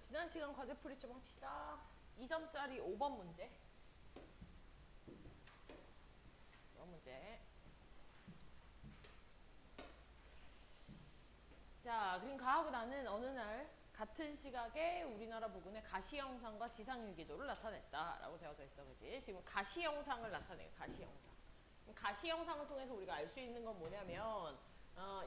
지난 시간 과제풀이 좀 합시다. 2점짜리 5번 문제. 5번 문제. 자, 그림 가하고 나는 어느 날 같은 시각에 우리나라 부근의 가시영상과 지상일기도를 나타냈다라고 되어져 있어, 그지? 지금 가시영상을 나타내요, 가시영상. 가시영상을 통해서 우리가 알 수 있는 건 뭐냐면,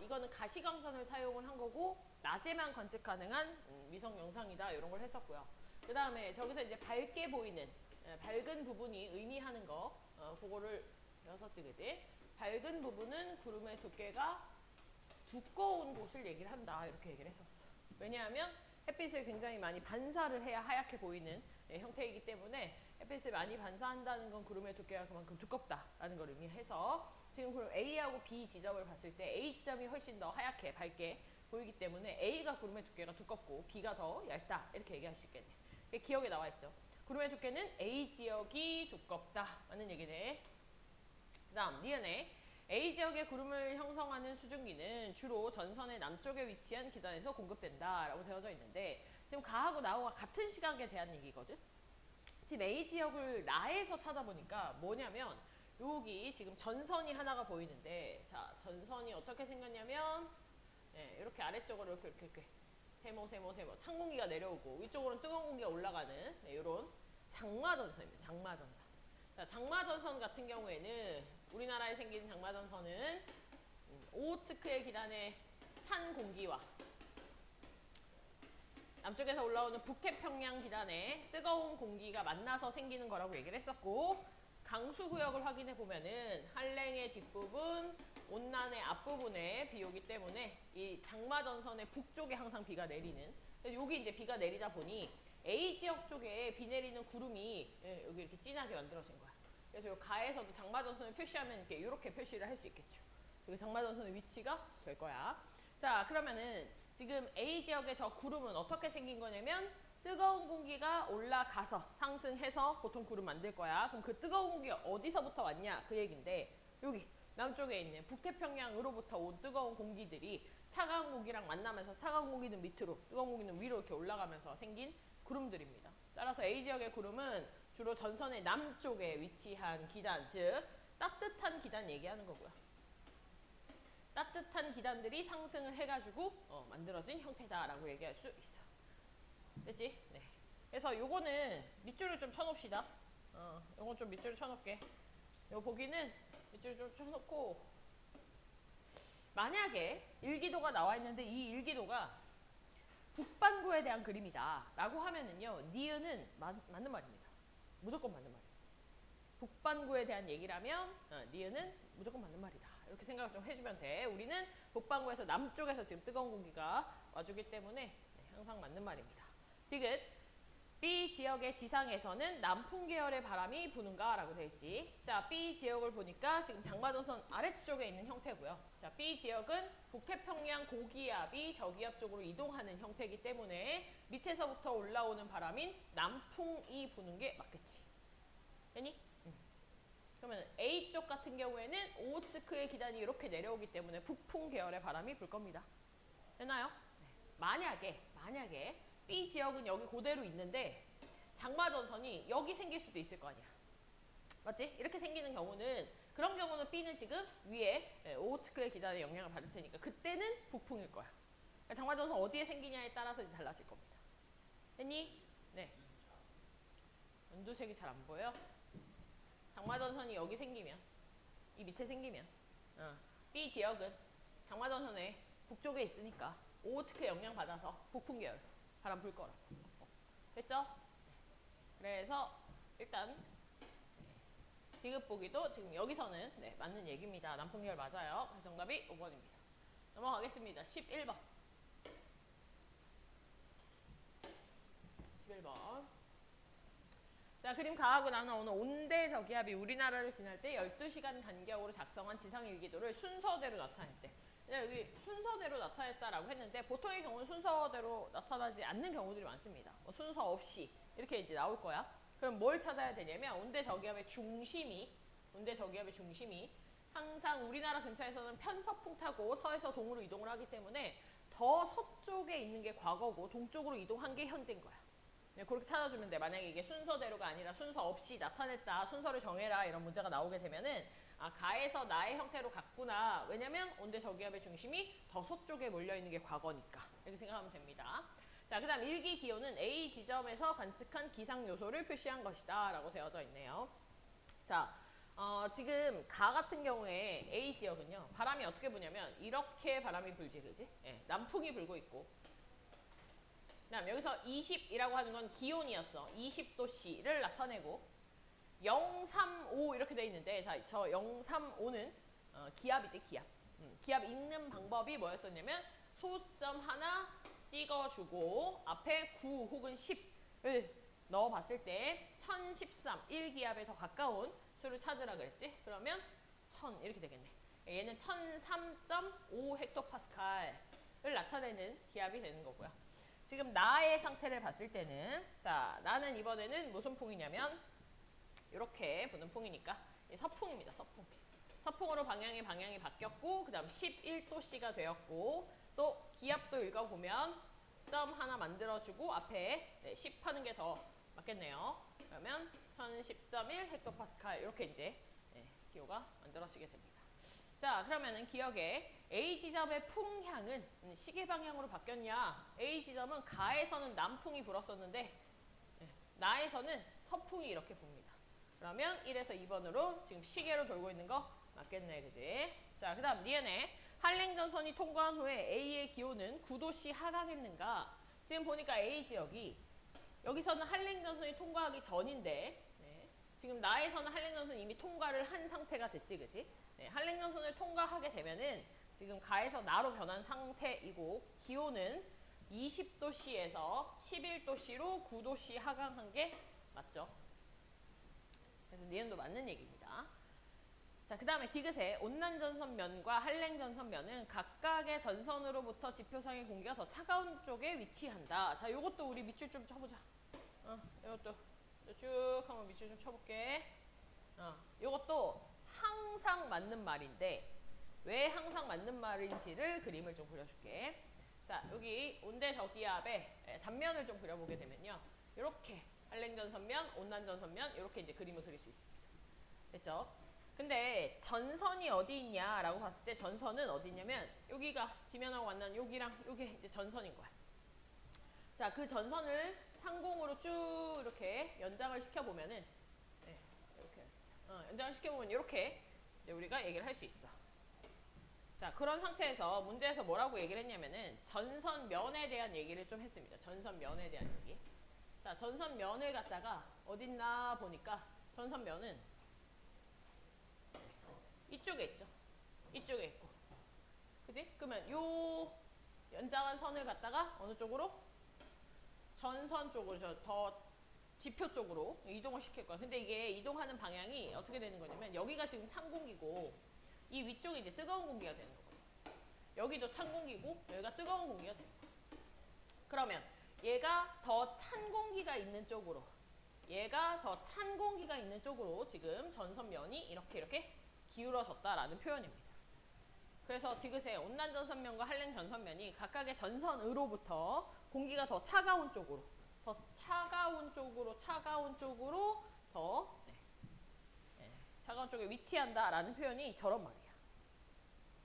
이거는 가시광선을 사용을 한 거고 낮에만 관측 가능한 위성 영상이다, 이런 걸 했었고요. 그 다음에 저기서 이제 밝게 보이는 밝은 부분이 의미하는 거, 그거를 배웠었지, 그지? 밝은 부분은 구름의 두께가 두꺼운 곳을 얘기를 한다, 이렇게 얘기를 했었어. 왜냐하면 햇빛을 굉장히 많이 반사를 해야 하얗게 보이는 형태이기 때문에 햇빛을 많이 반사한다는 건 구름의 두께가 그만큼 두껍다라는 걸 의미해서 지금 구름 A하고 B 지점을 봤을 때 A 지점이 훨씬 더 하얗게 밝게 보이기 때문에 A가 구름의 두께가 두껍고 B가 더 얇다, 이렇게 얘기할 수 있겠네. 기억에 나와 있죠. 구름의 두께는 A 지역이 두껍다 라는 얘기네. 그 다음 니은에 A 지역의 구름을 형성하는 수증기는 주로 전선의 남쪽에 위치한 기단에서 공급된다 라고 되어져 있는데, 지금 가하고 나하고 같은 시각에 대한 얘기거든. 지금 A 지역을 나에서 찾아보니까 뭐냐면 여기 지금 전선이 하나가 보이는데, 자, 전선이 어떻게 생겼냐면 이렇게 아래쪽으로 이렇게 세모 찬 공기가 내려오고 위쪽으로는 뜨거운 공기가 올라가는 이런 장마전선입니다. 장마전선. 자, 장마전선 같은 경우에는 우리나라에 생긴 장마전선은 오호츠크의 기단의 찬 공기와 남쪽에서 올라오는 북태평양 기단의 뜨거운 공기가 만나서 생기는 거라고 얘기를 했었고, 강수구역을 확인해 보면은 한랭의 뒷부분, 온난의 앞부분에 비 오기 때문에 이 장마전선의 북쪽에 항상 비가 내리는, 여기 이제 비가 내리다 보니 A 지역 쪽에 비 내리는 구름이 여기 이렇게 진하게 만들어진 거야. 그래서 이 가에서도 장마전선을 표시하면 이렇게 표시를 할 수 있겠죠. 여기 장마전선의 위치가 될 거야. 자, 그러면은 지금 A 지역의 저 구름은 어떻게 생긴 거냐면 뜨거운 공기가 올라가서 상승해서 보통 구름 만들 거야. 그럼 그 뜨거운 공기가 어디서부터 왔냐, 그 얘긴데, 여기 남쪽에 있는 북태평양으로부터 온 뜨거운 공기들이 차가운 공기랑 만나면서 차가운 공기는 밑으로, 뜨거운 공기는 위로 이렇게 올라가면서 생긴 구름들입니다. 따라서 A 지역의 구름은 주로 전선의 남쪽에 위치한 기단, 즉 따뜻한 기단 얘기하는 거고요. 따뜻한 기단들이 상승을 해가지고 만들어진 형태다라고 얘기할 수 있어. 됐지? 네. 그래서 요거는 밑줄을 좀 쳐놓읍시다. 요건 좀 밑줄을 쳐놓을게. 요 보기는 밑줄을 좀 쳐놓고, 만약에 일기도가 나와 있는데 이 일기도가 북반구에 대한 그림이다 라고 하면은요, 니은은 맞는 말입니다. 무조건 맞는 말이에요. 북반구에 대한 얘기라면 니은은 무조건 맞는 말이다, 이렇게 생각을 좀 해주면 돼. 우리는 북반구에서 남쪽에서 지금 뜨거운 공기가 와주기 때문에 항상 맞는 말입니다. 디귿 B 지역의 지상에서는 남풍 계열의 바람이 부는가 라고 되어 있지. 자, B 지역을 보니까 지금 장마전선 아래쪽에 있는 형태고요. 자, B 지역은 북태평양 고기압이 저기압 쪽으로 이동하는 형태이기 때문에 밑에서부터 올라오는 바람인 남풍이 부는 게 맞겠지. 됐니? 그러면 A쪽 같은 경우에는 오호츠크의 기단이 이렇게 내려오기 때문에 북풍 계열의 바람이 불 겁니다. 됐나요? 네. 만약에 B 지역은 여기 그대로 있는데 장마전선이 여기 생길 수도 있을 거 아니야. 맞지? 이렇게 생기는 경우는, 그런 경우는 B는 지금 위에 오호츠크의 기단의 영향을 받을 테니까 그때는 북풍일 거야. 그러니까 장마전선 어디에 생기냐에 따라서 이제 달라질 겁니다. 됐니? 네. 연두색이 잘 안 보여? 장마전선이 여기 생기면, 이 밑에 생기면 B 지역은 장마전선의 북쪽에 있으니까 오호츠크 영향 받아서 북풍 계열 바람 불 거라고. 됐죠? 네. 그래서 일단 디귿 보기도 지금 여기서는 맞는 얘기입니다. 남풍 계열 맞아요. 정답이 5번입니다. 넘어가겠습니다. 11번. 11번. 자, 그림 가하고 나는 오늘 온대 저기압이 우리나라를 지날 때 12시간 간격으로 작성한 지상일기도를 순서대로 나타냈대. 여기 순서대로 나타냈다라고 했는데 보통의 경우는 순서대로 나타나지 않는 경우들이 많습니다. 뭐 순서 없이 이렇게 이제 나올 거야. 그럼 뭘 찾아야 되냐면 온대 저기압의 중심이 항상 우리나라 근처에서는 편서풍 타고 서에서 동으로 이동을 하기 때문에 더 서쪽에 있는 게 과거고 동쪽으로 이동한 게 현재인 거야. 네, 그렇게 찾아주면 돼. 만약에 이게 순서대로가 아니라 순서 없이 나타냈다. 순서를 정해라. 이런 문제가 나오게 되면은 아, 가에서 나의 형태로 갔구나. 왜냐면 온대 저기압의 중심이 더 서쪽에 몰려있는 게 과거니까. 이렇게 생각하면 됩니다. 자, 그 다음 일기 기온은 A 지점에서 관측한 기상 요소를 표시한 것이다. 라고 되어져 있네요. 자, 지금 가 같은 경우에 A 지역은요. 바람이 어떻게 부냐면 이렇게 바람이 불지, 그지? 예, 남풍이 불고 있고. 그다음 여기서 20이라고 하는 건 기온이었어. 20도씨를 나타내고 0, 3, 5 이렇게 돼 있는데 자, 저 0, 3, 5는 기압이지, 기압. 기압 읽는 방법이 뭐였었냐면 소점 하나 찍어주고 앞에 9 혹은 10을 넣어봤을 때 1013, 1기압에 더 가까운 수를 찾으라 그랬지? 그러면 1000 이렇게 되겠네. 얘는 1003.5 헥토파스칼을 나타내는 기압이 되는 거고요. 지금 나의 상태를 봤을 때는 자, 나는 이번에는 무슨 풍이냐면 이렇게 부는 풍이니까 서풍입니다. 서풍. 서풍으로 방향이 바뀌었고 그 다음 11도씨가 되었고 또 기압도 읽어보면 점 하나 만들어주고 앞에 10 하는 게 더 맞겠네요. 그러면 1010.1 헥토파스칼 이렇게 이제 기호가 만들어지게 됩니다. 자, 그러면은 기억에 A 지점의 풍향은 시계 방향으로 바뀌었냐? A 지점은 가에서는 남풍이 불었었는데 나에서는 서풍이 이렇게 붑니다. 그러면 1에서 2번으로 지금 시계로 돌고 있는 거 맞겠네, 그지? 자, 그 다음 니은에 한랭전선이 통과한 후에 A의 기온은 9도씨 하강했는가? 지금 보니까 A 지역이 여기서는 한랭전선이 통과하기 전인데 지금 나에서는 한랭전선이 이미 통과를 한 상태가 됐지, 그지? 한랭전선을 통과하게 되면은 지금 가에서 나로 변한 상태이고 기온은 20도씨에서 11도씨로 9도씨 하강한 게 맞죠? 그래서 니은도 맞는 얘기입니다. 자, 그 다음에 디귿의 온난전선면과 한랭전선면은 각각의 전선으로부터 지표상의 공기가 더 차가운 쪽에 위치한다. 자, 요것도 우리 밑줄 좀 쳐보자. 요것도 쭉 한번 밑줄 좀 쳐볼게. 요것도 항상 맞는 말인데 왜 항상 맞는 말인지를 그림을 좀 그려줄게. 자, 여기 온대 저기압의 단면을 좀 그려보게 되면요. 이렇게 한랭전선면, 온난전선면 이렇게 이제 그림을 그릴 수 있습니다. 됐죠? 근데 전선이 어디 있냐라고 봤을 때 전선은 어디 있냐면 여기가 지면하고 만난 여기랑 여기 이제 전선인 거야. 자, 그 전선을 상공으로 쭉 이렇게 연장을 시켜보면은 이렇게 연장을 시켜보면 이렇게 이제 우리가 얘기를 할 수 있어. 자, 그런 상태에서 문제에서 뭐라고 얘기를 했냐면은 전선면에 대한 얘기를 좀 했습니다. 전선면에 대한 얘기. 자, 전선면을 갖다가 어딨나 보니까 전선면은 이쪽에 있죠. 이쪽에 있고. 그지? 그러면 요 연장한 선을 갖다가 어느 쪽으로? 전선 쪽으로, 더 지표 쪽으로 이동을 시킬 거야. 근데 이게 이동하는 방향이 어떻게 되는 거냐면 여기가 지금 찬 공기고 이 위쪽이 이제 뜨거운 공기가 되는 거거든요. 여기도 찬 공기고 여기가 뜨거운 공기가 되는 거야. 그러면 얘가 더 찬 공기가 있는 쪽으로 지금 전선면이 이렇게 기울어졌다라는 표현입니다. 그래서 디귿의 온난전선면과 한랭전선면이 각각의 전선으로부터 공기가 더 차가운 쪽으로 차가운 쪽에 위치한다라는 표현이 저런 말이야.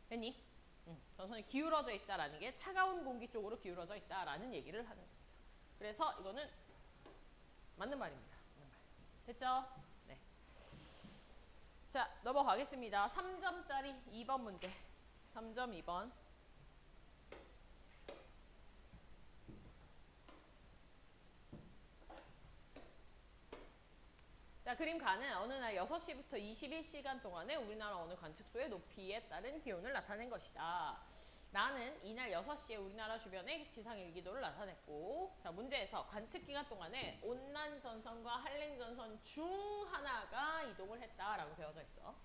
됐니? 전선이 기울어져 있다라는 게 차가운 공기 쪽으로 기울어져 있다라는 얘기를 하는 겁니다. 그래서 이거는 맞는 말입니다. 맞는 말. 됐죠? 네. 자, 넘어가겠습니다. 3점짜리 2번 문제. 3.2번. 자, 그림 가는 어느 날 6시부터 21시간 동안에 우리나라 어느 관측소의 높이에 따른 기온을 나타낸 것이다. 나는 이날 6시에 우리나라 주변의 지상일기도를 나타냈고, 자, 문제에서 관측 기간 동안에 온난전선과 한랭전선 중 하나가 이동을 했다라고 되어져 있어.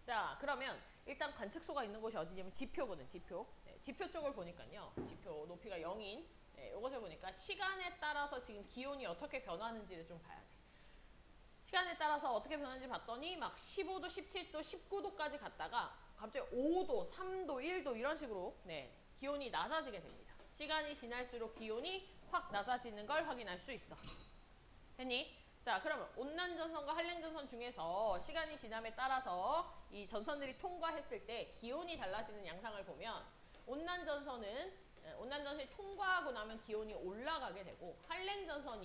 자, 그러면 일단 관측소가 있는 곳이 어디냐면 지표거든, 지표. 지표 쪽을 보니까요. 지표 높이가 0인 이것을 보니까 시간에 따라서 지금 기온이 어떻게 변하는지를 좀 봐야 돼. 시간에 따라서 어떻게 변하는지 봤더니 막 15도, 17도, 19도까지 갔다가 갑자기 5도, 3도, 1도 이런 식으로 기온이 낮아지게 됩니다. 시간이 지날수록 기온이 확 낮아지는 걸 확인할 수 있어. 됐니? 자, 그러면 온난전선과 한랭전선 중에서 시간이 지남에 따라서 이 전선들이 통과했을 때 기온이 달라지는 양상을 보면 온난전선이 통과하고 나면 기온이 올라가게 되고 한랭전선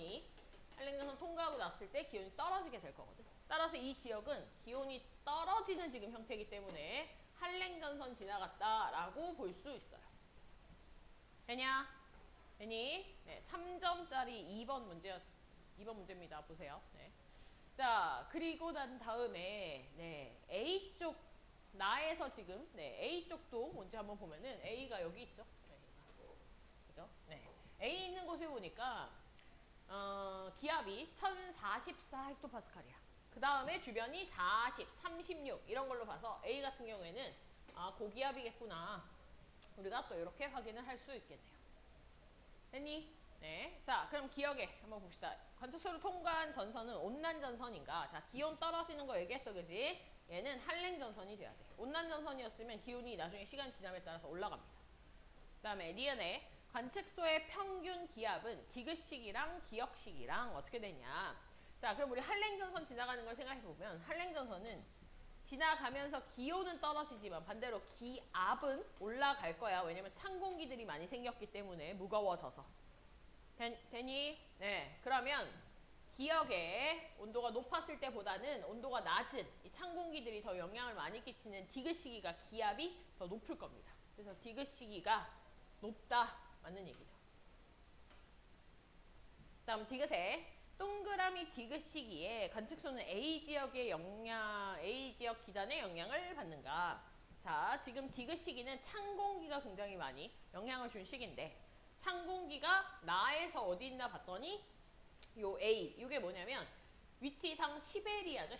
통과하고 났을 때 기온이 떨어지게 될 거거든. 따라서 이 지역은 기온이 떨어지는 지금 형태이기 때문에 한랭전선 지나갔다라고 볼 수 있어요. 되냐? 되니? 네, 3점짜리 2번 문제입니다. 보세요. 네. 자, 그리고 난 다음에 네, A쪽 나에서 지금 A쪽도 뭔지 한번 보면은 A가 여기 있죠. 그죠? 네. A 있는 곳에 보니까 기압이 1044헥토파스칼이야. 그 다음에 주변이 40, 36 이런 걸로 봐서 A 같은 경우에는 고기압이겠구나. 우리가 또 이렇게 확인을 할 수 있겠네요. 됐니? 네. 자, 그럼 기억에 한번 봅시다. 관측소를 통과한 전선은 온난전선인가? 자, 기온 떨어지는 거 얘기했어, 그지? 얘는 한랭전선이 돼야 돼. 온난전선이었으면 기온이 나중에 시간 지남에 따라서 올라갑니다. 그 다음에 리은의 관측소의 평균 기압은 디귿식이랑 기역식이랑 어떻게 되냐? 자, 그럼 우리 한랭전선 지나가는 걸 생각해보면 한랭전선은 지나가면서 기온은 떨어지지만 반대로 기압은 올라갈 거야. 왜냐면 찬 공기들이 많이 생겼기 때문에 무거워져서. 되니? 네. 그러면 기역에 온도가 높았을 때보다는 온도가 낮은 이 찬 공기들이 더 영향을 많이 끼치는 디귿 시기가 기압이 더 높을 겁니다. 그래서 디귿 시기가 높다. 맞는 얘기죠. 다음 디귿에 동그라미 디귿 시기에 관측소는 A 지역 기단의 영향을 받는가? 자, 지금 디귿 시기는 찬 공기가 굉장히 많이 영향을 준 시기인데 찬 공기가 나에서 어디 있나 봤더니 요 A, 이게 뭐냐면 위치상 시베리아죠,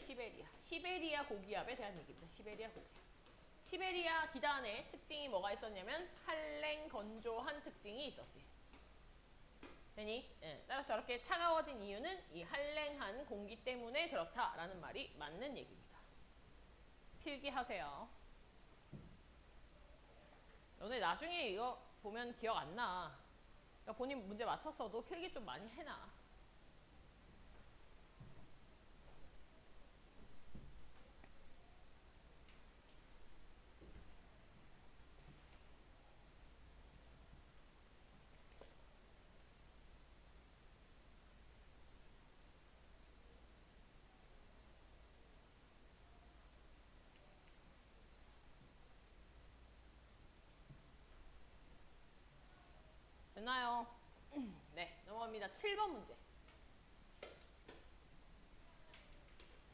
시베리아 고기압에 대한 얘기입니다. 시베리아 고기압. 시베리아 기단의 특징이 뭐가 있었냐면 한랭 건조한 특징이 있었지. 되니? 예, 따라서 저렇게 차가워진 이유는 이 한랭한 공기 때문에 그렇다라는 말이 맞는 얘기입니다. 필기하세요. 너네 나중에 이거 보면 기억 안 나. 그러니까 본인 문제 맞췄어도 필기 좀 많이 해놔. 됐나요? 네, 넘어갑니다. 7번 문제.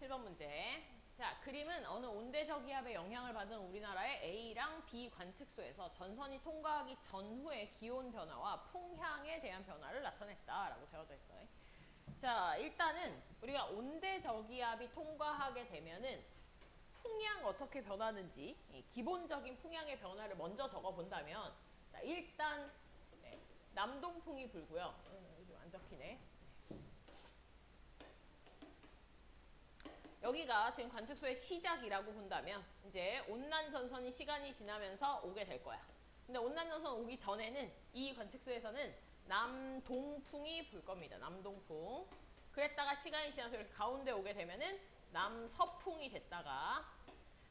7번 문제. 자, 그림은 어느 온대저기압의 영향을 받은 우리나라의 A랑 B 관측소에서 전선이 통과하기 전후의 기온 변화와 풍향에 대한 변화를 나타냈다라고 되어져 있어요. 자, 일단은 우리가 온대저기압이 통과하게 되면은 풍향 어떻게 변하는지 기본적인 풍향의 변화를 먼저 적어본다면 자, 일단 남동풍이 불고요. 좀 안 적히네. 여기가 지금 관측소의 시작이라고 본다면 이제 온난전선이 시간이 지나면서 오게 될 거야. 근데 온난전선 오기 전에는 이 관측소에서는 남동풍이 불 겁니다. 남동풍. 그랬다가 시간이 지나서 이렇게 가운데 오게 되면은 남서풍이 됐다가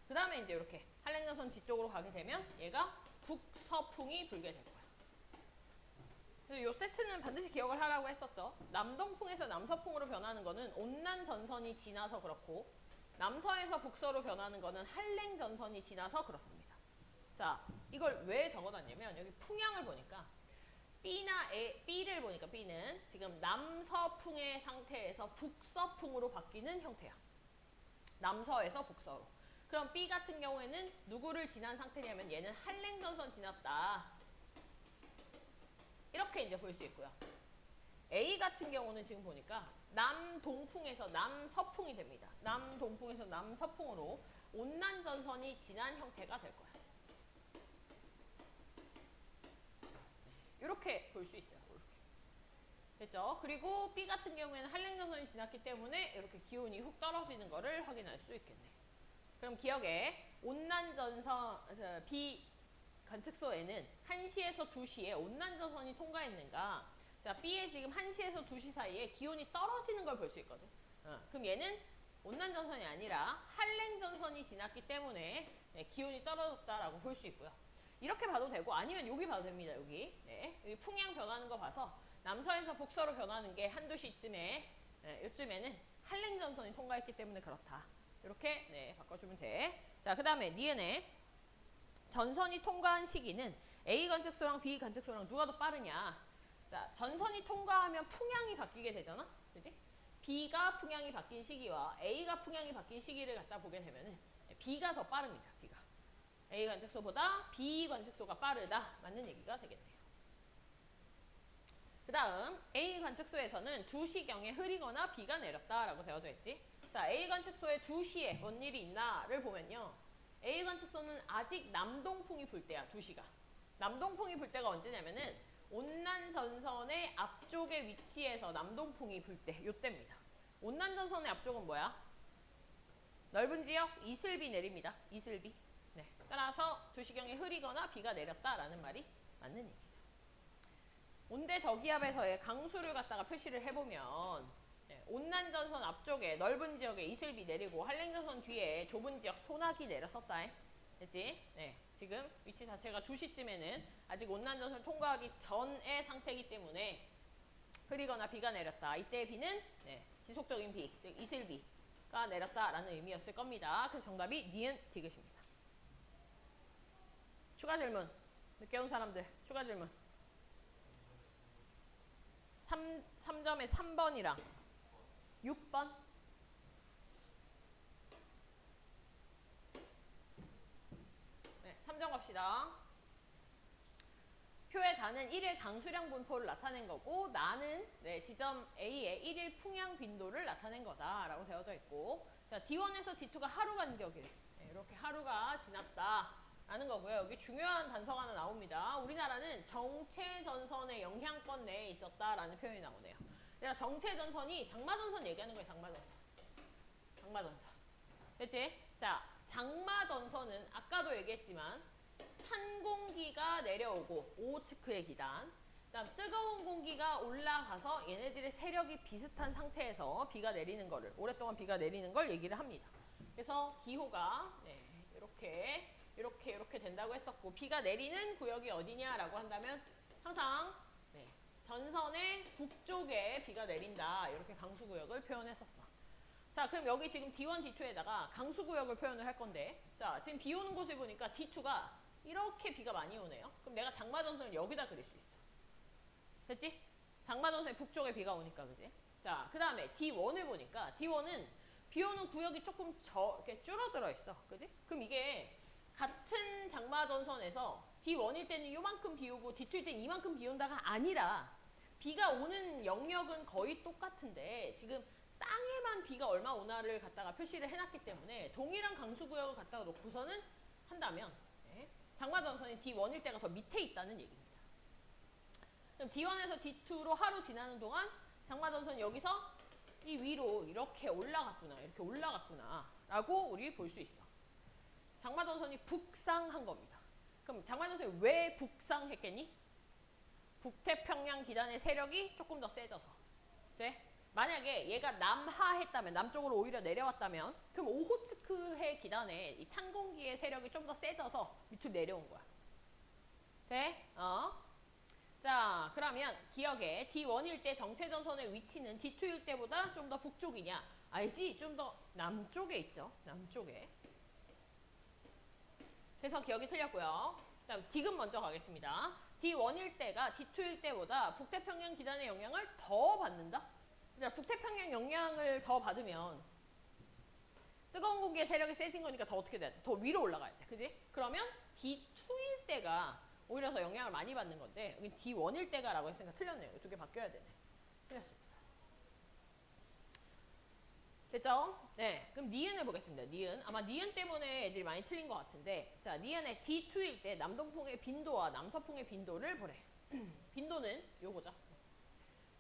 그 다음에 이제 이렇게 한랭전선 뒤쪽으로 가게 되면 얘가 북서풍이 불게 될 거야. 그래서 이 세트는 반드시 기억을 하라고 했었죠. 남동풍에서 남서풍으로 변하는 거는 온난전선이 지나서 그렇고 남서에서 북서로 변하는 거는 한랭전선이 지나서 그렇습니다. 자, 이걸 왜 적어놨냐면 여기 풍향을 보니까 B를 보니까 B는 지금 남서풍의 상태에서 북서풍으로 바뀌는 형태야. 남서에서 북서로. 그럼 B 같은 경우에는 누구를 지난 상태냐면 얘는 한랭전선 지났다. 이렇게 이제 볼 수 있고요. A 같은 경우는 지금 보니까 남동풍에서 남서풍이 됩니다. 남동풍에서 남서풍으로 온난전선이 지난 형태가 될 거야. 이렇게 볼 수 있어요. 이렇게. 됐죠? 그리고 B 같은 경우에는 한랭전선이 지났기 때문에 이렇게 기온이 훅 떨어지는 거를 확인할 수 있겠네. 그럼 기억에 온난전선 B 관측소에는 1시에서 2시에 온난전선이 통과했는가? 자, B에 지금 1시에서 2시 사이에 기온이 떨어지는 걸 볼 수 있거든. 그럼 얘는 온난전선이 아니라 한랭전선이 지났기 때문에 네, 기온이 떨어졌다라고 볼 수 있고요. 이렇게 봐도 되고 아니면 여기 봐도 됩니다. 여기. 네, 여기 풍향 변하는 거 봐서 남서에서 북서로 변하는 게 한두 시쯤에 네, 이쯤에는 한랭전선이 통과했기 때문에 그렇다. 이렇게 네, 바꿔주면 돼. 자, 그 다음에 니은의 전선이 통과한 시기는 A 관측소랑 B 관측소랑 누가 더 빠르냐. 자, 전선이 통과하면 풍향이 바뀌게 되잖아. 그지? B가 풍향이 바뀐 시기와 A가 풍향이 바뀐 시기를 갖다 보게 되면은 B가 더 빠릅니다. B가. A 관측소보다 B 관측소가 빠르다. 맞는 얘기가 되겠네요. 그 다음 A 관측소에서는 2시경에 흐리거나 비가 내렸다라고 되어져 있지. 자, A 관측소에 2시에 뭔 일이 있나를 보면요. A 관측소는 아직 남동풍이 불 때야. 2시가. 남동풍이 불 때가 언제냐면은 온난전선의 앞쪽에 위치해서 남동풍이 불 때, 요때입니다. 온난전선의 앞쪽은 뭐야? 넓은 지역 이슬비 내립니다. 이슬비. 네. 따라서 2시경에 흐리거나 비가 내렸다라는 말이 맞는 얘기죠. 온대 저기압에서의 강수를 갖다가 표시를 해보면 네, 온난전선 앞쪽에 넓은 지역에 이슬비 내리고 한랭전선 뒤에 좁은 지역 소나기 내렸었다. 됐지? 네. 지금 위치 자체가 2시쯤에는 아직 온난전선을 통과하기 전의 상태이기 때문에 흐리거나 비가 내렸다. 이때의 비는 네, 지속적인 비, 즉 이슬비가 내렸다라는 의미였을 겁니다. 그래서 정답이 니은 디귿입니다. 추가 질문. 늦게 온 사람들 추가 질문. 3점에 3번이랑 6번. 네, 3점 갑시다. 표의 다는 1일 강수량 분포를 나타낸 거고 나는 네, 지점 A의 1일 풍향 빈도를 나타낸 거다라고 되어져 있고 자, D1에서 D2가 하루 간격이래. 네, 이렇게 하루가 지났다. 라는 거고요. 여기 중요한 단서가 하나 나옵니다. 우리나라는 정체전선의 영향권 내에 있었다라는 표현이 나오네요. 내가 정체전선이 장마전선 얘기하는 거예요. 장마전선. 장마전선. 됐지? 자, 장마전선은 아까도 얘기했지만 찬 공기가 내려오고 오호츠크의 기단 그다음 뜨거운 공기가 올라가서 얘네들의 세력이 비슷한 상태에서 비가 내리는 거를 오랫동안 비가 내리는 걸 얘기를 합니다. 그래서 기호가 네, 이렇게 된다고 했었고 비가 내리는 구역이 어디냐라고 한다면 항상 네, 전선의 북쪽에 비가 내린다. 이렇게 강수구역을 표현했었어. 자, 그럼 여기 지금 D1, D2에다가 강수구역을 표현을 할 건데 자, 지금 비 오는 곳을 보니까 D2가 이렇게 비가 많이 오네요. 그럼 내가 장마전선을 여기다 그릴 수 있어. 됐지? 장마전선의 북쪽에 비가 오니까, 그지? 자, 그 다음에 D1을 보니까 D1은 비 오는 구역이 조금 이렇게 줄어들어 있어. 그지? 그럼 이게 같은 장마전선에서 D1일 때는 요만큼 비 오고 D2일 때는 이만큼 비 온다가 아니라 비가 오는 영역은 거의 똑같은데 지금 땅에만 비가 얼마 오나를 갖다가 표시를 해놨기 때문에 동일한 강수구역을 갖다가 놓고서는 한다면 네, 장마전선이 D1일 때가 더 밑에 있다는 얘기입니다. 그럼 D1에서 D2로 하루 지나는 동안 장마전선이 여기서 이 위로 이렇게 올라갔구나. 이렇게 올라갔구나. 라고 우리 볼 수 있어. 장마전선이 북상한 겁니다. 그럼 장마전선이 왜 북상했겠니? 북태평양 기단의 세력이 조금 더 세져서. 네? 만약에 얘가 남하했다면, 남쪽으로 오히려 내려왔다면 그럼 오호츠크해 기단에 이 찬 공기의 세력이 좀 더 세져서 밑으로 내려온 거야. 돼? 자, 그러면 기억에 D1일 때 정체전선의 위치는 D2일 때보다 좀 더 북쪽이냐? 알지? 좀 더 남쪽에 있죠. 남쪽에. 그래서 기억이 틀렸고요. 그다음 디귿 먼저 가겠습니다. D1일 때가 D2일 때보다 북태평양 기단의 영향을 더 받는다? 그러니까 북태평양 영향을 더 받으면 뜨거운 공기의 세력이 세진 거니까 더 어떻게 돼야 돼? 더 위로 올라가야 돼. 그지? 그러면 D2일 때가 오히려 더 영향을 많이 받는 건데 여기 D1일 때가 라고 했으니까 틀렸네요. 두 개 바뀌어야 되네. 틀렸습니다. 됐죠? 네. 그럼 니은을 보겠습니다. 니은. 아마 니은 때문에 애들이 많이 틀린 것 같은데 자, 니은의 D2일 때 남동풍의 빈도와 남서풍의 빈도를 보래. 빈도는 요거죠.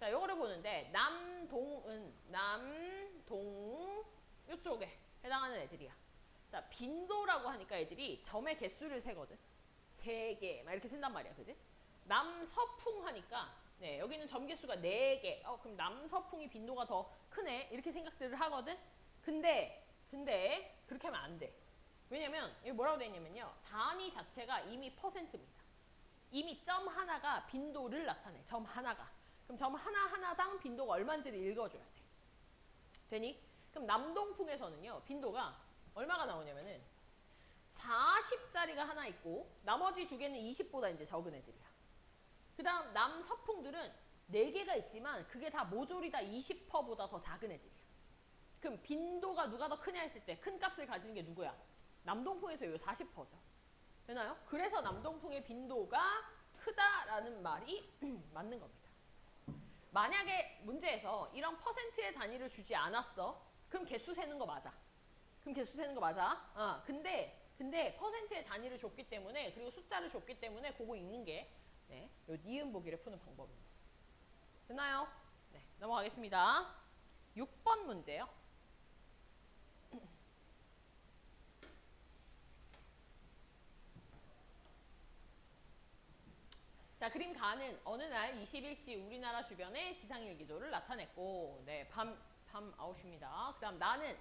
자, 요거를 보는데 남동은 남동 요쪽에 해당하는 애들이야. 자, 빈도라고 하니까 애들이 점의 개수를 세거든. 3개 막 이렇게 센단 말이야. 그지? 남서풍 하니까 네, 여기는 점개수가 4개. 그럼 남서풍이 빈도가 더 크네. 이렇게 생각들을 하거든. 근데 그렇게 하면 안 돼. 왜냐면 여기 뭐라고 돼 있냐면요. 단위 자체가 이미 %입니다. 이미 점 하나가 빈도를 나타내. 점 하나가. 그럼 점 하나당 빈도가 얼마인지를 읽어줘야 돼. 되니? 그럼 남동풍에서는요. 빈도가 얼마가 나오냐면은 40짜리가 하나 있고 나머지 2개는 20보다 이제 적은 애들이야. 그 다음 남서풍들은 4개가 있지만 그게 다 모조리 다 20%보다 더 작은 애들이야. 그럼 빈도가 누가 더 크냐 했을 때 큰 값을 가지는 게 누구야? 남동풍에서 이거 40%죠. 되나요? 그래서 남동풍의 빈도가 크다라는 말이 맞는 겁니다. 만약에 문제에서 이런 %의 단위를 주지 않았어. 그럼 개수 세는 거 맞아. 근데 %의 단위를 줬기 때문에 그리고 숫자를 줬기 때문에 그거 읽는 게 네, 요 니은 보기를 푸는 방법입니다. 됐나요? 네, 넘어가겠습니다. 6번 문제요. 자, 그림 가는 어느 날 21시 우리나라 주변의 지상일기도를 나타냈고, 네, 밤 9시입니다. 그 다음 나는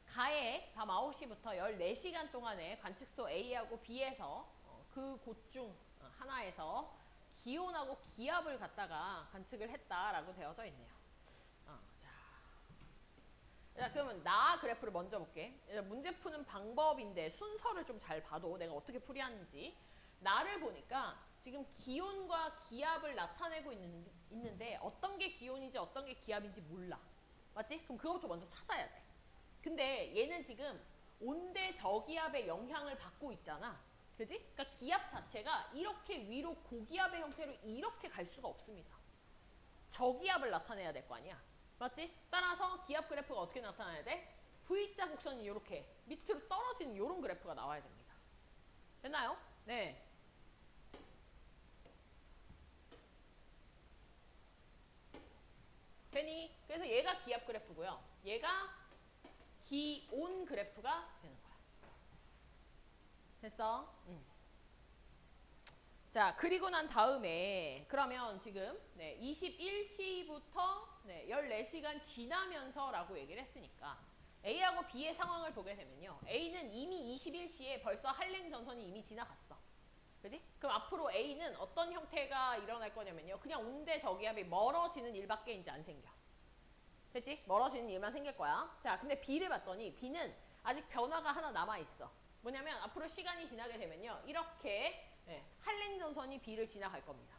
가에 밤 9시부터 14시간 동안에 관측소 A하고 B에서 그 곳 중 하나에서 기온하고 기압을 갖다가 관측을 했다라고 되어져 있네요. 자, 그러면 나 그래프를 먼저 볼게. 문제 푸는 방법인데 순서를 좀 잘 봐도 내가 어떻게 풀이하는지. 나를 보니까 지금 기온과 기압을 나타내고 있는데 어떤 게 기온인지 어떤 게 기압인지 몰라. 맞지? 그럼 그것부터 먼저 찾아야 돼. 근데 얘는 지금 온대 저기압의 영향을 받고 있잖아. 그지? 그러니까 기압 자체가 이렇게 위로 고기압의 형태로 이렇게 갈 수가 없습니다. 저기압을 나타내야 될 거 아니야. 맞지? 따라서 기압 그래프가 어떻게 나타나야 돼? V자 곡선이 이렇게 밑으로 떨어지는 이런 그래프가 나와야 됩니다. 됐나요? 네. 되니? 그래서 얘가 기압 그래프고요. 얘가 기온 그래프가 되는 거야. 됐어? 자, 그리고 난 다음에 그러면 지금 21시부터 14시간 지나면서 라고 얘기를 했으니까 A하고 B의 상황을 보게 되면요. A는 이미 21시에 벌써 한랭 전선이 이미 지나갔어. 그지? 그럼 앞으로 A는 어떤 형태가 일어날 거냐면요. 그냥 온대 저기압이 멀어지는 일밖에 이제 안 생겨. 됐지? 멀어지는 일만 생길 거야. 자, 근데 B를 봤더니 B는 아직 변화가 하나 남아있어. 뭐냐면 앞으로 시간이 지나게 되면요. 이렇게 한랭전선이 B를 지나갈 겁니다.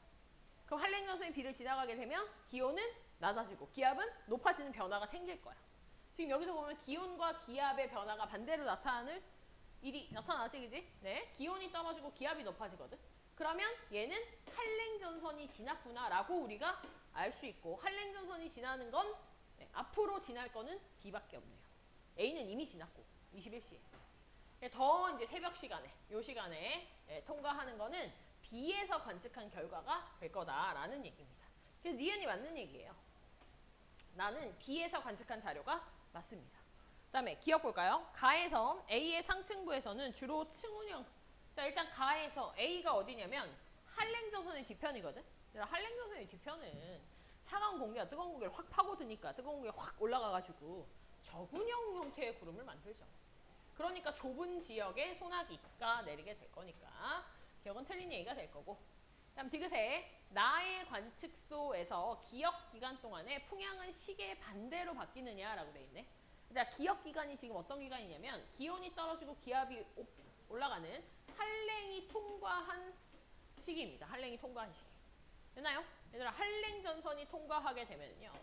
그럼 한랭전선이 B를 지나가게 되면 기온은 낮아지고 기압은 높아지는 변화가 생길 거야. 지금 여기서 보면 기온과 기압의 변화가 반대로 나타나는 일이 나타나지, 그지? 네, 기온이 떨어지고 기압이 높아지거든. 그러면 얘는 한랭전선이 지났구나라고 우리가 알 수 있고 한랭전선이 지나는 건 앞으로 지날 거는 B밖에 없네요. A는 이미 지났고 21시에. 더 이제 새벽 시간에, 요 시간에 통과하는 거는 B에서 관측한 결과가 될 거다라는 얘기입니다. 그래서 니은이 맞는 얘기예요. 나는 B에서 관측한 자료가 맞습니다. 그 다음에 기억 볼까요? 가에서 A의 상층부에서는 주로 층운형. 자, 일단 가에서 A가 어디냐면 한랭전선의 뒤편이거든. 한랭전선의 뒤편은 차가운 공기가 뜨거운 공기를 확 파고드니까 뜨거운 공기가 확 올라가가지고 저군형 형태의 구름을 만들죠. 그러니까 좁은 지역에 소나기가 내리게 될 거니까 기억은 틀린 얘기가 될 거고. 다음 디귿에 나의 관측소에서 기억 기간 동안에 풍향은 시계 반대로 바뀌느냐라고 돼 있네. 자, 기억 기간이 지금 어떤 기간이냐면 기온이 떨어지고 기압이 올라가는 한랭이 통과한 시기입니다. 한랭이 통과한 시기. 됐나요? 얘들아, 한랭 전선이 통과하게 되면요.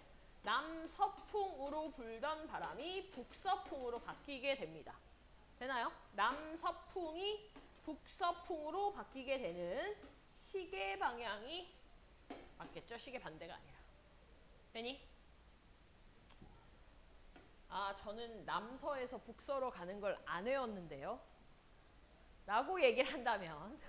남서풍으로 불던 바람이 북서풍으로 바뀌게 됩니다. 되나요? 남서풍이 북서풍으로 바뀌게 되는 시계 방향이 맞겠죠? 시계 반대가 아니라. 되니? 아, 저는 남서에서 북서로 가는 걸 안 외웠는데요. 라고 얘기를 한다면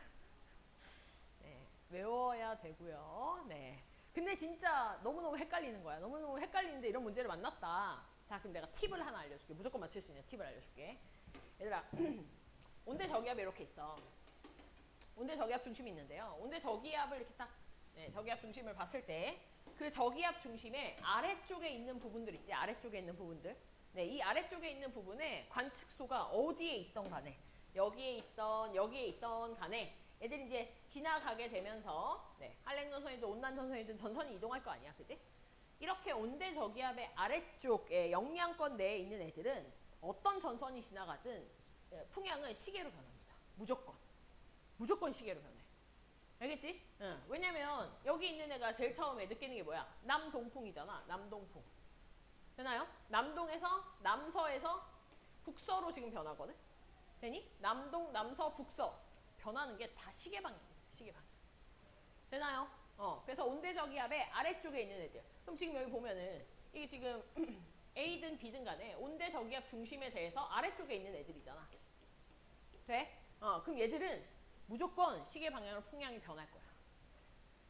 네, 외워야 되고요. 네. 근데 진짜 너무너무 헷갈리는 거야. 너무너무 헷갈리는데 이런 문제를 만났다. 자, 그럼 내가 팁을 하나 알려줄게. 무조건 맞출 수 있는 팁을 알려줄게. 얘들아, 온대 저기압이 이렇게 있어. 온대 저기압 중심이 있는데요. 온대 저기압을 이렇게 딱 저기압 중심을 봤을 때 그 저기압 중심의 아래쪽에 있는 부분들 있지? 아래쪽에 있는 부분들. 네, 이 아래쪽에 있는 부분에 관측소가 어디에 있던 간에 여기에 있던 간에 애들이 이제 지나가게 되면서 한랭 전선이든 온난 전선이든 전선이 이동할 거 아니야, 그지? 이렇게 온대 저기압의 아래쪽에 영향권 내에 있는 애들은 어떤 전선이 지나가든 풍향은 시계로 변합니다. 무조건 시계로 변해. 알겠지? 응. 왜냐면 여기 있는 애가 제일 처음에 느끼는 게 뭐야? 남동풍이잖아. 남동풍. 되나요? 남서에서 북서로 지금 변하거든? 되니? 남동, 남서, 북서 변하는 게 다 시계 방향입니다. 시계 방향. 되나요? 그래서 온대저기압의 아래쪽에 있는 애들. 그럼 지금 여기 보면은 이게 지금 A든 B든 간에 온대저기압 중심에 대해서 아래쪽에 있는 애들이잖아. 돼? 그럼 얘들은 무조건 시계 방향으로 풍향이 변할 거야.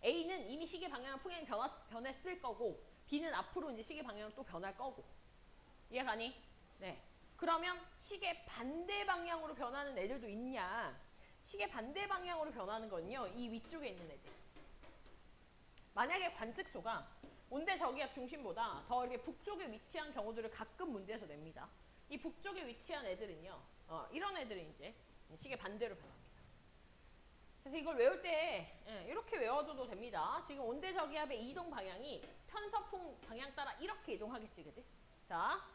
A는 이미 시계 방향으로 풍향이 변했을 거고 B는 앞으로 이제 시계 방향으로 또 변할 거고. 이해가니? 네. 그러면 시계 반대 방향으로 변하는 애들도 있냐? 시계 반대 방향으로 변하는 건요. 이 위쪽에 있는 애들. 만약에 관측소가 온대 저기압 중심보다 더 이렇게 북쪽에 위치한 경우들을 가끔 문제에서 냅니다. 이 북쪽에 위치한 애들은요. 이런 애들은 이제 시계 반대로 변합니다. 그래서 이걸 외울 때 이렇게 외워줘도 됩니다. 지금 온대 저기압의 이동 방향이 편서풍 방향 따라 이렇게 이동하겠지, 그지? 자,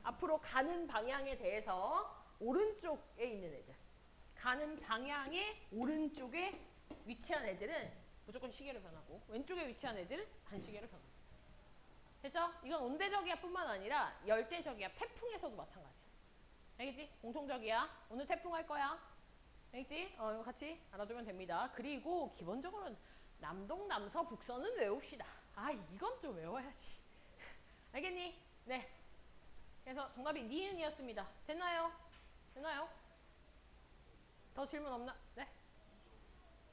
앞으로 가는 방향에 대해서 오른쪽에 있는 애들. 가는 방향의 오른쪽에 위치한 애들은 무조건 시계로 변하고 왼쪽에 위치한 애들은 반시계로 변합니다. 됐죠? 이건 온대저기압뿐만 아니라 열대저기압, 태풍에서도 마찬가지야. 알겠지? 공통적이야. 오늘 태풍 할 거야. 알겠지? 이거 같이 알아두면 됩니다. 그리고 기본적으로는 남동, 남서, 북서는 외웁시다. 이건 좀 외워야지. 알겠니? 네. 그래서 정답이 니은이었습니다. 됐나요? 더 질문 없나? 네?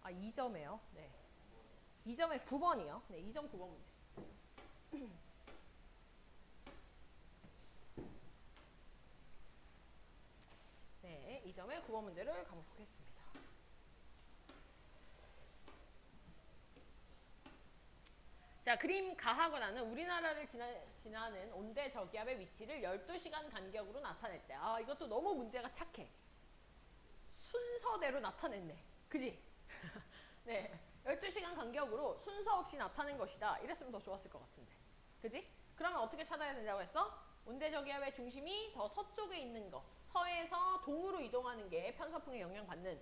2점에요. 네. 2점에 9번이요. 네, 2점 9번 문제. 네, 2점에 9번 문제를 가보겠습니다. 자, 그림 가하고 나는 우리나라를 지나는 온대 저기압의 위치를 12시간 간격으로 나타냈대. 이것도 너무 문제가 착해. 순서대로 나타냈네. 그지? 네. 12시간 간격으로 순서 없이 나타낸 것이다. 이랬으면 더 좋았을 것 같은데. 그지? 그러면 어떻게 찾아야 된다고 했어? 온대저기압의 중심이 더 서쪽에 있는 거. 서에서 동으로 이동하는 게 편서풍에 영향받는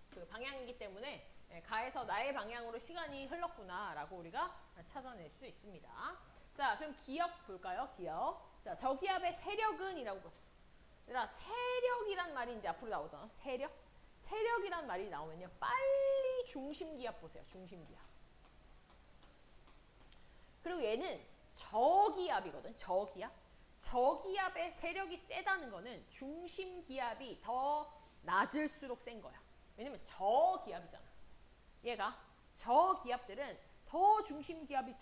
그 방향이기 때문에 가에서 나의 방향으로 시간이 흘렀구나 라고 우리가 찾아낼 수 있습니다. 자, 그럼 기억 볼까요? 기억. 자, 저기압의 세력은 이라고 보죠. 얘들아, 세력이란 말이 이제 앞으로 나오잖아. 세력. 세력이란 말이 나오면요. 빨리 중심기압 보세요. 중심기압. 그리고 얘는 저기압이거든. 저기압. 저기압의 세력이 세다는 거는 중심기압이 더 낮을수록 센 거야. 왜냐면 저기압이잖아. 얘가 저기압들은 더 중심기압이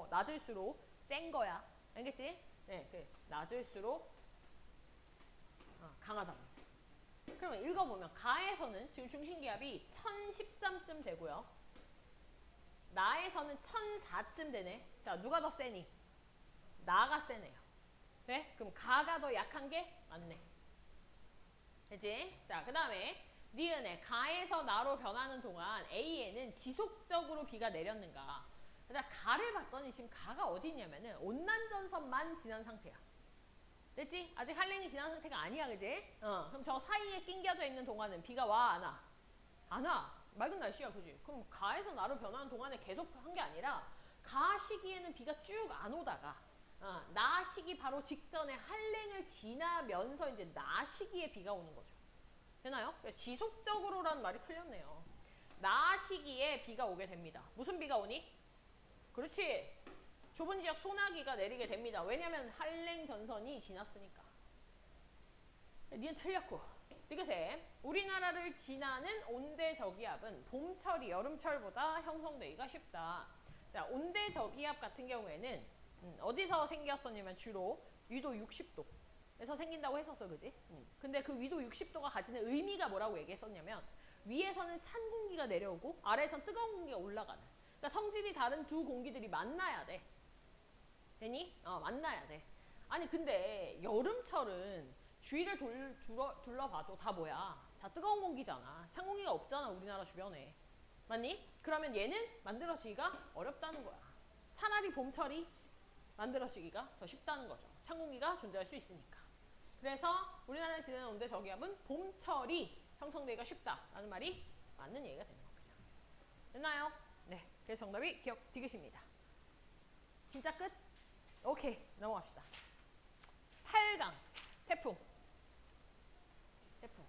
낮을수록 센 거야. 알겠지? 네, 낮을수록 강하다. 그러면 읽어보면 가에서는 지금 중심기압이 1013쯤 되고요. 나에서는 1004쯤 되네. 자, 누가 더 세니? 나가 세네요. 네? 그럼 가가 더 약한 게 맞네. 되지? 자, 그 다음에 니은에 가에서 나로 변하는 동안 A에는 지속적으로 비가 내렸는가. 그다음 가를 봤더니 지금 가가 어디 있냐면은 온난전선만 지난 상태야. 됐지? 아직 한랭이 지난 상태가 아니야, 그지? 그럼 저 사이에 낑겨져 있는 동안은 비가 와, 안 와? 안 와. 맑은 날씨야, 그지? 그럼 가에서 나로 변하는 동안에 계속 한 게 아니라 가 시기에는 비가 쭉 안 오다가 나 시기 바로 직전에 한랭을 지나면서 이제 나 시기에 비가 오는 거죠. 되나요? 지속적으로라는 말이 틀렸네요. 나 시기에 비가 오게 됩니다. 무슨 비가 오니? 그렇지. 좁은 지역 소나기가 내리게 됩니다. 왜냐면 한랭 전선이 지났으니까. 니는 틀렸고. 디귿에 우리나라를 지나는 온대 저기압은 봄철이 여름철보다 형성되기가 쉽다. 자, 온대 저기압 같은 경우에는 어디서 생겼었냐면 주로 유도 60도. 에서 생긴다고 했었어, 그지? 근데 그 위도 60도가 가지는 의미가 뭐라고 얘기했었냐면 위에서는 찬 공기가 내려오고 아래에선 뜨거운 공기가 올라가는. 그러니까 성질이 다른 두 공기들이 만나야 돼. 되니? 만나야 돼. 아니 근데 여름철은 주위를 둘러봐도 다 뭐야? 다 뜨거운 공기잖아. 찬 공기가 없잖아, 우리나라 주변에. 맞니? 그러면 얘는 만들어지기가 어렵다는 거야. 차라리 봄철이 만들어지기가 더 쉽다는 거죠. 찬 공기가 존재할 수 있으니까. 그래서 우리나라에 지내는 온대 저기압은 봄철이 형성되기가 쉽다라는 말이 맞는 얘기가 되는 겁니다. 됐나요? 네. 그래서 정답이 기억 디귿입니다. 진짜 끝? 오케이. 넘어갑시다. 8강. 태풍. 태풍.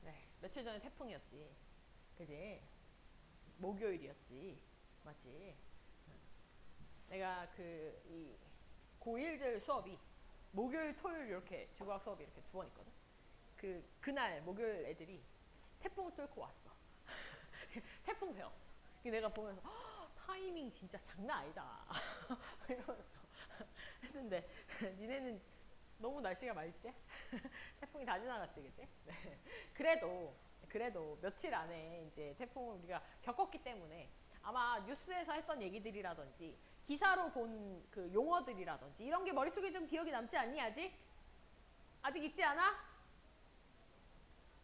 네. 며칠 전에 태풍이었지. 그지? 목요일이었지. 맞지? 내가 이 고1들 수업이 목요일, 토요일 이렇게 국어학 수업이 이렇게 두 번 있거든. 그날 목요일 애들이 태풍을 뚫고 왔어. 태풍 배웠어. 내가 보면서 타이밍 진짜 장난 아니다. 이러면서 했는데 니네는 너무 날씨가 맑지? 태풍이 다 지나갔지, 그치? 네. 그래도 며칠 안에 이제 태풍을 우리가 겪었기 때문에 아마 뉴스에서 했던 얘기들이라든지 기사로 본 그 용어들이라든지 이런 게 머릿속에 좀 기억이 남지 않니, 아직? 아직 있지 않아?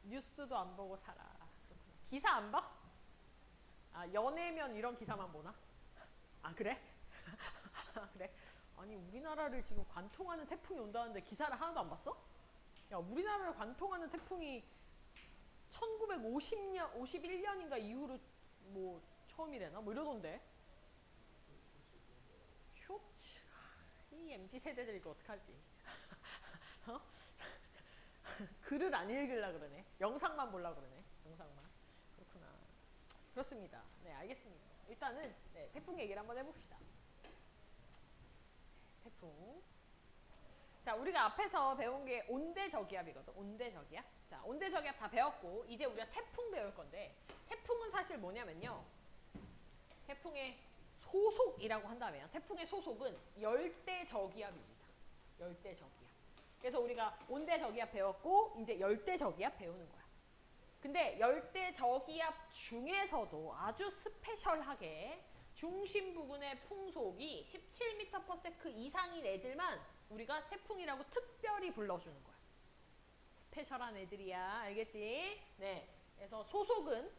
뉴스도 안 보고 살아. 그렇구나. 기사 안 봐? 연예면 이런 기사만 보나? 그래? 그래? 아니 우리나라를 지금 관통하는 태풍이 온다는데 기사를 하나도 안 봤어? 야, 우리나라를 관통하는 태풍이 1950년, 51년인가 이후로 뭐 처음이래나? 뭐 이러던데. 쇼츠. 이 MZ 세대들 이거 어떡하지? 어? 글을 안 읽으려 그러네. 영상만 보려 그러네. 영상만. 그렇구나. 그렇습니다. 네, 알겠습니다. 일단은 네, 태풍 얘기를 한번 해봅시다. 태풍. 자, 우리가 앞에서 배운 게 온대저기압이거든. 온대저기압. 자, 온대저기압 다 배웠고 이제 우리가 태풍 배울 건데 태풍은 사실 뭐냐면요. 태풍의 소속이라고 한다면 태풍의 소속은 열대저기압입니다. 열대저기압. 그래서 우리가 온대저기압 배웠고 이제 열대저기압 배우는 거야. 근데 열대저기압 중에서도 아주 스페셜하게 중심 부근의 풍속이 17m/s 이상인 애들만 우리가 태풍이라고 특별히 불러주는 거야. 스페셜한 애들이야. 알겠지? 네. 그래서 소속은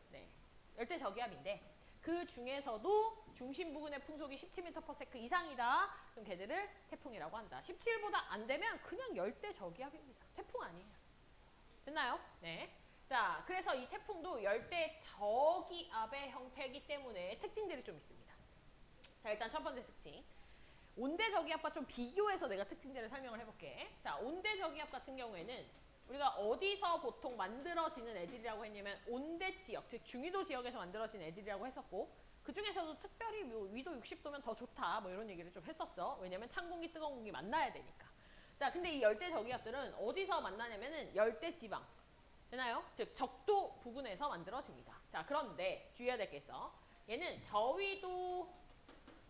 열대저기압인데 그 중에서도 중심 부근의 풍속이 17m/s 이상이다. 그럼 걔들을 태풍이라고 한다. 17보다 안 되면 그냥 열대저기압입니다. 태풍 아니에요. 됐나요? 네. 자, 그래서 이 태풍도 열대저기압의 형태이기 때문에 특징들이 좀 있습니다. 자, 일단 첫 번째 특징. 온대저기압과 좀 비교해서 내가 특징들을 설명을 해볼게. 자, 온대저기압 같은 경우에는 우리가 어디서 보통 만들어지는 애들이라고 했냐면 온대지역, 즉 중위도 지역에서 만들어진 애들이라고 했었고 그 중에서도 특별히 위도 60도면 더 좋다 뭐 이런 얘기를 좀 했었죠. 왜냐면 찬 공기, 뜨거운 공기 만나야 되니까. 자, 근데 이 열대저기압들은 어디서 만나냐면은 열대지방. 되나요? 즉 적도 부근에서 만들어집니다. 자, 그런데 주의해야 될 게 있어. 얘는 저위도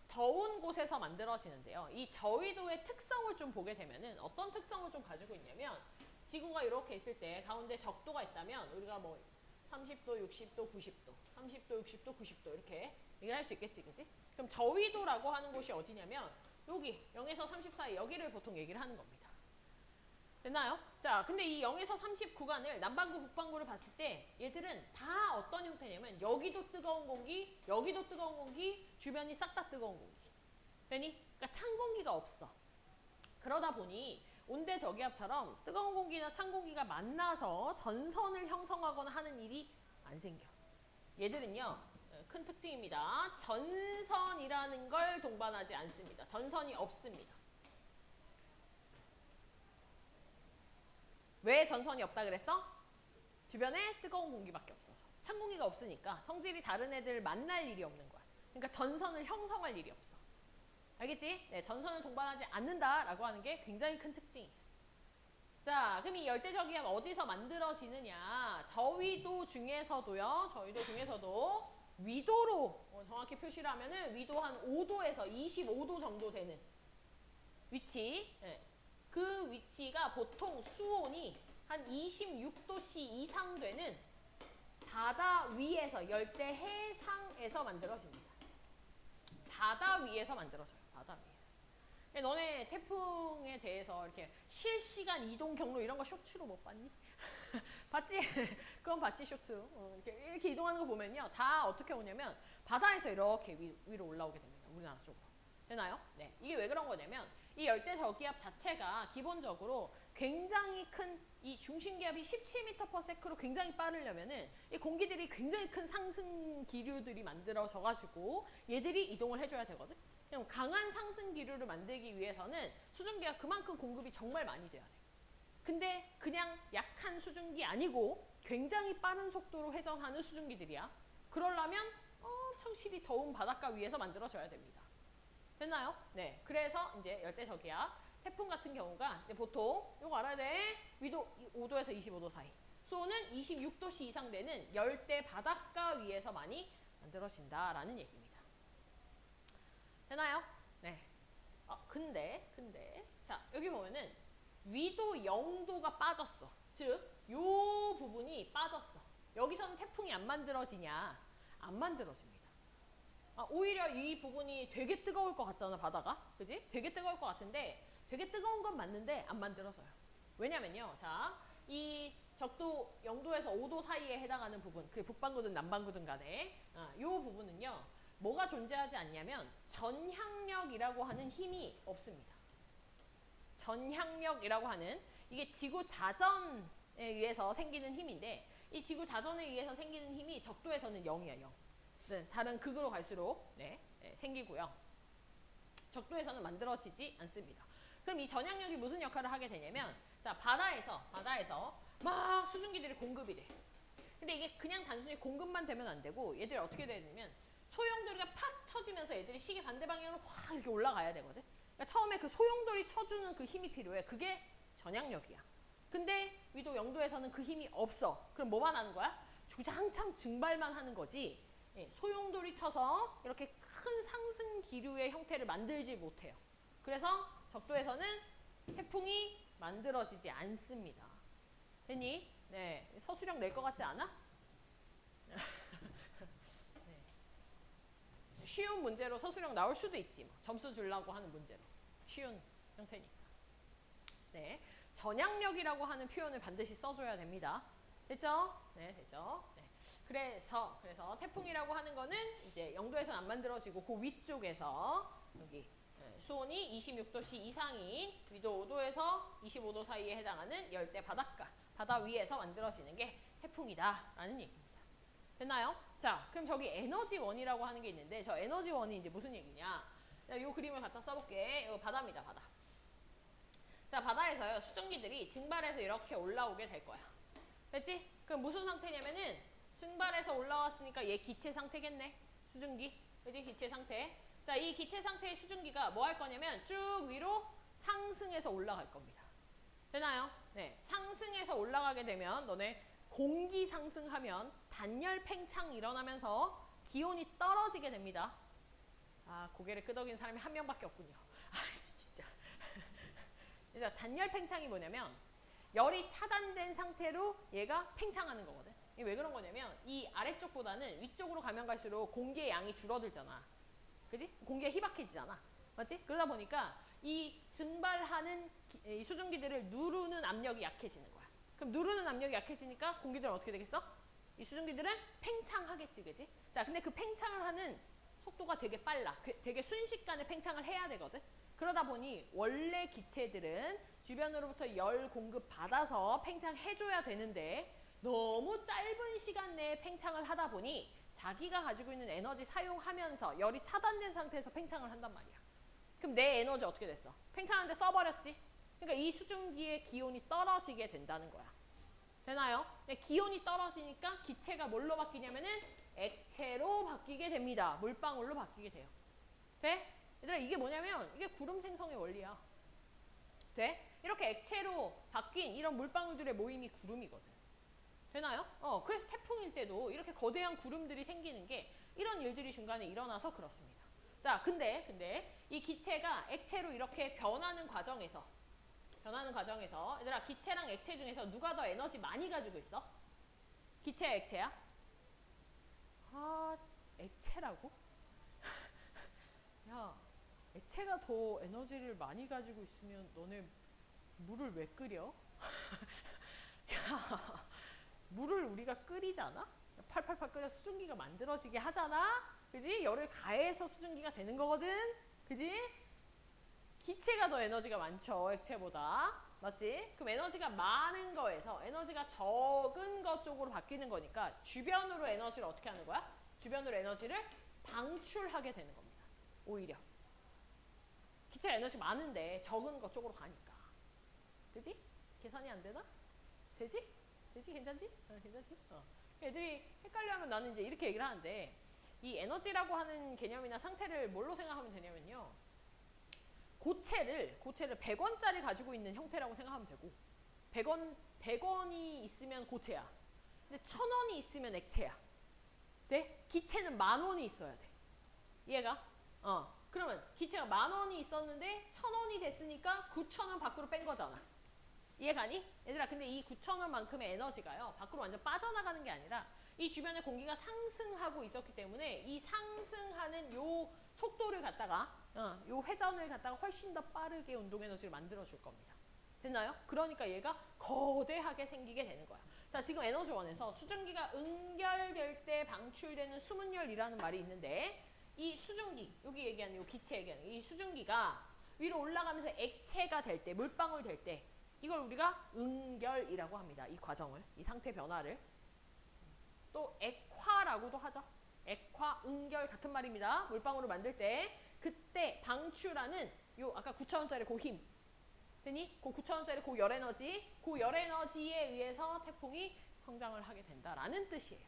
더운 곳에서 만들어지는데요. 이 저위도의 특성을 좀 보게 되면은 어떤 특성을 좀 가지고 있냐면 지구가 이렇게 있을 때 가운데 적도가 있다면 우리가 뭐 30도, 60도, 90도, 30도, 60도, 90도 이렇게 얘기를 할 수 있겠지, 그지? 그럼 저위도라고 하는 곳이 어디냐면 여기 0에서 30 사이 여기를 보통 얘기를 하는 겁니다. 됐나요? 자, 근데 이 0에서 30 구간을 남반구, 북반구를 봤을 때 얘들은 다 어떤 형태냐면 여기도 뜨거운 공기, 여기도 뜨거운 공기, 주변이 싹 다 뜨거운 공기. 되니? 그러니까 찬 공기가 없어. 그러다 보니 온대저기압처럼 뜨거운 공기나 찬 공기가 만나서 전선을 형성하거나 하는 일이 안 생겨. 얘들은요, 큰 특징입니다. 전선이라는 걸 동반하지 않습니다. 전선이 없습니다. 왜 전선이 없다 그랬어? 주변에 뜨거운 공기밖에 없어서. 찬 공기가 없으니까 성질이 다른 애들 만날 일이 없는 거야. 그러니까 전선을 형성할 일이 없어. 알겠지? 네, 전선을 동반하지 않는다라고 하는 게 굉장히 큰 특징이에요. 자, 그럼 이 열대저기압 어디서 만들어지느냐? 저위도 중에서도요. 저위도 중에서도 위도로 정확히 표시를 하면은 위도 한 5도에서 25도 정도 되는 위치. 예. 그 위치가 보통 수온이 한 26도씨 이상 되는 바다 위에서 열대 해상에서 만들어집니다. 바다 위에서 만들어져요. 바다 위에서. 너네 태풍에 대해서 이렇게 실시간 이동 경로 이런 거 쇼츠로 못 봤니? 봤지? 그건 봤지 쇼츠. 이렇게 이동하는 거 보면요. 다 어떻게 오냐면 바다에서 이렇게 위로 올라오게 됩니다. 우리나라 쪽으로. 되나요? 네. 이게 왜 그런 거냐면 이 열대 저기압 자체가 기본적으로 굉장히 큰 이 중심기압이 17m/s로 굉장히 빠르려면은 이 공기들이 굉장히 큰 상승 기류들이 만들어져 가지고 얘들이 이동을 해줘야 되거든. 그럼 강한 상승 기류를 만들기 위해서는 수증기가 그만큼 공급이 정말 많이 돼야 돼. 근데 그냥 약한 수증기 아니고 굉장히 빠른 속도로 회전하는 수증기들이야. 그러려면 엄청 실이 더운 바닷가 위에서 만들어져야 됩니다. 됐나요? 네. 그래서 이제 열대저기압 태풍 같은 경우가 이제 보통 이거 알아야 돼. 위도 5도에서 25도 사이. 수온은 26도씨 이상 되는 열대 바닷가 위에서 많이 만들어진다라는 얘기입니다. 되나요? 네. 근데 자, 여기 보면은 위도 0도가 빠졌어. 즉, 요 부분이 빠졌어. 여기서는 태풍이 안 만들어지냐? 안 만들어집니다. 오히려 이 부분이 되게 뜨거울 것 같잖아, 바다가. 그지? 되게 뜨거울 것 같은데 되게 뜨거운 건 맞는데 안 만들어져요. 왜냐면요. 자, 이 적도 0도에서 5도 사이에 해당하는 부분, 그게 북반구든 남반구든 간에 이 부분은요. 뭐가 존재하지 않냐면 전향력이라고 하는 힘이 없습니다. 전향력이라고 하는 이게 지구 자전에 의해서 생기는 힘인데 이 지구 자전에 의해서 생기는 힘이 적도에서는 0이에요. 0. 네, 다른 극으로 갈수록 생기고요. 적도에서는 만들어지지 않습니다. 그럼 이 전향력이 무슨 역할을 하게 되냐면 자 바다에서 막 수증기들이 공급이 돼. 근데 이게 그냥 단순히 공급만 되면 안 되고 얘들이 어떻게 되냐면 소용돌이가 팍 쳐지면서 얘들이 시계 반대 방향으로 확 이렇게 올라가야 되거든. 그러니까 처음에 그 소용돌이 쳐주는 그 힘이 필요해. 그게 전향력이야. 근데 위도 0도에서는 그 힘이 없어. 그럼 뭐만 하는 거야? 주장창 증발만 하는 거지. 소용돌이 쳐서 이렇게 큰 상승 기류의 형태를 만들지 못해요. 그래서 적도에서는 태풍이 만들어지지 않습니다. 됐니? 네. 서술형 낼 것 같지 않아? 네. 쉬운 문제로 서술형 나올 수도 있지. 뭐. 점수 주려고 하는 문제로. 쉬운 형태니까. 네. 전향력이라고 하는 표현을 반드시 써줘야 됩니다. 됐죠? 네, 됐죠? 네. 그래서 태풍이라고 하는 거는 이제 0도에서는 안 만들어지고 그 위쪽에서 여기 수온이 26도씨 이상인 위도 5도에서 25도 사이에 해당하는 열대 바다 위에서 만들어지는 게 태풍이다라는 얘기입니다. 됐나요? 자, 그럼 저기 에너지원이라고 하는 게 있는데 저 에너지원이 이제 무슨 얘기냐? 이 그림을 갖다 써볼게. 이거 바다입니다, 바다. 자, 바다에서요 수증기들이 증발해서 이렇게 올라오게 될 거야. 됐지? 그럼 무슨 상태냐면은 증발해서 올라왔으니까 얘 기체 상태겠네. 수증기. 그지? 기체 상태. 자, 이 기체 상태의 수증기가 뭐 할 거냐면 쭉 위로 상승해서 올라갈 겁니다. 되나요? 네. 상승해서 올라가게 되면 너네 공기 상승하면 단열 팽창 일어나면서 기온이 떨어지게 됩니다. 고개를 끄덕이는 사람이 한 명밖에 없군요. 진짜. 그러니까 단열 팽창이 뭐냐면 열이 차단된 상태로 얘가 팽창하는 거거든. 이게 왜 그런 거냐면 이 아래쪽보다는 위쪽으로 가면 갈수록 공기의 양이 줄어들잖아. 그지? 공기가 희박해지잖아. 맞지? 그러다 보니까 이 증발하는 이 수증기들을 누르는 압력이 약해지는 거야. 그럼 누르는 압력이 약해지니까 공기들은 어떻게 되겠어? 이 수증기들은 팽창하겠지. 그지? 자, 근데 그 팽창을 하는 속도가 되게 빨라. 되게 순식간에 팽창을 해야 되거든. 그러다 보니 원래 기체들은 주변으로부터 열 공급 받아서 팽창해줘야 되는데 너무 짧은 시간 내에 팽창을 하다 보니 자기가 가지고 있는 에너지 사용하면서 열이 차단된 상태에서 팽창을 한단 말이야. 그럼 내 에너지 어떻게 됐어? 팽창하는데 써버렸지? 그러니까 이 수증기의 기온이 떨어지게 된다는 거야. 되나요? 기온이 떨어지니까 기체가 뭘로 바뀌냐면은 액체로 바뀌게 됩니다. 물방울로 바뀌게 돼요. 돼? 얘들아 이게 뭐냐면 이게 구름 생성의 원리야. 돼? 이렇게 액체로 바뀐 이런 물방울들의 모임이 구름이거든. 되나요? 그래서 태풍일 때도 이렇게 거대한 구름들이 생기는 게 이런 일들이 중간에 일어나서 그렇습니다. 자, 근데 이 기체가 액체로 이렇게 변하는 과정에서 얘들아, 기체랑 액체 중에서 누가 더 에너지 많이 가지고 있어? 기체야, 액체야? 아, 액체라고? 야, 액체가 더 에너지를 많이 가지고 있으면 너네 물을 왜 끓여? 야, 물을 우리가 끓이잖아? 팔팔팔 끓여 수증기가 만들어지게 하잖아? 그지? 열을 가해서 수증기가 되는 거거든? 그지? 기체가 더 에너지가 많죠, 액체보다. 맞지? 그럼 에너지가 많은 거에서 에너지가 적은 것 쪽으로 바뀌는 거니까 주변으로 에너지를 어떻게 하는 거야? 주변으로 에너지를 방출하게 되는 겁니다. 오히려. 기체가 에너지 많은데 적은 것 쪽으로 가니까. 그지? 계산이 안 되나? 되지? 되지? 괜찮지? 괜찮지? 애들이 헷갈려하면 나는 이제 이렇게 얘기를 하는데 이 에너지라고 하는 개념이나 상태를 뭘로 생각하면 되냐면요. 고체를 100원짜리 가지고 있는 형태라고 생각하면 되고 100원이 있으면 고체야. 근데 1000원이 있으면 액체야. 네? 기체는 10,000원이 있어야 돼. 이해가? 그러면 기체가 10,000원이 있었는데 1,000원이 됐으니까 9,000원 밖으로 뺀 거잖아. 이해가니? 얘들아, 근데 이 9,000원만큼의 에너지가요, 밖으로 완전 빠져나가는 게 아니라 이 주변에 공기가 상승하고 있었기 때문에 이 상승하는 요 속도를 갖다가 요 회전을 갖다가 훨씬 더 빠르게 운동 에너지를 만들어 줄 겁니다. 됐나요? 그러니까 얘가 거대하게 생기게 되는 거야. 자, 지금 에너지원에서 수증기가 응결될 때 방출되는 수문열이라는 말이 있는데 이 수증기, 여기 얘기하는 요 기체 얘기하는 이 수증기가 위로 올라가면서 액체가 될 때, 물방울 될 때 이걸 우리가 응결이라고 합니다. 이 과정을, 이 상태 변화를. 또 액화라고도 하죠. 액화, 응결 같은 말입니다. 물방울을 만들 때 그때 방출하는 요 아까 9,000원짜리 그 힘. 되니? 그 9,000원짜리 그 열에너지, 그 열에너지에 의해서 태풍이 성장을 하게 된다라는 뜻이에요.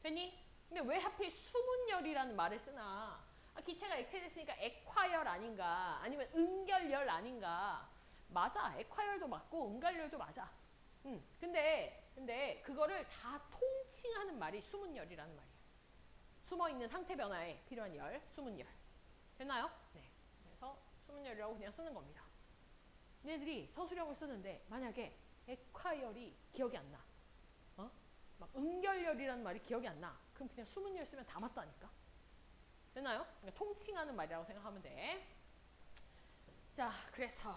되니? 근데 왜 하필 수문열이라는 말을 쓰나? 기체가 액체 됐으니까 액화열 아닌가? 아니면 응결열 아닌가? 맞아. 액화열도 맞고 응결열도 맞아. 근데 그거를 다 통칭하는 말이 수문열이라는 말이야. 숨어있는 상태 변화에 필요한 열, 수문열. 됐나요? 네. 그래서 수문열이라고 그냥 쓰는 겁니다. 얘들이 서술형을 쓰는데 만약에 액화열이 기억이 안 나. 막 응결열이라는 말이 기억이 안 나. 그럼 그냥 수문열 쓰면 다 맞다니까. 됐나요? 그러니까 통칭하는 말이라고 생각하면 돼. 자, 그래서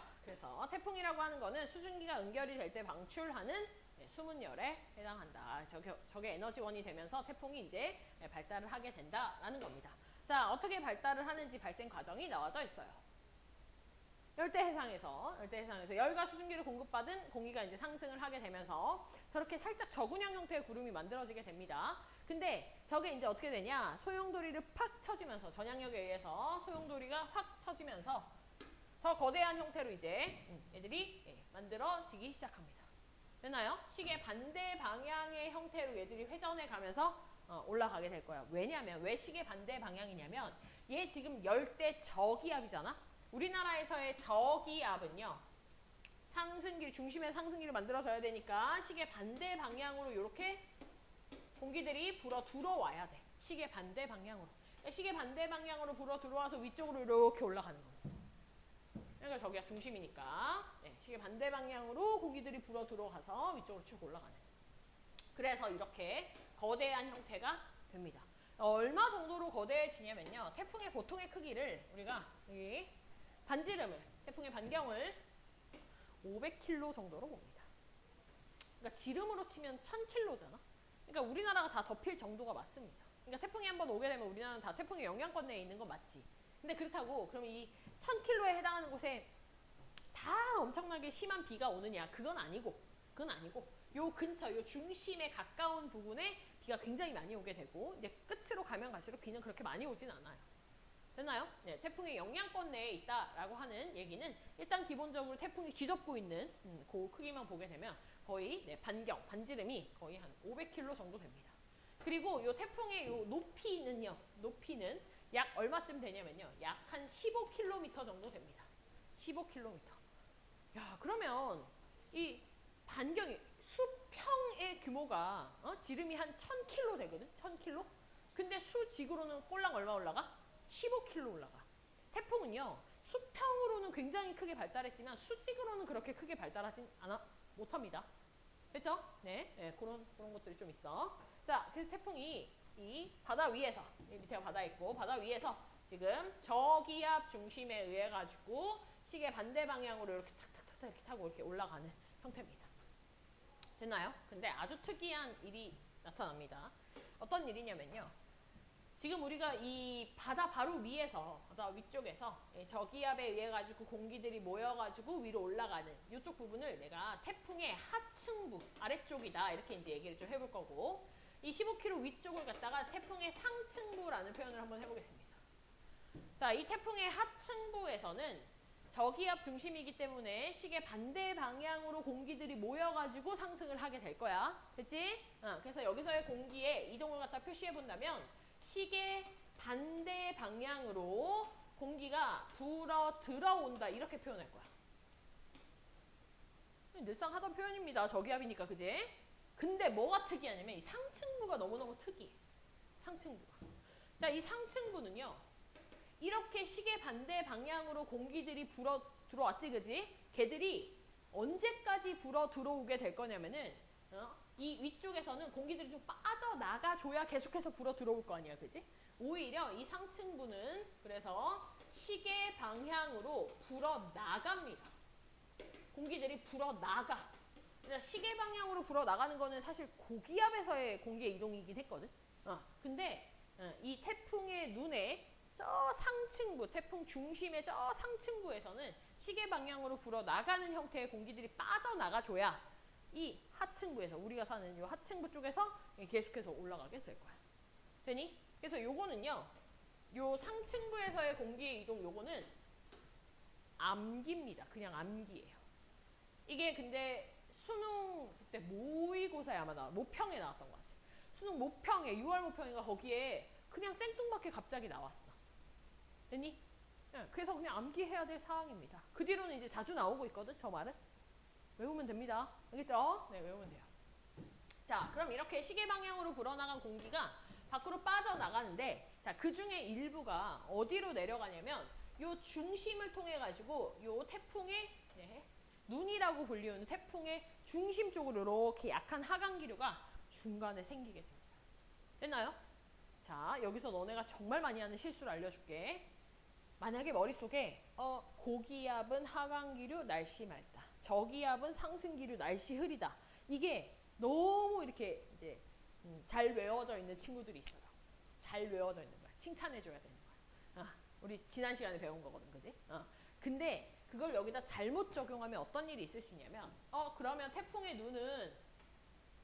태풍이라고 하는 거는 수증기가 응결이 될 때 방출하는 수문열에 해당한다. 저게 에너지원이 되면서 태풍이 이제 발달을 하게 된다라는 겁니다. 자, 어떻게 발달을 하는지 발생 과정이 나와져 있어요. 열대해상에서 열과 수증기를 공급받은 공기가 이제 상승을 하게 되면서 저렇게 살짝 저군형 형태의 구름이 만들어지게 됩니다. 근데 저게 이제 어떻게 되냐? 소용돌이를 팍 쳐지면서 전향력에 의해서 소용돌이가 확 쳐지면서 더 거대한 형태로 이제 얘들이 만들어지기 시작합니다. 됐나요? 시계 반대 방향의 형태로 얘들이 회전해 가면서 올라가게 될 거야. 왜냐면 왜 시계 반대 방향이냐면 얘 지금 열대 저기압이잖아. 우리나라에서의 저기압은요. 상승기, 중심의 상승기를 만들어줘야 되니까 시계 반대 방향으로 이렇게 공기들이 불어 들어와야 돼. 시계 반대 방향으로. 시계 반대 방향으로 불어 들어와서 위쪽으로 이렇게 올라가는 겁니다. 그러니까 저기가 중심이니까 시계 반대 방향으로 공기들이 불어 들어가서 위쪽으로 쭉 올라가는. 그래서 이렇게 거대한 형태가 됩니다. 얼마 정도로 거대해지냐면요. 태풍의 보통의 크기를 우리가 여기 반지름을, 태풍의 반경을 500km 정도로 봅니다. 그러니까 지름으로 치면 1000km잖아. 그러니까 우리나라가 다 덮일 정도가 맞습니다. 그러니까 태풍이 한번 오게 되면 우리나라는 다 태풍의 영향권 내에 있는 건 맞지. 근데 그렇다고 그럼 이 1000km에 해당하는 곳에 다 엄청나게 심한 비가 오느냐? 그건 아니고 요 근처, 요 중심에 가까운 부분에 비가 굉장히 많이 오게 되고 이제 끝으로 가면 갈수록 비는 그렇게 많이 오진 않아요. 됐나요? 네, 태풍의 영향권 내에 있다라고 하는 얘기는 일단 기본적으로 태풍이 뒤덮고 있는 그 크기만 보게 되면 거의 반지름이 거의 한 500km 정도 됩니다. 그리고 요 태풍의 요 높이는 약 얼마쯤 되냐면요. 약 한 15km 정도 됩니다. 15km. 야, 그러면 이 반경이 수평의 규모가 지름이 한 1000km 되거든. 1000km? 근데 수직으로는 꼴랑 얼마 올라가? 15km 올라가. 태풍은요, 수평으로는 굉장히 크게 발달했지만 수직으로는 그렇게 크게 발달하진 못합니다. 됐죠? 네, 네, 그런 것들이 좀 있어. 자, 그래서 태풍이 이 바다 위에서, 이 밑에 바다 있고, 바다 위에서 지금 저기압 중심에 의해 가지고 시계 반대 방향으로 이렇게 탁탁탁탁 이렇게 타고 이렇게 올라가는 형태입니다. 됐나요? 근데 아주 특이한 일이 나타납니다. 어떤 일이냐면요. 지금 우리가 이 바다 바로 위에서, 바다 위쪽에서 저기압에 의해 가지고 공기들이 모여가지고 위로 올라가는 이쪽 부분을 내가 태풍의 하층부, 아래쪽이다 이렇게 이제 얘기를 좀 해볼 거고, 이 15km 위쪽을 갖다가 태풍의 상층부라는 표현을 한번 해보겠습니다. 자, 이 태풍의 하층부에서는 저기압 중심이기 때문에 시계 반대 방향으로 공기들이 모여가지고 상승을 하게 될 거야. 됐지? 그래서 여기서의 공기의 이동을 갖다 표시해 본다면 시계 반대 방향으로 공기가 불어 들어온다 이렇게 표현할 거야. 늘상 하던 표현입니다. 저기압이니까, 그지? 근데 뭐가 특이하냐면 이 상층부가 너무너무 특이해. 상층부가. 자, 이 상층부는요. 이렇게 시계 반대 방향으로 공기들이 불어 들어왔지, 그지? 걔들이 언제까지 불어 들어오게 될 거냐면은 이 위쪽에서는 공기들이 좀 빠져나가줘야 계속해서 불어 들어올 거 아니야, 그지? 오히려 이 상층부는 그래서 시계 방향으로 불어 나갑니다. 공기들이 불어 나가. 시계 방향으로 불어 나가는 거는 사실 고기압에서의 공기의 이동이긴 했거든. 근데 이 태풍의 눈에 저 상층부, 태풍 중심의 저 상층부에서는 시계 방향으로 불어 나가는 형태의 공기들이 빠져나가줘야 이 하층부에서, 우리가 사는 이 하층부 쪽에서 계속해서 올라가게 될 거야. 되니? 그래서 요거는요, 요 상층부에서의 공기의 이동 요거는 암기입니다. 그냥 암기예요. 이게 근데 수능 그때 모의고사에 아마 모평에 나왔던 것 같아요. 수능 모평에 6월 모평인가 거기에 그냥 생뚱맞게 갑자기 나왔어. 됐니? 네, 그래서 그냥 암기해야 될 사항입니다. 그 뒤로는 이제 자주 나오고 있거든, 저 말은. 외우면 됩니다. 알겠죠? 네, 외우면 돼요. 자, 그럼 이렇게 시계 방향으로 불어나간 공기가 밖으로 빠져나가는데, 자, 그 중에 일부가 어디로 내려가냐면 요 중심을 통해 가지고 요 태풍의 눈이라고 불리우는 태풍의 중심 쪽으로 이렇게 약한 하강 기류가 중간에 생기게 됩니다. 됐나요? 자, 여기서 너네가 정말 많이 하는 실수를 알려줄게. 만약에 머릿속에 고기압은 하강기류 날씨 맑다, 저기압은 상승기류 날씨 흐리다, 이게 너무 이렇게 이제 잘 외워져 있는 친구들이 있어요. 잘 외워져 있는 거야. 칭찬해줘야 되는 거야. 우리 지난 시간에 배운 거거든, 그지? 근데 그걸 여기다 잘못 적용하면 어떤 일이 있을 수 있냐면 그러면 태풍의 눈은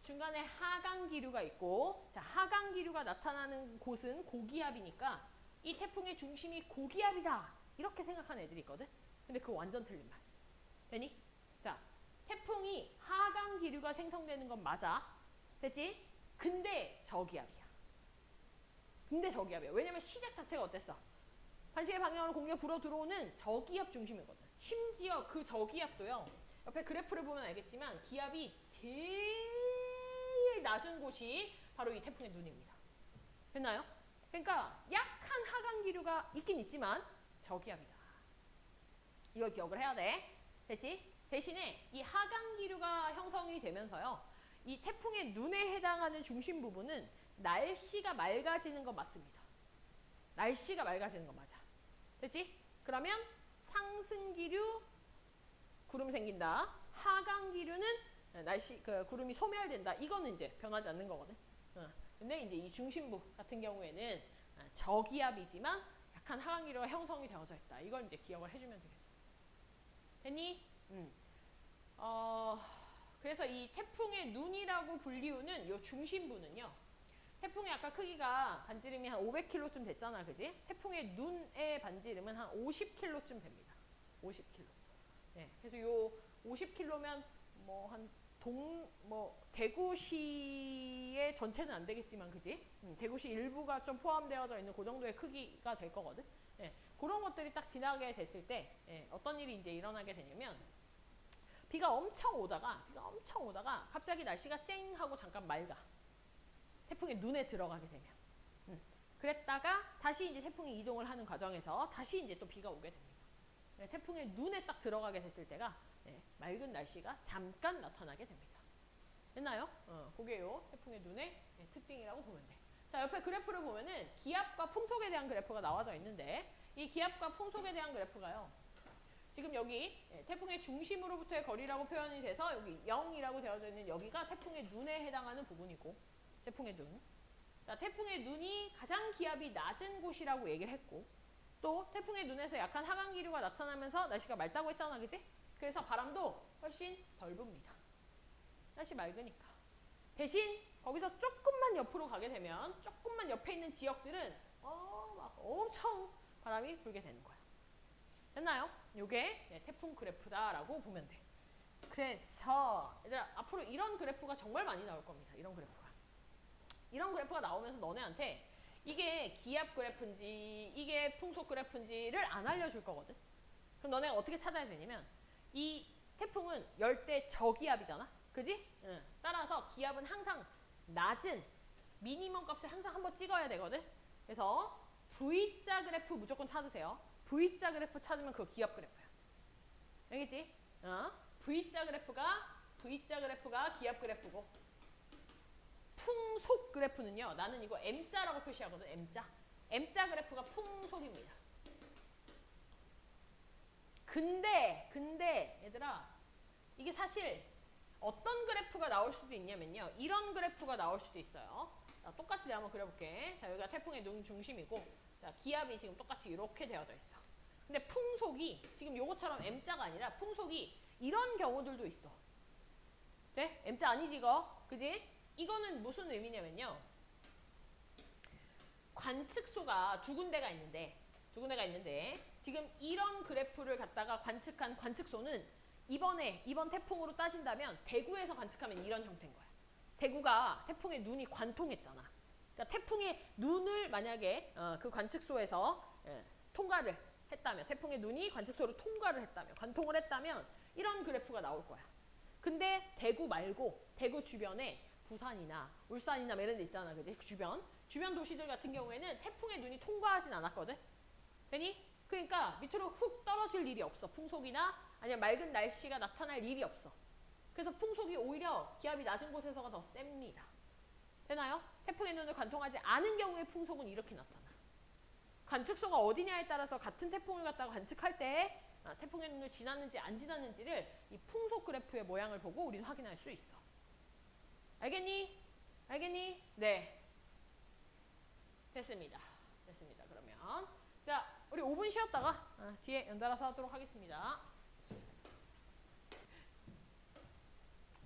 중간에 하강기류가 있고, 자, 하강기류가 나타나는 곳은 고기압이니까 이 태풍의 중심이 고기압이다 이렇게 생각하는 애들이 있거든. 근데 그거 완전 틀린 말. 되니? 자, 태풍이 하강기류가 생성되는 건 맞아. 됐지? 근데 저기압이야. 왜냐면 시작 자체가 어땠어? 반시계 방향으로 공기가 불어 들어오는 저기압 중심이거든. 심지어 그 저기압도요, 옆에 그래프를 보면 알겠지만 기압이 제일 낮은 곳이 바로 이 태풍의 눈입니다. 됐나요? 그러니까 약한 하강기류가 있긴 있지만 저기압이다. 이걸 기억을 해야 돼. 됐지? 대신에 이 하강기류가 형성이 되면서요, 이 태풍의 눈에 해당하는 중심 부분은 날씨가 맑아지는 건 맞습니다. 날씨가 맑아지는 건 맞아. 됐지? 그러면 상승기류 구름 생긴다. 하강기류는 날씨 구름이 소멸된다. 이거는 이제 변하지 않는 거거든. 근데 이제 이 중심부 같은 경우에는 저기압이지만 약한 하강기류가 형성이 되어져 있다. 이걸 이제 기억을 해주면 되겠어. 됐니? 그래서 이 태풍의 눈이라고 불리우는 이 중심부는요, 태풍의 아까 크기가 반지름이 한 500km쯤 됐잖아, 그지? 태풍의 눈의 반지름은 한 50km쯤 됩니다. 50km. 네, 그래서 요 50km면 대구시의 전체는 안 되겠지만, 그지? 대구시 일부가 좀 포함되어져 있는 그 정도의 크기가 될 거거든. 예, 그런 것들이 딱 지나게 됐을 때 어떤 일이 이제 일어나게 되냐면, 비가 엄청 오다가 갑자기 날씨가 쨍 하고 잠깐 맑아. 태풍의 눈에 들어가게 되면. 그랬다가 다시 이제 태풍이 이동을 하는 과정에서 다시 이제 또 비가 오게 됩니다. 네, 태풍의 눈에 딱 들어가게 됐을 때가 맑은 날씨가 잠깐 나타나게 됩니다. 됐나요? 그게요 태풍의 눈의 특징이라고 보면 돼. 자, 옆에 그래프를 보면은 기압과 풍속에 대한 그래프가 나와져 있는데 이 기압과 풍속에 대한 그래프가요. 지금 여기 태풍의 중심으로부터의 거리라고 표현이 돼서 여기 0이라고 되어져 있는 여기가 태풍의 눈에 해당하는 부분이고 태풍의 눈. 자, 태풍의 눈이 가장 기압이 낮은 곳이라고 얘기를 했고 또 태풍의 눈에서 약한 하강 기류가 나타나면서 날씨가 맑다고 했잖아, 그지? 그래서 바람도 훨씬 덜 붑니다. 날씨 맑으니까. 대신 거기서 조금만 옆으로 가게 되면 조금만 옆에 있는 지역들은 막 엄청 바람이 불게 되는 거야. 됐나요? 요게 태풍 그래프다라고 보면 돼. 그래서 얘들아 앞으로 이런 그래프가 정말 많이 나올 겁니다. 이런 그래프가 나오면서 너네한테 이게 기압 그래프인지 이게 풍속 그래프인지를 안 알려줄 거거든. 그럼 너네가 어떻게 찾아야 되냐면 이 태풍은 열대 저기압이잖아. 그지? 따라서 기압은 항상 낮은 미니멈 값을 항상 한번 찍어야 되거든. 그래서 V자 그래프 무조건 찾으세요. V자 그래프 찾으면 그거 기압 그래프야. 알겠지? V자 그래프가 기압 그래프고 풍속 그래프는요. 나는 이거 M자라고 표시하거든. M자 그래프가 풍속입니다. 근데 얘들아 이게 사실 어떤 그래프가 나올 수도 있냐면요. 이런 그래프가 나올 수도 있어요. 자, 똑같이 내가 한번 그려볼게. 자, 여기가 태풍의 눈 중심이고 자, 기압이 지금 똑같이 이렇게 되어져 있어. 근데 풍속이 지금 요거처럼 M자가 아니라 풍속이 이런 경우들도 있어. 네? M자 아니지 이거? 그지? 이거는 무슨 의미냐면요. 관측소가 두 군데가 있는데 지금 이런 그래프를 갖다가 관측한 관측소는 이번 태풍으로 따진다면 대구에서 관측하면 이런 형태인 거야. 대구가 태풍의 눈이 관통했잖아. 그러니까 태풍의 눈을 만약에 그 관측소에서 통과를 했다면 태풍의 눈이 관측소를 통과를 했다면 관통을 했다면 이런 그래프가 나올 거야. 근데 대구 말고 대구 주변에 부산이나 울산이나 이런 데 있잖아. 그지? 주변 도시들 같은 경우에는 태풍의 눈이 통과하진 않았거든. 되니? 그러니까 밑으로 훅 떨어질 일이 없어. 풍속이나 아니면 맑은 날씨가 나타날 일이 없어. 그래서 풍속이 오히려 기압이 낮은 곳에서가 더 셉니다. 되나요? 태풍의 눈을 관통하지 않은 경우에 풍속은 이렇게 나타나. 관측소가 어디냐에 따라서 같은 태풍을 갖다가 관측할 때 태풍의 눈을 지났는지 안 지났는지를 이 풍속 그래프의 모양을 보고 우리는 확인할 수 있어. 알겠니? 네. 됐습니다. 그러면 자, 우리 5분 쉬었다가 뒤에 연달아서 하도록 하겠습니다.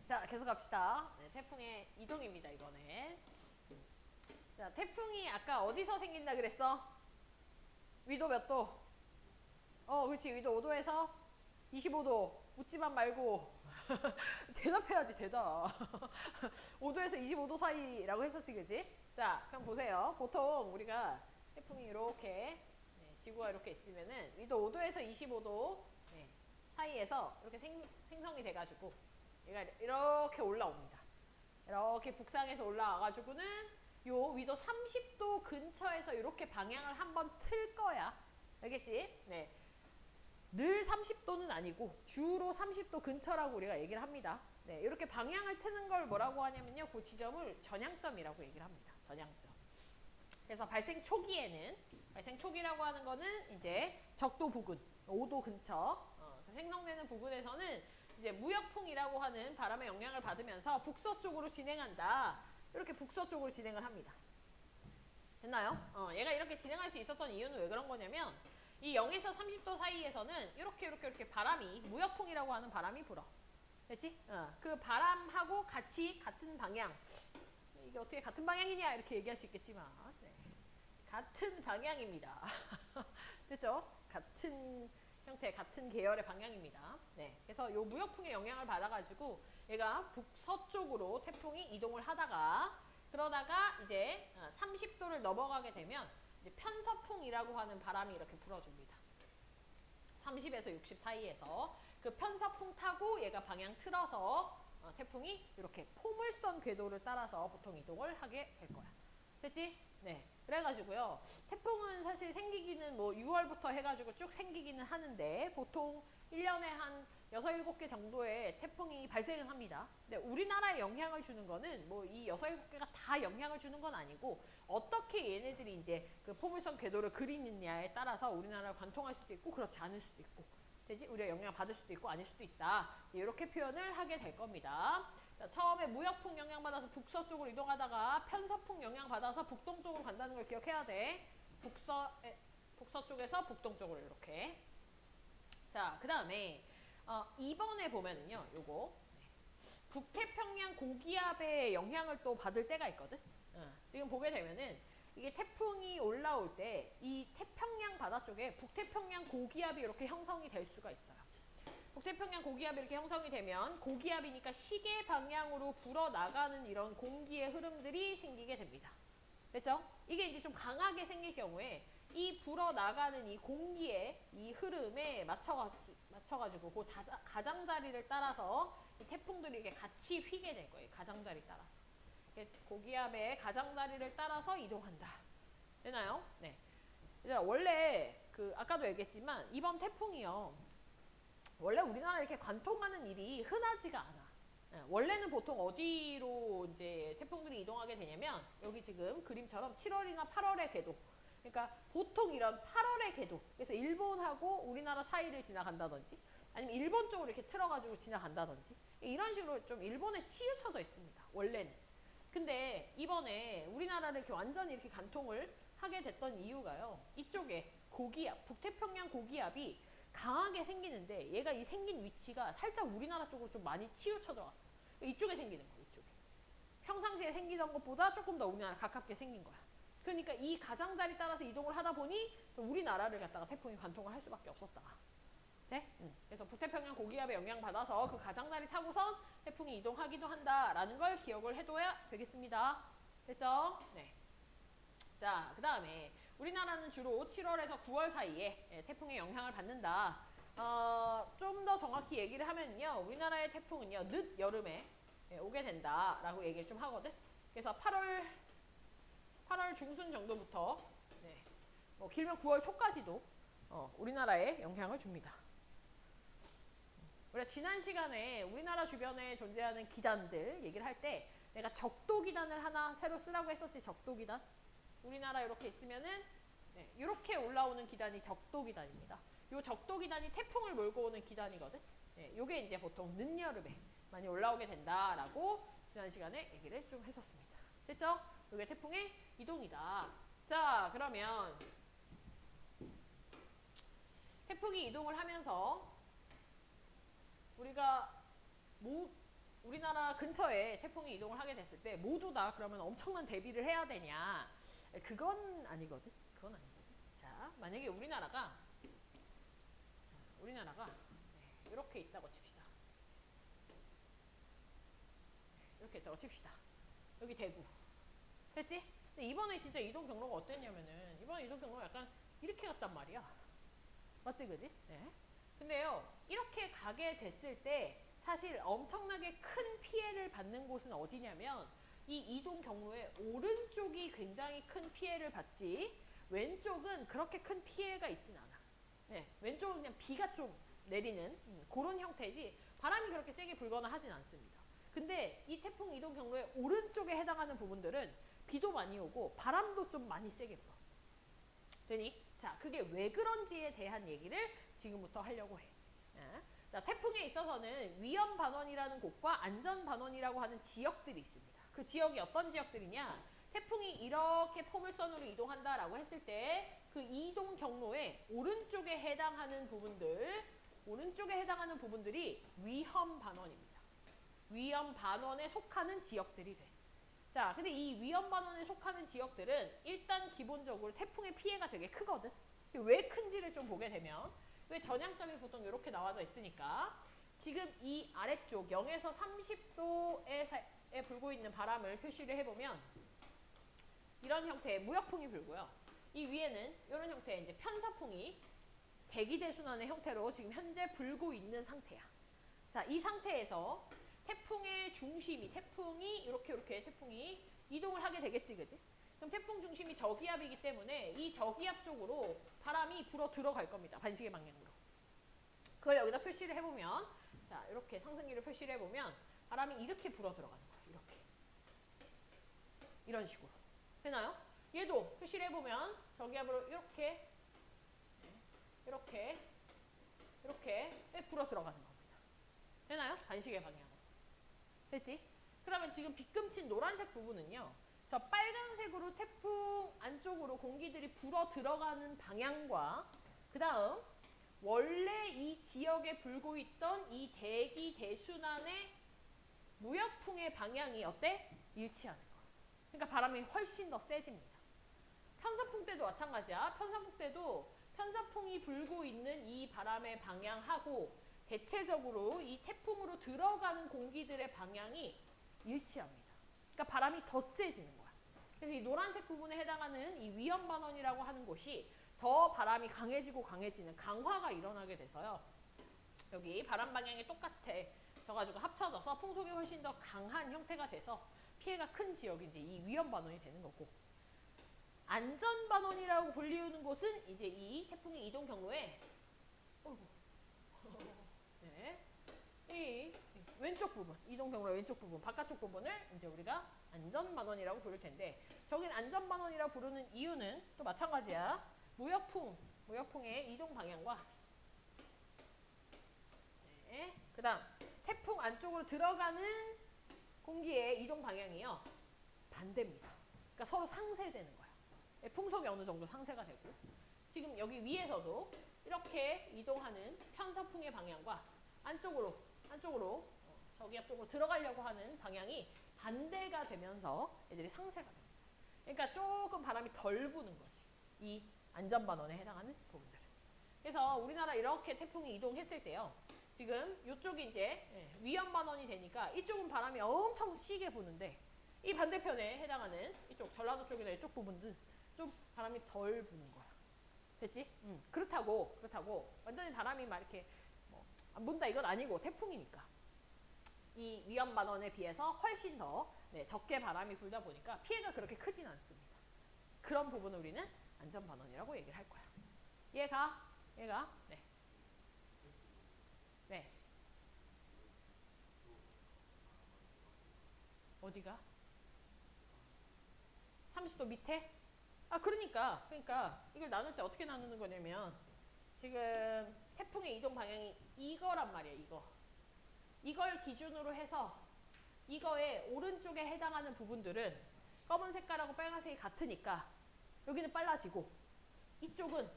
자, 계속 갑시다. 네, 태풍의 이동입니다, 이번에. 자, 태풍이 아까 어디서 생긴다 그랬어? 위도 몇 도? 그렇지. 위도 5도에서 25도. 묻지만 말고. 대답해야지, 대답. 5도에서 25도 사이라고 했었지, 그지? 자, 그럼 보세요. 보통 우리가 태풍이 이렇게 지구가 이렇게 있으면은 위도 5도에서 25도 사이에서 이렇게 생성이 돼가지고 얘가 이렇게 올라옵니다. 이렇게 북상에서 올라와가지고는 요 위도 30도 근처에서 이렇게 방향을 한번 틀 거야. 알겠지? 네. 늘 30도는 아니고 주로 30도 근처라고 우리가 얘기를 합니다. 네, 이렇게 방향을 트는 걸 뭐라고 하냐면요. 그 지점을 전향점이라고 얘기를 합니다. 전향점. 그래서 발생 초기라고 하는 거는 이제 적도 부근, 5도 근처 생성되는 부분에서는 이제 무역풍이라고 하는 바람의 영향을 받으면서 북서쪽으로 진행한다. 이렇게 북서쪽으로 진행을 합니다. 됐나요? 얘가 이렇게 진행할 수 있었던 이유는 왜 그런 거냐면 이 0에서 30도 사이에서는 이렇게 바람이 무역풍이라고 하는 바람이 불어. 됐지? 그 바람하고 같이 같은 방향. 이게 어떻게 같은 방향이냐 이렇게 얘기할 수 있겠지만 네. 같은 방향입니다. 됐죠? 같은 형태, 같은 계열의 방향입니다. 네, 그래서 요 무역풍의 영향을 받아가지고 얘가 북서쪽으로 태풍이 이동을 하다가 그러다가 이제 30도를 넘어가게 되면 이제 편서풍이라고 하는 바람이 이렇게 불어줍니다. 30에서 60 사이에서 그 편서풍 타고 얘가 방향 틀어서 태풍이 이렇게 포물선 궤도를 따라서 보통 이동을 하게 될 거야. 됐지? 네. 그래가지고요. 태풍은 사실 생기기는 뭐 6월부터 해가지고 쭉 생기기는 하는데 보통 1년에 한 6, 7개 정도의 태풍이 발생을 합니다. 근데 우리나라에 영향을 주는 거는 뭐 이 6, 7개가 다 영향을 주는 건 아니고 어떻게 얘네들이 이제 그 포물선 궤도를 그리느냐에 따라서 우리나라를 관통할 수도 있고 그렇지 않을 수도 있고 되지? 우리가 영향을 받을 수도 있고 아닐 수도 있다. 이렇게 표현을 하게 될 겁니다. 자, 처음에 무역풍 영향받아서 북서쪽으로 이동하다가 편서풍 영향받아서 북동쪽으로 간다는 걸 기억해야 돼. 북서쪽에서 북동쪽으로 이렇게. 자, 그 다음에 2번에 보면은요. 요거 북태평양 고기압의 영향을 또 받을 때가 있거든. 지금 보게 되면은 이게 태풍이 올라올 때 이 태평양 바다 쪽에 북태평양 고기압이 이렇게 형성이 될 수가 있어요. 북태평양 고기압이 이렇게 형성이 되면 고기압이니까 시계 방향으로 불어나가는 이런 공기의 흐름들이 생기게 됩니다. 됐죠? 이게 이제 좀 강하게 생길 경우에 이 불어나가는 이 공기의 이 흐름에 맞춰가지고 그 가장자리를 따라서 이 태풍들이 이렇게 같이 휘게 될 거예요. 가장자리 따라서. 고기압의 가장자리를 따라서 이동한다. 되나요? 네. 원래 아까도 얘기했지만 이번 태풍이요. 원래 우리나라 이렇게 관통하는 일이 흔하지가 않아. 원래는 보통 어디로 이제 태풍들이 이동하게 되냐면 여기 지금 그림처럼 7월이나 8월의 궤도. 그러니까 보통 이런 8월의 궤도. 그래서 일본하고 우리나라 사이를 지나간다든지 아니면 일본 쪽으로 이렇게 틀어가지고 지나간다든지 이런 식으로 좀 일본에 치우쳐져 있습니다. 원래는. 근데 이번에 우리나라를 이렇게 완전히 이렇게 관통을 하게 됐던 이유가요. 이쪽에 고기압, 북태평양 고기압이 강하게 생기는데 얘가 이 생긴 위치가 살짝 우리나라 쪽으로 좀 많이 치우쳐 들어왔어. 이쪽에 생기는 거야, 이쪽에. 평상시에 생기던 것보다 조금 더 우리나라 가깝게 생긴 거야. 그러니까 이 가장자리 따라서 이동을 하다 보니 우리나라를 갖다가 태풍이 관통을 할 수밖에 없었다. 네? 그래서 북태평양 고기압에 영향받아서 그 가장자리 타고선 태풍이 이동하기도 한다라는 걸 기억을 해둬야 되겠습니다. 됐죠? 네. 자, 그 다음에 우리나라는 주로 7월에서 9월 사이에 태풍의 영향을 받는다. 좀 더 정확히 얘기를 하면요. 우리나라의 태풍은요. 늦 여름에 오게 된다라고 얘기를 좀 하거든. 그래서 8월 중순 정도부터 뭐 길면 9월 초까지도 우리나라에 영향을 줍니다. 우리가 지난 시간에 우리나라 주변에 존재하는 기단들 얘기를 할 때 내가 적도 기단을 하나 새로 쓰라고 했었지. 적도 기단. 우리나라 이렇게 있으면은 이렇게 올라오는 기단이 적도 기단입니다. 이 적도 기단이 태풍을 몰고 오는 기단이거든. 이게 이제 보통 늦여름에 많이 올라오게 된다라고 지난 시간에 얘기를 좀 했었습니다. 됐죠? 이게 태풍의 이동이다. 자, 그러면 태풍이 이동을 하면서 우리나라 근처에 태풍이 이동을 하게 됐을 때 모두 다 그러면 엄청난 대비를 해야 되냐? 그건 아니거든. 그건 아니거든. 자, 만약에 우리나라가 이렇게 있다고 칩시다. 이렇게 있다고 칩시다. 여기 대구. 됐지? 근데 이번에 진짜 이동 경로가 어땠냐면은 이번 이동 경로가 약간 이렇게 갔단 말이야. 맞지, 그지? 네. 근데요, 이렇게 가게 됐을 때 사실 엄청나게 큰 피해를 받는 곳은 어디냐면 이 이동 경로의 오른쪽이 굉장히 큰 피해를 받지 왼쪽은 그렇게 큰 피해가 있진 않아. 왼쪽은 그냥 비가 좀 내리는 그런 형태지 바람이 그렇게 세게 불거나 하진 않습니다. 근데 이 태풍 이동 경로의 오른쪽에 해당하는 부분들은 비도 많이 오고 바람도 좀 많이 세게 불어. 되니? 자, 그게 왜 그런지에 대한 얘기를 지금부터 하려고 해. 자, 태풍에 있어서는 위험반원이라는 곳과 안전반원이라고 하는 지역들이 있습니다. 그 지역이 어떤 지역들이냐? 태풍이 이렇게 포물선으로 이동한다라고 했을 때 그 이동 경로의 오른쪽에 해당하는 부분들이 위험반원입니다. 위험반원에 속하는 지역들이 돼. 자, 근데 이 위험반원에 속하는 지역들은 일단 기본적으로 태풍의 피해가 되게 크거든. 왜 큰지를 좀 보게 되면 왜 전향점이 보통 이렇게 나와져 있으니까 지금 이 아래쪽 0에서 30도에 불고 있는 바람을 표시를 해보면 이런 형태의 무역풍이 불고요. 이 위에는 이런 형태의 이제 편서풍이 대기대순환의 형태로 지금 현재 불고 있는 상태야. 자, 이 상태에서 태풍의 중심이 태풍이 이렇게 태풍이 이동을 하게 되겠지, 그지? 그럼 태풍 중심이 저기압이기 때문에 이 저기압 쪽으로 바람이 불어 들어갈 겁니다. 반시계 방향으로. 그걸 여기다 표시를 해보면, 자, 이렇게 상승기를 표시를 해보면 바람이 이렇게 불어 들어가는 거예요. 이렇게. 이런 식으로. 되나요? 얘도 표시를 해보면 저기압으로 이렇게, 이렇게, 이렇게 불어 들어가는 겁니다. 되나요? 반시계 방향으로. 됐지? 그러면 지금 빗금친 노란색 부분은요. 저 빨간색으로 태풍 안쪽으로 공기들이 불어 들어가는 방향과 그 다음 원래 이 지역에 불고 있던 이 대기 대순환의 무역풍의 방향이 어때? 일치하는 거야. 그러니까 바람이 훨씬 더 세집니다. 편서풍 때도 마찬가지야. 편서풍 때도 편서풍이 불고 있는 이 바람의 방향하고 대체적으로 이 태풍으로 들어가는 공기들의 방향이 일치합니다. 그러니까 바람이 더 세지는 거야. 그래서 이 노란색 부분에 해당하는 이 위험반원이라고 하는 곳이 더 바람이 강해지고 강해지는 강화가 일어나게 돼서요. 여기 바람 방향이 똑같아. 져가지고 합쳐져서 풍속이 훨씬 더 강한 형태가 돼서 피해가 큰 지역이 이제 이 위험반원이 되는 거고, 안전반원이라고 불리우는 곳은 이제 이 태풍의 이동 경로에 네, 이 왼쪽 부분, 이동 경로의 왼쪽 부분, 바깥쪽 부분을 이제 우리가 안전반원이라고 부를 텐데, 저긴 안전반원이라고 부르는 이유는 또 마찬가지야. 무역풍의 이동 방향과 네, 그 다음 태풍 안쪽으로 들어가는 공기의 이동 방향이요. 반대입니다. 그러니까 서로 상쇄되는 거야. 풍속이 어느 정도 상쇄가 되고, 지금 여기 위에서도 이렇게 이동하는 편서풍의 방향과 안쪽으로 저기압 쪽으로 들어가려고 하는 방향이 반대가 되면서 애들이 상쇄가 됩니다. 그러니까 조금 바람이 덜 부는 거지. 이 안전반원에 해당하는 부분들은. 그래서 우리나라 이렇게 태풍이 이동했을 때요. 지금 이쪽이 이제 위험반원이 되니까 이쪽은 바람이 엄청 시게 부는데, 이 반대편에 해당하는 이쪽 전라도 쪽이나 이쪽 부분은 좀 바람이 덜 부는 거야. 됐지? 그렇다고 완전히 바람이 막 이렇게 안 분다 이건 아니고 태풍이니까 이 위험반원에 비해서 훨씬 더 적게 바람이 불다 보니까 피해가 그렇게 크진 않습니다. 그런 부분을 우리는 안전반원이라고 얘기를 할 거야. 얘가 네. 네. 어디가? 30도 밑에? 아, 그러니까 이걸 나눌 때 어떻게 나누는 거냐면, 지금 태풍의 이동 방향이 이거란 말이야. 이걸 기준으로 해서 이거의 오른쪽에 해당하는 부분들은 검은 색깔하고 빨간색이 같으니까 여기는 빨라지고, 이쪽은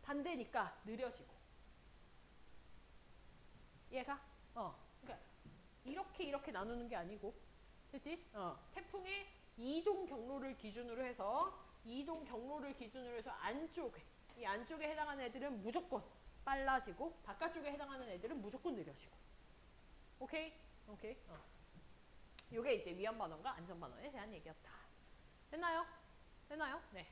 반대니까 느려지고. 이해가? 그러니까 이렇게 나누는 게 아니고, 됐지? 태풍의 이동 경로를 기준으로 해서 이 안쪽에 해당하는 애들은 무조건 빨라지고, 바깥쪽에 해당하는 애들은 무조건 느려지고. 오케이? 요게 이제 위험반원과 안전반원에 대한 얘기였다. 됐나요? 네.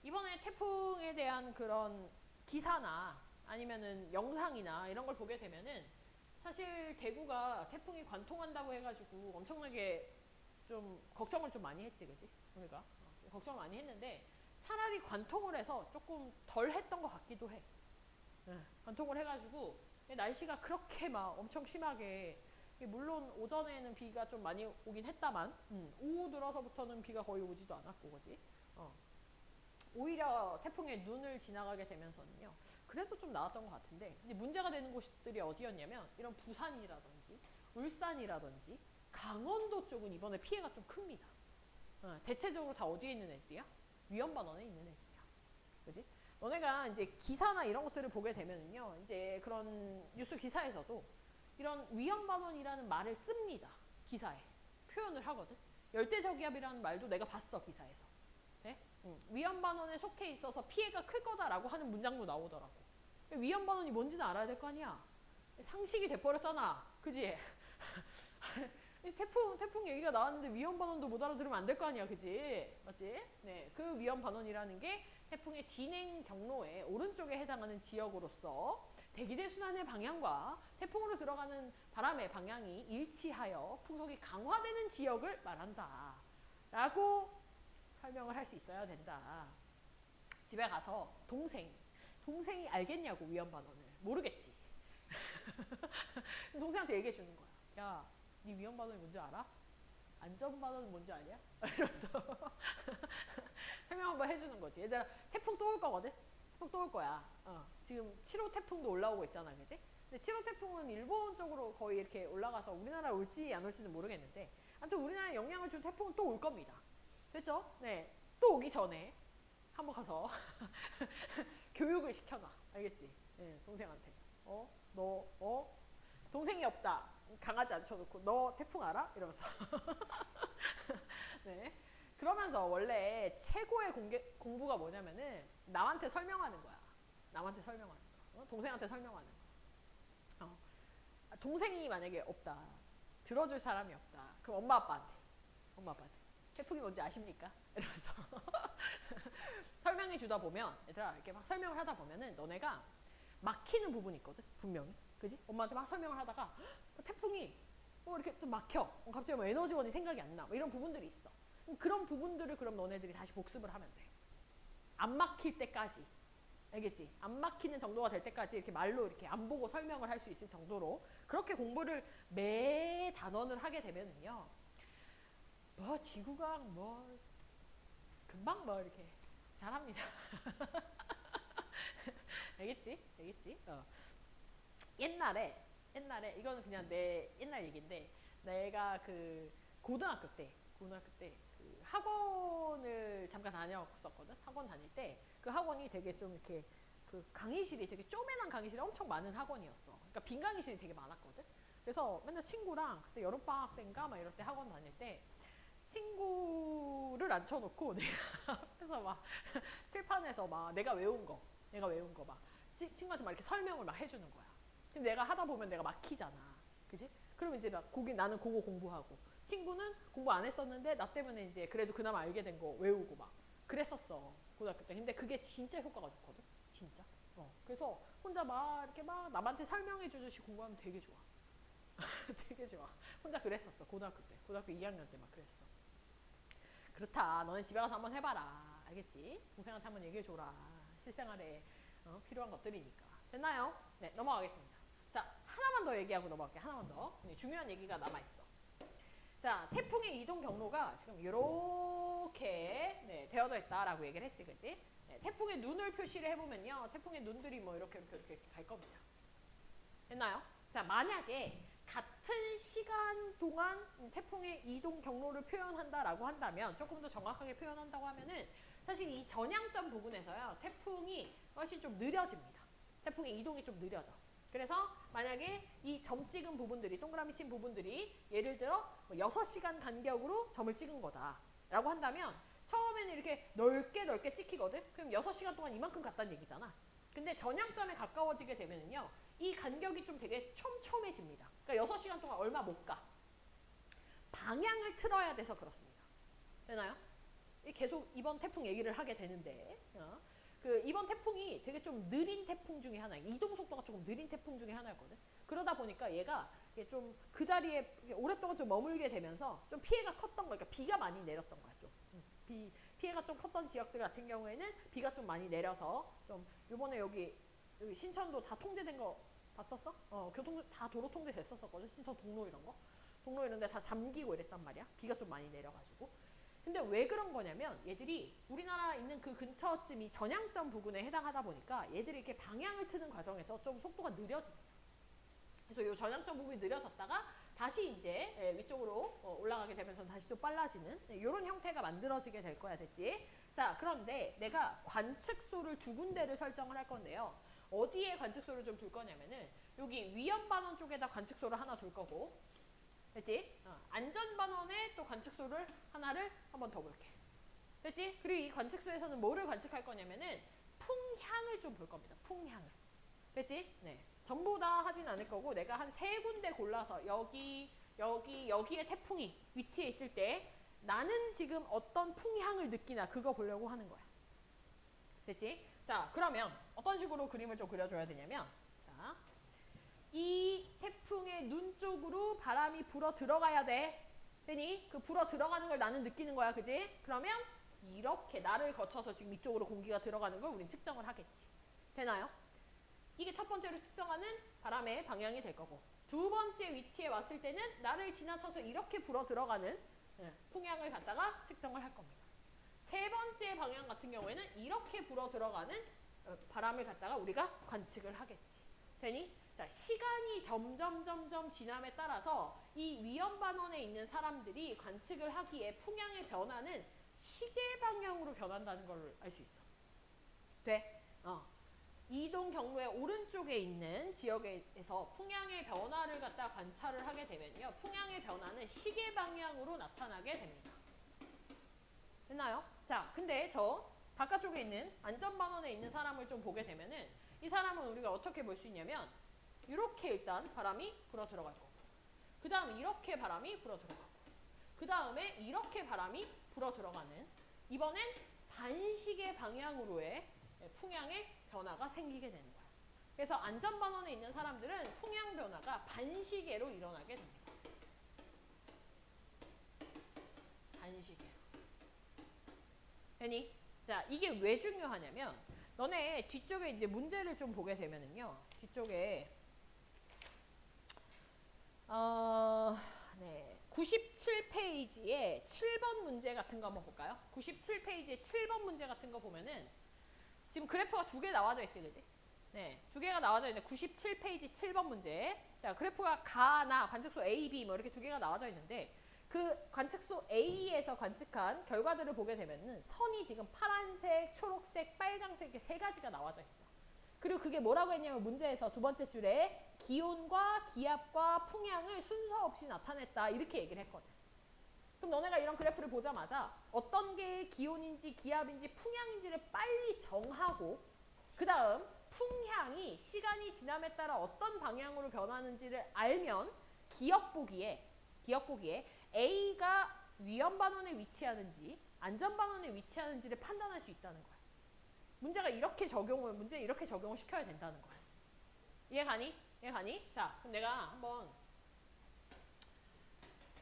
이번에 태풍에 대한 그런 기사나 아니면은 영상이나 이런 걸 보게 되면은, 사실 대구가 태풍이 관통한다고 해가지고 엄청나게 좀 걱정을 좀 많이 했지, 그지? 우리가 걱정을 많이 했는데, 차라리 관통을 해서 조금 덜 했던 것 같기도 해. 관통을 해가지고 날씨가 그렇게 막 엄청 심하게, 물론 오전에는 비가 좀 많이 오긴 했다만 오후 들어서부터는 비가 거의 오지도 않았고, 그지? 오히려 태풍의 눈을 지나가게 되면서는요, 그래도 좀 나았던 것 같은데, 이제 문제가 되는 곳들이 어디였냐면, 이런 부산이라든지 울산이라든지 강원도 쪽은 이번에 피해가 좀 큽니다. 대체적으로 다 어디에 있는 애들이야? 위험반원에 있는 애들이야. 그지? 너네가 이제 기사나 이런 것들을 보게 되면은요, 이제 그런 뉴스 기사에서도 이런 위험반원이라는 말을 씁니다. 기사에. 표현을 하거든. 열대저기압이라는 말도 내가 봤어, 기사에서. 네? 위험반원에 속해 있어서 피해가 클 거다라고 하는 문장도 나오더라고. 위험반원이 뭔지는 알아야 될 거 아니야. 상식이 돼버렸잖아. 그지? 태풍 얘기가 나왔는데 위험반원도 못 알아들으면 안 될 거 아니야. 그지? 맞지? 네, 그 위험반원이라는 게 태풍의 진행 경로의 오른쪽에 해당하는 지역으로서 대기대순환의 방향과 태풍으로 들어가는 바람의 방향이 일치하여 풍속이 강화되는 지역을 말한다 라고 설명을 할 수 있어야 된다. 집에 가서 동생이 알겠냐고 위험반원을. 모르겠지. 동생한테 얘기해 주는 거야. 야, 네 위험반원이 뭔지 알아? 안전반원은 뭔지 아냐? 이러면서 설명 한번 해주는 거지. 얘들아, 태풍 또 올 거거든? 태풍 또 올 거야. 지금 7호 태풍도 올라오고 있잖아, 그지? 근데 7호 태풍은 일본 쪽으로 거의 이렇게 올라가서 우리나라에 올지 안 올지는 모르겠는데, 아무튼 우리나라에 영향을 준 태풍은 또 올 겁니다. 됐죠? 네. 또 오기 전에 한번 가서 교육을 시켜놔. 알겠지? 네, 동생한테. 동생이 없다. 강아지 앉혀놓고, 너 태풍 알아? 이러면서. 네. 그러면서 원래 최고의 공부가 뭐냐면은 남한테 설명하는 거야. 남한테 설명하는 거. 동생한테 설명하는 거. 동생이 만약에 없다. 들어줄 사람이 없다. 그럼 엄마 아빠한테. 태풍이 뭔지 아십니까? 이러면서 설명해 주다 보면 얘들아 이렇게 막 설명을 하다 보면은 너네가 막히는 부분이 있거든. 분명히. 그지? 엄마한테 막 설명을 하다가 태풍이 이렇게 또 막혀. 갑자기 뭐 에너지원이 생각이 안 나. 뭐 이런 부분들이 있어. 그런 부분들을 그럼 너네들이 다시 복습을 하면 돼. 안 막힐 때까지. 알겠지? 안 막히는 정도가 될 때까지 이렇게 말로 이렇게 안 보고 설명을 할 수 있을 정도로 그렇게 공부를 매 단원을 하게 되면은요. 뭐 지구과학 뭐 금방 뭐 이렇게 잘합니다. 알겠지? 옛날에 이거는 그냥 내 옛날 얘기인데 내가 그 고등학교 때 그 학원을 잠깐 다녔었거든. 학원 다닐 때 그 학원이 되게 좀 이렇게 그 강의실이 되게 쪼매난 강의실이 엄청 많은 학원이었어. 그러니까 빈 강의실이 되게 많았거든. 그래서 맨날 친구랑 그때 여름방학 때인가 막 이럴 때 학원 다닐 때 친구를 앉혀놓고 내가 앞에서 막 칠판에서 막 내가 외운 거 막 친구한테 막 이렇게 설명을 막 해주는 거야. 근데 내가 하다 보면 내가 막히잖아. 그지? 그럼 이제 막 나는 그거 공부하고 친구는 공부 안 했었는데 나 때문에 이제 그래도 그나마 알게 된 거 외우고 막 그랬었어. 고등학교 때. 근데 그게 진짜 효과가 좋거든. 진짜. 그래서 혼자 막 이렇게 막 남한테 설명해 주듯이 공부하면 되게 좋아. 되게 좋아. 혼자 그랬었어. 고등학교 때. 고등학교 2학년 때 막 그랬어. 그렇다. 너네 집에 가서 한번 해봐라. 알겠지? 동생한테 한번 얘기해줘라. 실생활에 필요한 것들이니까. 됐나요? 네, 넘어가겠습니다. 자, 하나만 더 얘기하고 넘어갈게요. 하나만 더. 중요한 얘기가 남아있어. 자, 태풍의 이동 경로가 지금 이렇게 네, 되어져 있다라고 얘기를 했지, 그치? 네, 태풍의 눈을 표시를 해보면요. 태풍의 눈들이 뭐 이렇게 갈 겁니다. 됐나요? 자, 만약에 같은 시간 동안 태풍의 이동 경로를 표현한다라고 한다면 조금 더 정확하게 표현한다고 하면은 사실 이 전향점 부분에서요. 태풍이 훨씬 좀 느려집니다. 태풍의 이동이 좀 느려져. 그래서 만약에 이 점 찍은 부분들이 동그라미 친 부분들이 예를 들어 뭐 6시간 간격으로 점을 찍은 거다 라고 한다면 처음에는 이렇게 넓게 찍히거든. 그럼 6시간 동안 이만큼 갔다는 얘기잖아. 근데 전향점에 가까워지게 되면은요. 이 간격이 좀 되게 촘촘해집니다. 그러니까 6시간 동안 얼마 못 가. 방향을 틀어야 돼서 그렇습니다. 되나요? 계속 이번 태풍 얘기를 하게 되는데 그 이번 태풍이 되게 좀 느린 태풍 중에 하나예요. 이동 속도가 조금 느린 태풍 중에 하나였거든. 그러다 보니까 얘가 좀 그 자리에 오랫동안 좀 머물게 되면서 좀 피해가 컸던 거야. 그러니까 비가 많이 내렸던 거야. 좀. 피해가 좀 컸던 지역들 같은 경우에는 비가 좀 많이 내려서 좀 요번에 여기 신천도 다 통제된 거 봤었어? 교통 다 도로 통제 됐었거든. 신천 동로 이런 거. 동로 이런 데 다 잠기고 이랬단 말이야. 비가 좀 많이 내려가지고. 근데 왜 그런 거냐면 얘들이 우리나라 있는 그 근처쯤이 전향점 부근에 해당하다 보니까 얘들이 이렇게 방향을 트는 과정에서 좀 속도가 느려집니다. 그래서 이 전향점 부분이 느려졌다가 다시 이제 위쪽으로 올라가게 되면서 다시 또 빨라지는 이런 형태가 만들어지게 될 거야. 됐지? 자, 그런데 내가 관측소를 2군데를 설정을 할 건데요. 어디에 관측소를 좀 둘 거냐면은 여기 위험반원 쪽에다 관측소를 하나 둘 거고, 됐지? 안전반원에 또 관측소를 하나를 한번 더 볼게. 됐지? 그리고 이 관측소에서는 뭐를 관측할 거냐면은 풍향을 좀 볼 겁니다. 풍향을. 됐지? 네. 전부 다 하진 않을 거고 내가 한 3군데 골라서 여기에 태풍이 위치해 있을 때 나는 지금 어떤 풍향을 느끼나 그거 보려고 하는 거야. 됐지? 자, 그러면 어떤 식으로 그림을 좀 그려줘야 되냐면 자, 이 태풍의 눈 쪽으로 바람이 불어 들어가야 돼. 되니? 그 불어 들어가는 걸 나는 느끼는 거야. 그지? 그러면 이렇게 나를 거쳐서 지금 이쪽으로 공기가 들어가는 걸 우린 측정을 하겠지. 되나요? 이게 첫 번째로 측정하는 바람의 방향이 될 거고, 두 번째 위치에 왔을 때는 나를 지나쳐서 이렇게 불어 들어가는 풍향을 갖다가 측정을 할 겁니다. 세 번째 방향 같은 경우에는 이렇게 불어 들어가는 바람을 갖다가 우리가 관측을 하겠지. 되니? 자, 시간이 점점 지남에 따라서 이 위험반원에 있는 사람들이 관측을 하기에 풍향의 변화는 시계 방향으로 변한다는 걸 알 수 있어. 돼? 이동 경로의 오른쪽에 있는 지역에서 풍향의 변화를 갖다 관찰을 하게 되면요. 풍향의 변화는 시계 방향으로 나타나게 됩니다. 됐나요? 자, 근데 저 바깥쪽에 있는 안전반원에 있는 사람을 좀 보게 되면은 이 사람은 우리가 어떻게 볼 수 있냐면 이렇게 일단 바람이 불어 들어갈 거고, 그 다음에 이렇게 바람이 불어 들어가고, 그 다음에 이렇게 바람이 불어 들어가는, 이번엔 반시계 방향으로의 풍향의 변화가 생기게 되는 거야. 그래서 안전반원에 있는 사람들은 풍향 변화가 반시계로 일어나게 됩니다. 반시계. 되니? 자, 이게 왜 중요하냐면 너네 뒤쪽에 이제 문제를 좀 보게 되면은요. 뒤쪽에 97페이지에 7번 문제 같은 거 한번 볼까요? 97페이지에 7번 문제 같은 거 보면은 지금 그래프가 두 개 나와져 있지, 그지? 네, 두 개가 나와져 있는데 97페이지 7번 문제. 자, 그래프가 가나 관측소 A, B 뭐 이렇게 두 개가 나와져 있는데 그 관측소 A에서 관측한 결과들을 보게 되면은 선이 지금 파란색, 초록색, 빨강색 이렇게 세 가지가 나와져 있어. 그리고 그게 뭐라고 했냐면 문제에서 두 번째 줄에 기온과 기압과 풍향을 순서 없이 나타냈다 이렇게 얘기를 했거든. 그럼 너네가 이런 그래프를 보자마자 어떤 게 기온인지 기압인지 풍향인지를 빨리 정하고, 그 다음 풍향이 시간이 지남에 따라 어떤 방향으로 변하는지를 알면 기억보기에 A가 위험반원에 위치하는지 안전반원에 위치하는지를 판단할 수 있다는 거야. 문제가 이렇게 이렇게 적용을 시켜야 된다는 거야. 이해가니? 이해가니? 자, 그럼 내가 한번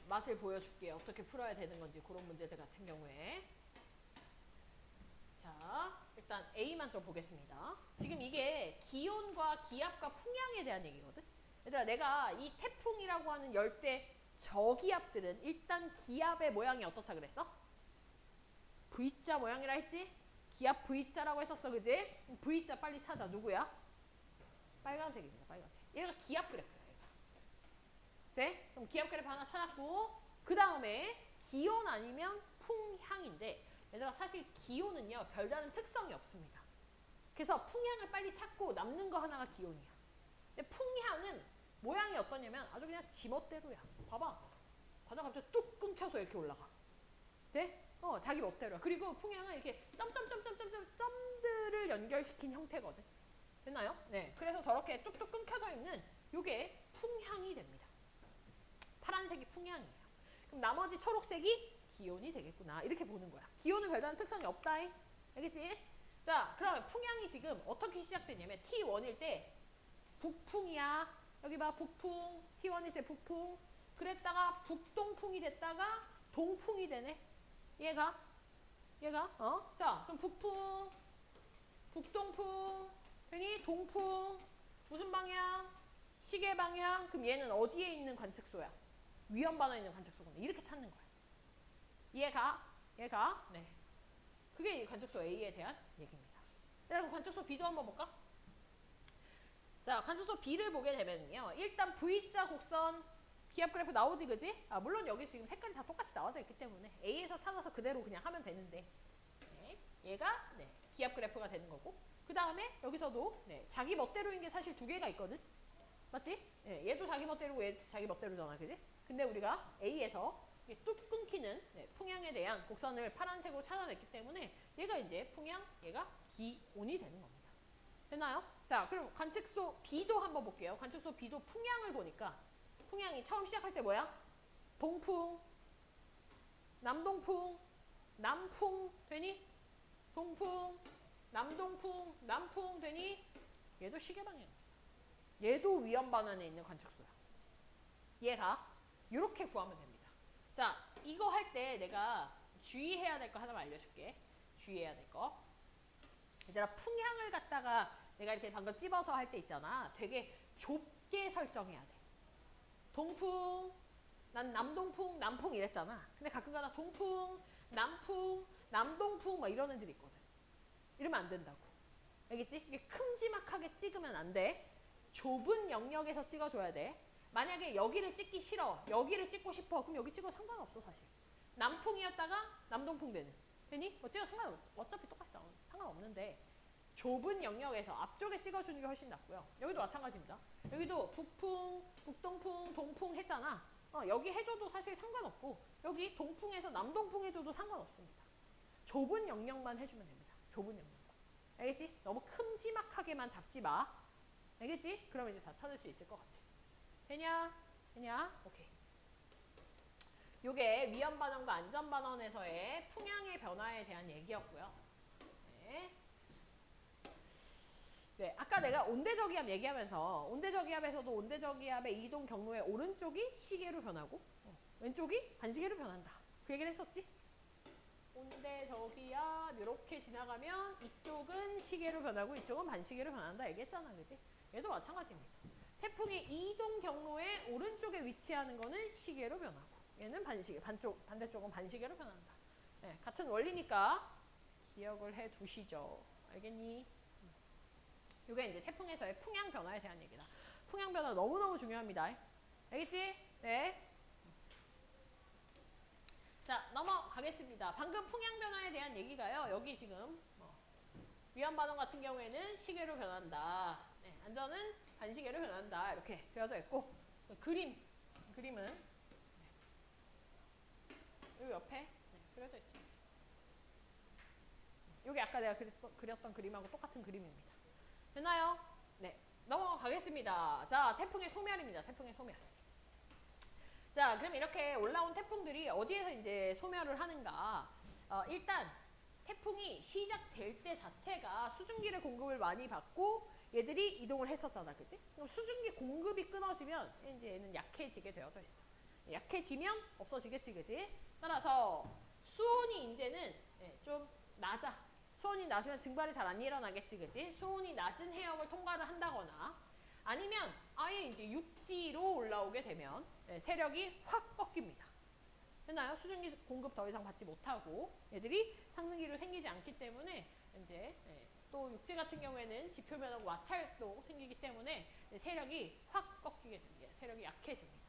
맛을 보여줄게요. 어떻게 풀어야 되는 건지 그런 문제들 같은 경우에. 자, 일단 A만 좀 보겠습니다. 지금 이게 기온과 기압과 풍향에 대한 얘기거든. 얘들아, 내가 이 태풍이라고 하는 열대 저기압들은 일단 기압의 모양이 어떻다 그랬어? V자 모양이라 했지? 기압 V자라고 했었어, 그지? V자 빨리 찾아. 누구야? 빨간색입니다, 빨간색. 얘가 기압 그래프야, 얘가. 돼? 그럼 기압 그래프 하나 찾았고, 그 다음에 기온 아니면 풍향인데, 얘들아 사실 기온은요 별다른 특성이 없습니다. 그래서 풍향을 빨리 찾고 남는 거 하나가 기온이야. 근데 풍향은 모양이 어떠냐면 아주 그냥 지멋대로야. 봐봐. 과자 갑자기 뚝 끊겨서 이렇게 올라가. 네? 자기 멋대로야. 그리고 풍향은 이렇게 점들을 연결시킨 형태거든. 됐나요? 네. 그래서 저렇게 뚝뚝 끊겨져 있는 요게 풍향이 됩니다. 파란색이 풍향이에요. 그럼 나머지 초록색이 기온이 되겠구나. 이렇게 보는 거야. 기온은 별다른 특성이 없다잉. 알겠지? 자, 그러면 풍향이 지금 어떻게 시작되냐면 T1일 때 북풍이야. 여기 봐, 북풍. T1일 때 북풍. 그랬다가 북동풍이 됐다가 동풍이 되네. 얘가? 자, 그럼 북풍, 북동풍, 괜히 동풍. 무슨 방향? 시계 방향. 그럼 얘는 어디에 있는 관측소야? 위험반원에 있는 관측소구나. 이렇게 찾는 거야. 얘가? 네. 그게 관측소 A에 대한 얘기입니다. 그럼 관측소 B도 한번 볼까? 자, 관측소 B를 보게 되면요. 일단 V자 곡선 기압 그래프 나오지, 그지? 물론 여기 지금 색깔이 다 똑같이 나와져 있기 때문에 A에서 찾아서 그대로 그냥 하면 되는데, 네. 얘가 기압 그래프가 되는 거고, 그 다음에 여기서도 자기 멋대로인 게 사실 두 개가 있거든? 맞지? 얘도 자기 멋대로고 얘 자기 멋대로잖아, 그지? 근데 우리가 A에서 뚝 끊기는 풍향에 대한 곡선을 파란색으로 찾아냈기 때문에 얘가 이제 풍향, 얘가 기온이 되는 겁니다. 됐나요? 자, 그럼 관측소 B도 한번 볼게요. 관측소 B도 풍향을 보니까 풍향이 처음 시작할 때 뭐야? 동풍, 남동풍, 남풍 되니? 동풍, 남동풍, 남풍 되니? 얘도 시계 방향이야. 얘도 위험반원에 있는 관측소야. 얘가 이렇게 구하면 됩니다. 자, 이거 할 때 내가 주의해야 될 거 하나만 알려줄게. 주의해야 될 거. 얘들아, 풍향을 갖다가 내가 이렇게 방금 찝어서 할 때 있잖아. 되게 좁게 설정해야 돼. 동풍, 난 남동풍, 남풍 이랬잖아. 근데 가끔가다 동풍, 남풍, 남동풍 막 이런 애들이 있거든. 이러면 안 된다고. 알겠지? 이게 큼지막하게 찍으면 안 돼. 좁은 영역에서 찍어줘야 돼. 만약에 여기를 찍기 싫어, 여기를 찍고 싶어, 그럼 여기 찍어도 상관없어 사실. 남풍이었다가 남동풍 되는. 되니? 뭐 찍어도 상관없어. 어차피 똑같이 나오는 상관없는데 좁은 영역에서 앞쪽에 찍어주는 게 훨씬 낫고요. 여기도 마찬가지입니다. 여기도 북풍, 북동풍, 동풍 했잖아. 여기 해줘도 사실 상관없고 여기 동풍에서 남동풍 해줘도 상관없습니다. 좁은 영역만 해주면 됩니다. 좁은 영역만. 알겠지? 너무 큼지막하게만 잡지 마. 알겠지? 그러면 이제 다 찾을 수 있을 것 같아. 되냐? 되냐? 오케이. 요게 위험반원과 안전반원에서의 풍향의 변화에 대한 얘기였고요. 네. 네, 아까 내가 온대저기압 얘기하면서 온대저기압에서도 온대저기압의 이동 경로의 오른쪽이 시계로 변하고 왼쪽이 반시계로 변한다. 그 얘기를 했었지? 온대저기압 이렇게 지나가면 이쪽은 시계로 변하고 이쪽은 반시계로 변한다 얘기했잖아. 그지? 얘도 마찬가지입니다. 태풍의 이동 경로의 오른쪽에 위치하는 거는 시계로 변하고 얘는 반시계, 반대쪽은 반시계로 변한다. 네, 같은 원리니까 기억을 해 두시죠. 알겠니? 이게 이제 태풍에서의 풍향 변화에 대한 얘기다. 풍향 변화 너무너무 중요합니다. 알겠지? 네. 자, 넘어가겠습니다. 방금 풍향 변화에 대한 얘기가요. 여기 지금 위험반원 같은 경우에는 시계로 변한다. 네, 안전은 반시계로 변한다. 이렇게 되어져 있고 그림은 이 옆에 그려져 있죠. 이게 아까 내가 그렸던 그림하고 똑같은 그림입니다. 됐나요? 네, 넘어가겠습니다. 자, 태풍의 소멸입니다. 태풍의 소멸. 자, 그럼 이렇게 올라온 태풍들이 어디에서 이제 소멸을 하는가? 일단 태풍이 시작될 때 자체가 수증기를 공급을 많이 받고 얘들이 이동을 했었잖아, 그지? 그럼 수증기 공급이 끊어지면 이제 얘는 약해지게 되어져 있어. 약해지면 없어지겠지, 그지? 따라서 수온이 이제는 좀 낮아. 수온이 낮으면 증발이 잘 안 일어나겠지, 그지? 수온이 낮은 해역을 통과를 한다거나 아니면 아예 이제 육지로 올라오게 되면 세력이 확 꺾입니다. 됐나요? 수증기 공급 더 이상 받지 못하고 얘들이 상승기로 생기지 않기 때문에 이제 또 육지 같은 경우에는 지표면하고 마찰도 생기기 때문에 세력이 확 꺾이게 됩니다. 세력이 약해집니다.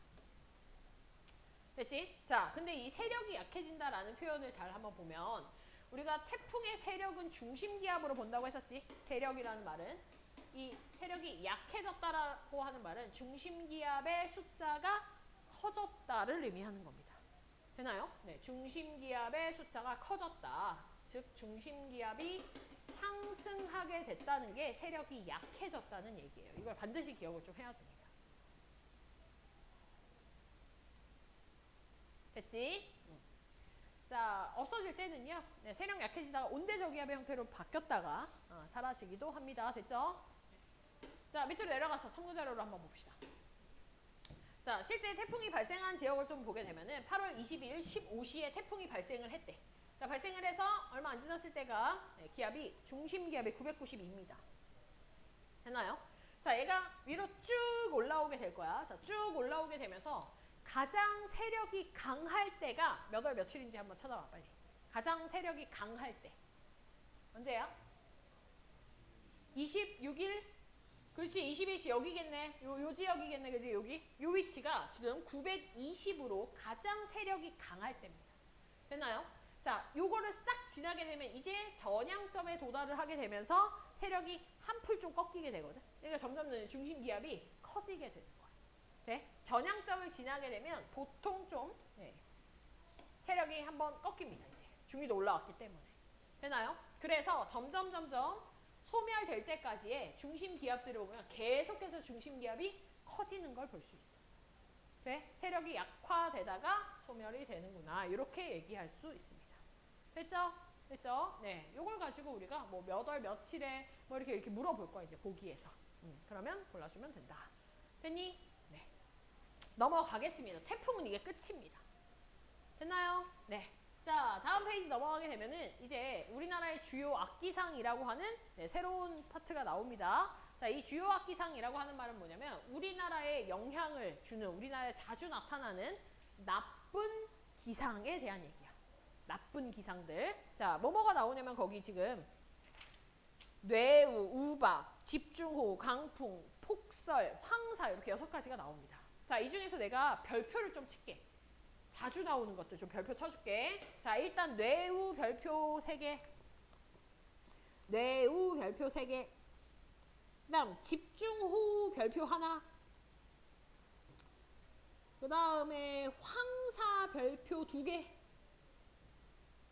됐지? 자, 근데 이 세력이 약해진다라는 표현을 잘 한번 보면 우리가 태풍의 세력은 중심기압으로 본다고 했었지. 세력이라는 말은 이 세력이 약해졌다라고 하는 말은 중심기압의 숫자가 커졌다를 의미하는 겁니다. 되나요? 네, 중심기압의 숫자가 커졌다. 즉 중심기압이 상승하게 됐다는 게 세력이 약해졌다는 얘기예요. 이걸 반드시 기억을 좀 해야 됩니다. 됐지? 자, 없어질 때는요. 네, 세력 약해지다가 온대저기압의 형태로 바뀌었다가 사라지기도 합니다. 됐죠? 자, 밑으로 내려가서 탐구자료로 한번 봅시다. 자, 실제 태풍이 발생한 지역을 좀 보게 되면은 8월 22일 15시에 태풍이 발생을 했대. 자, 발생을 해서 얼마 안 지났을 때가 기압이 중심기압이 992입니다. 됐나요? 자, 얘가 위로 쭉 올라오게 될 거야. 자, 쭉 올라오게 되면서 가장 세력이 강할 때가 몇 월 며칠인지 한번 찾아봐 빨리. 가장 세력이 강할 때. 언제야? 26일? 그렇지, 21시 여기겠네. 요 지역이겠네, 그지? 여기? 요 위치가 지금 920으로 가장 세력이 강할 때입니다. 됐나요? 자, 요거를 싹 지나게 되면 이제 전향점에 도달을 하게 되면서 세력이 한풀 좀 꺾이게 되거든. 그러니까 점점 중심기압이 커지게 되는 거야. 네? 전향점을 지나게 되면 보통 좀 세력이 한번 꺾입니다. 이제 중위도 올라왔기 때문에. 되나요? 그래서 점점 소멸될 때까지의 중심기압들을 보면 계속해서 중심기압이 커지는 걸 볼 수 있어. 네? 세력이 약화되다가 소멸이 되는구나. 이렇게 얘기할 수 있습니다. 됐죠? 됐죠? 네. 요걸 가지고 우리가 뭐 몇 월 며칠에 뭐 이렇게 물어볼 거야, 이제 보기에서. 그러면 골라주면 된다. 됐니? 네. 넘어가겠습니다. 태풍은 이게 끝입니다. 됐나요? 네. 자, 다음 페이지 넘어가게 되면은 이제 우리나라의 주요 악기상이라고 하는 새로운 파트가 나옵니다. 자, 이 주요 악기상이라고 하는 말은 뭐냐면 우리나라에 영향을 주는, 우리나라에 자주 나타나는 나쁜 기상에 대한 얘기야. 나쁜 기상들. 자, 뭐뭐가 나오냐면 거기 지금 뇌우, 우박, 집중호우, 강풍, 폭설, 황사 이렇게 6가지가 나옵니다. 자, 이 중에서 내가 별표를 좀 칠게. 자주 나오는 것들 좀 별표 쳐줄게. 자, 일단 뇌우 별표 3개. 뇌우 별표 3개. 그 다음 집중호우 별표 1. 그 다음에 황사 별표 2개.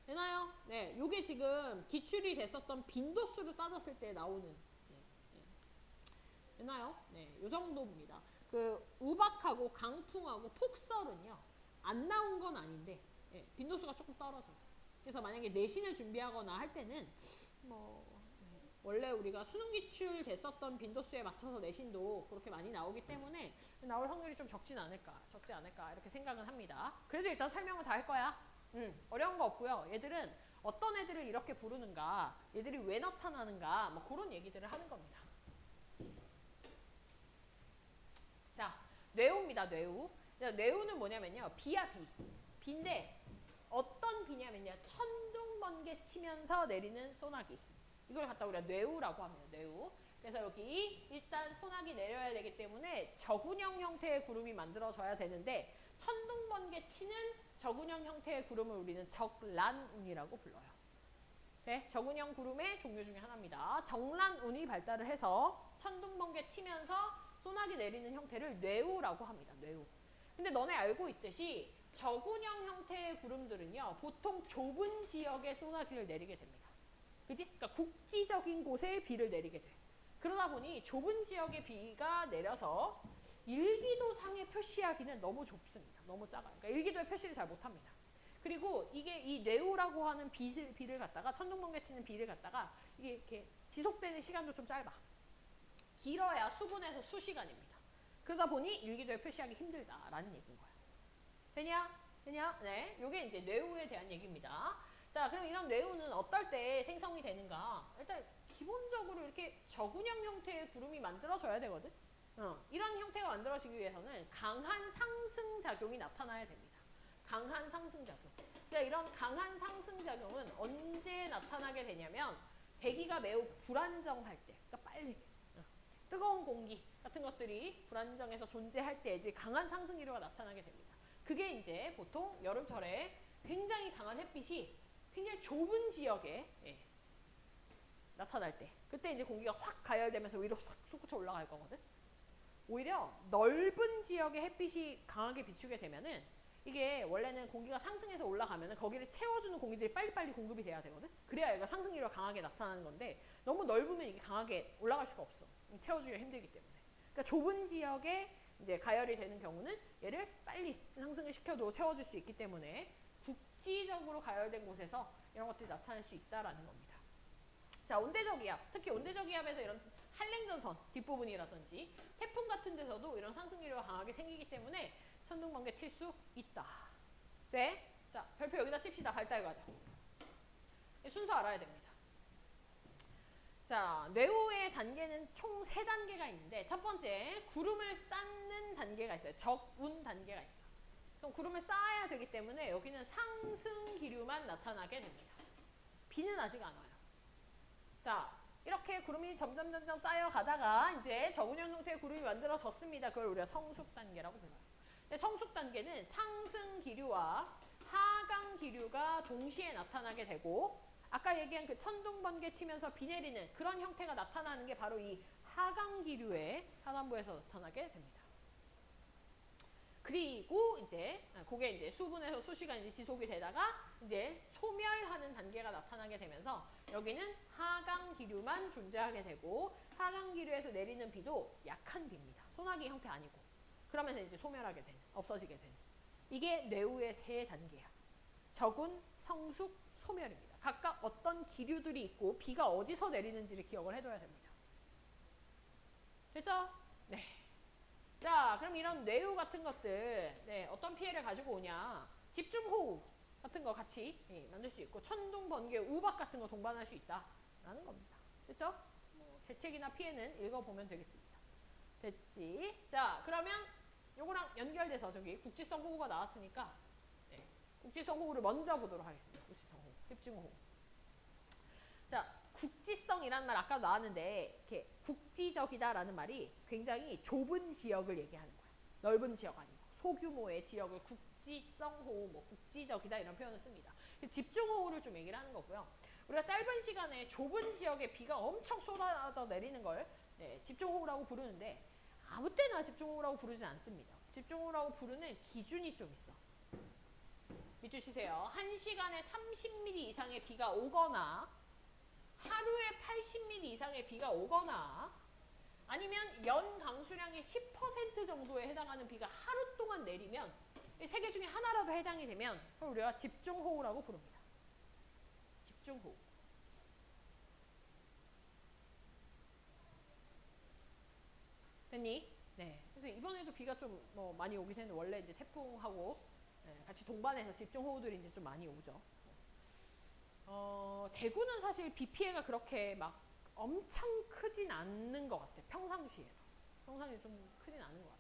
되나요? 네, 요게 지금 기출이 됐었던 빈도수를 따졌을 때 나오는. 네, 네. 되나요? 네, 요 정도입니다. 그 우박하고 강풍하고 폭설은요, 안 나온 건 아닌데, 네, 빈도수가 조금 떨어져요. 그래서 만약에 내신을 준비하거나 할 때는, 원래 우리가 수능 기출 됐었던 빈도수에 맞춰서 내신도 그렇게 많이 나오기 때문에 나올 확률이 좀 적지 않을까 이렇게 생각은 합니다. 그래도 일단 설명은 다 할 거야. 어려운 거 없고요. 얘들은 어떤 애들을 이렇게 부르는가, 얘들이 왜 나타나는가, 뭐 그런 얘기들을 하는 겁니다. 자, 뇌우입니다. 뇌우. 자, 뇌우는 뭐냐면요, 비야 비. 비인데 어떤 비냐면요, 천둥 번개 치면서 내리는 소나기. 이걸 갖다 우리가 뇌우라고 합니다. 뇌우. 그래서 여기 일단 소나기 내려야 되기 때문에 저군형 형태의 구름이 만들어져야 되는데 천둥 번개 치는 저군형 형태의 구름을 우리는 적란운이라고 불러요. 네, 저군형 구름의 종류 중에 하나입니다. 적란운이 발달을 해서 천둥 번개 치면서 소나기 내리는 형태를 뇌우라고 합니다. 뇌우. 근데 너네 알고 있듯이 저군형 형태의 구름들은요, 보통 좁은 지역에 소나기를 내리게 됩니다. 그지? 그러니까 국지적인 곳에 비를 내리게 돼. 그러다 보니 좁은 지역에 비가 내려서 일기도상에 표시하기는 너무 좁습니다. 너무 작아요. 그러니까 일기도에 표시를 잘 못합니다. 그리고 이게 이 뇌우라고 하는 비를 갖다가, 천둥번개 치는 비를 갖다가 이게 이렇게 지속되는 시간도 좀 짧아. 길어야 수분에서 수시간입니다. 그러다 보니 일기도에 표시하기 힘들다라는 얘기인 거야. 되냐? 되냐? 네, 요게 이제 뇌우에 대한 얘기입니다. 자, 그럼 이런 뇌우는 어떨 때 생성이 되는가? 일단 기본적으로 이렇게 저군형 형태의 구름이 만들어져야 되거든. 이런 형태가 만들어지기 위해서는 강한 상승작용이 나타나야 됩니다. 강한 상승작용. 그러니까 이런 강한 상승작용은 언제 나타나게 되냐면 대기가 매우 불안정할 때, 그러니까 빨리 뜨거운 공기 같은 것들이 불안정해서 존재할 때 애들이 강한 상승기류가 나타나게 됩니다. 그게 이제 보통 여름철에 굉장히 강한 햇빛이 굉장히 좁은 지역에 나타날 때, 그때 이제 공기가 확 가열되면서 위로 싹 솟구쳐 올라갈 거거든. 오히려 넓은 지역에 햇빛이 강하게 비추게 되면은 이게 원래는 공기가 상승해서 올라가면은 거기를 채워주는 공기들이 빨리빨리 공급이 돼야 되거든. 그래야 얘가 상승기류가 강하게 나타나는 건데 너무 넓으면 이게 강하게 올라갈 수가 없어. 채워주기가 힘들기 때문에. 그러니까 좁은 지역에 이제 가열이 되는 경우는 얘를 빨리 상승을 시켜도 채워줄 수 있기 때문에 국지적으로 가열된 곳에서 이런 것들이 나타날 수 있다라는 겁니다. 자, 온대적 기압. 특히 온대적 기압에서 이런 한랭전선 뒷부분이라든지 태풍 같은 데서도 이런 상승기류가 강하게 생기기 때문에 천둥 번개 칠 수 있다. 네? 자, 별표 여기다 칩시다. 발달 과정. 순서 알아야 됩니다. 자, 뇌우의 단계는 총 3단계가 있는데 첫 번째, 구름을 쌓는 단계가 있어요. 적운 단계가 있어요. 그럼 구름을 쌓아야 되기 때문에 여기는 상승 기류만 나타나게 됩니다. 비는 아직 안 와요. 자, 이렇게 구름이 점점 쌓여가다가 이제 저군형 형태의 구름이 만들어졌습니다. 그걸 우리가 성숙 단계라고 불러요. 성숙 단계는 상승 기류와 하강 기류가 동시에 나타나게 되고, 아까 얘기한 그 천둥 번개 치면서 비 내리는 그런 형태가 나타나는 게 바로 이 하강 기류의 하단부에서 나타나게 됩니다. 그리고 이제 그게 이제 수분에서 수시간 지속이 되다가 이제 소멸하는 단계가 나타나게 되면서 여기는 하강 기류만 존재하게 되고, 하강 기류에서 내리는 비도 약한 비입니다. 소나기 형태 아니고. 그러면서 이제 소멸하게 되는, 없어지게 되는. 이게 뇌우의 3단계야. 적운, 성숙, 소멸입니다. 각각 어떤 기류들이 있고 비가 어디서 내리는지를 기억을 해둬야 됩니다. 됐죠? 네. 자, 그럼 이런 뇌우 같은 것들, 어떤 피해를 가지고 오냐? 집중호우. 같은 거 같이 만들 수 있고 천둥, 번개, 우박 같은 거 동반할 수 있다라는 겁니다. 됐죠? 대책이나 피해는 읽어보면 되겠습니다. 됐지? 자, 그러면 요거랑 연결돼서 저기 국지성 호우가 나왔으니까 국지성 호우를 먼저 보도록 하겠습니다. 국지성 호우, 집중호우. 자, 국지성이라는 말 아까 나왔는데 이렇게 국지적이다라는 말이 굉장히 좁은 지역을 얘기하는 거야. 넓은 지역 아니고 소규모의 지역을 국지성 호우, 뭐 국지적이다 이런 표현을 씁니다. 집중호우를 좀 얘기를 하는 거고요. 우리가 짧은 시간에 좁은 지역에 비가 엄청 쏟아져 내리는 걸 집중호우라고 부르는데 아무 때나 집중호우라고 부르진 않습니다. 집중호우라고 부르는 기준이 좀 있어. 밑줄 치세요. 1시간에 30mm 이상의 비가 오거나 하루에 80mm 이상의 비가 오거나 아니면 연 강수량의 10% 정도에 해당하는 비가 하루 동안 내리면 이 세 개 중에 하나라도 해당이 되면 그걸 우리가 집중호우라고 부릅니다. 집중호우. 됐니? 네. 그래서 이번에도 비가 좀 뭐 많이 오긴 했는데 원래 이제 태풍하고 같이 동반해서 집중호우들이 이제 좀 많이 오죠. 대구는 사실 비 피해가 그렇게 막 엄청 크진 않는 것 같아. 평상시에도. 평상시에 좀 크진 않은 것 같아.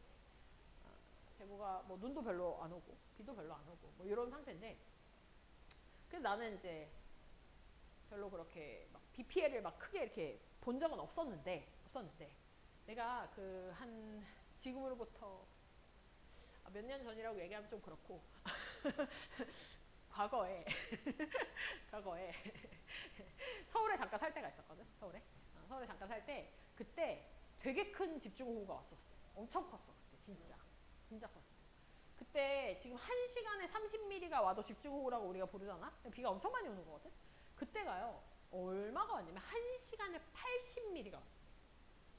대구가 뭐 눈도 별로 안 오고 비도 별로 안 오고 뭐 이런 상태인데 그래서 나는 이제 별로 그렇게 막 비 피해를 막 크게 이렇게 본 적은 없었는데 내가 그 한 지금으로부터 몇 년 전이라고 얘기하면 좀 그렇고 과거에 서울에 잠깐 살 때가 있었거든. 서울에 잠깐 살 때 그때 되게 큰 집중호우가 왔었어. 엄청 컸어 그때 진짜 컸어. 그때 지금 1시간에 30mm가 와도 집중호우라고 우리가 부르잖아. 비가 엄청 많이 오는 거거든. 그때가요 얼마가 왔냐면 1시간에 80mm가 왔어.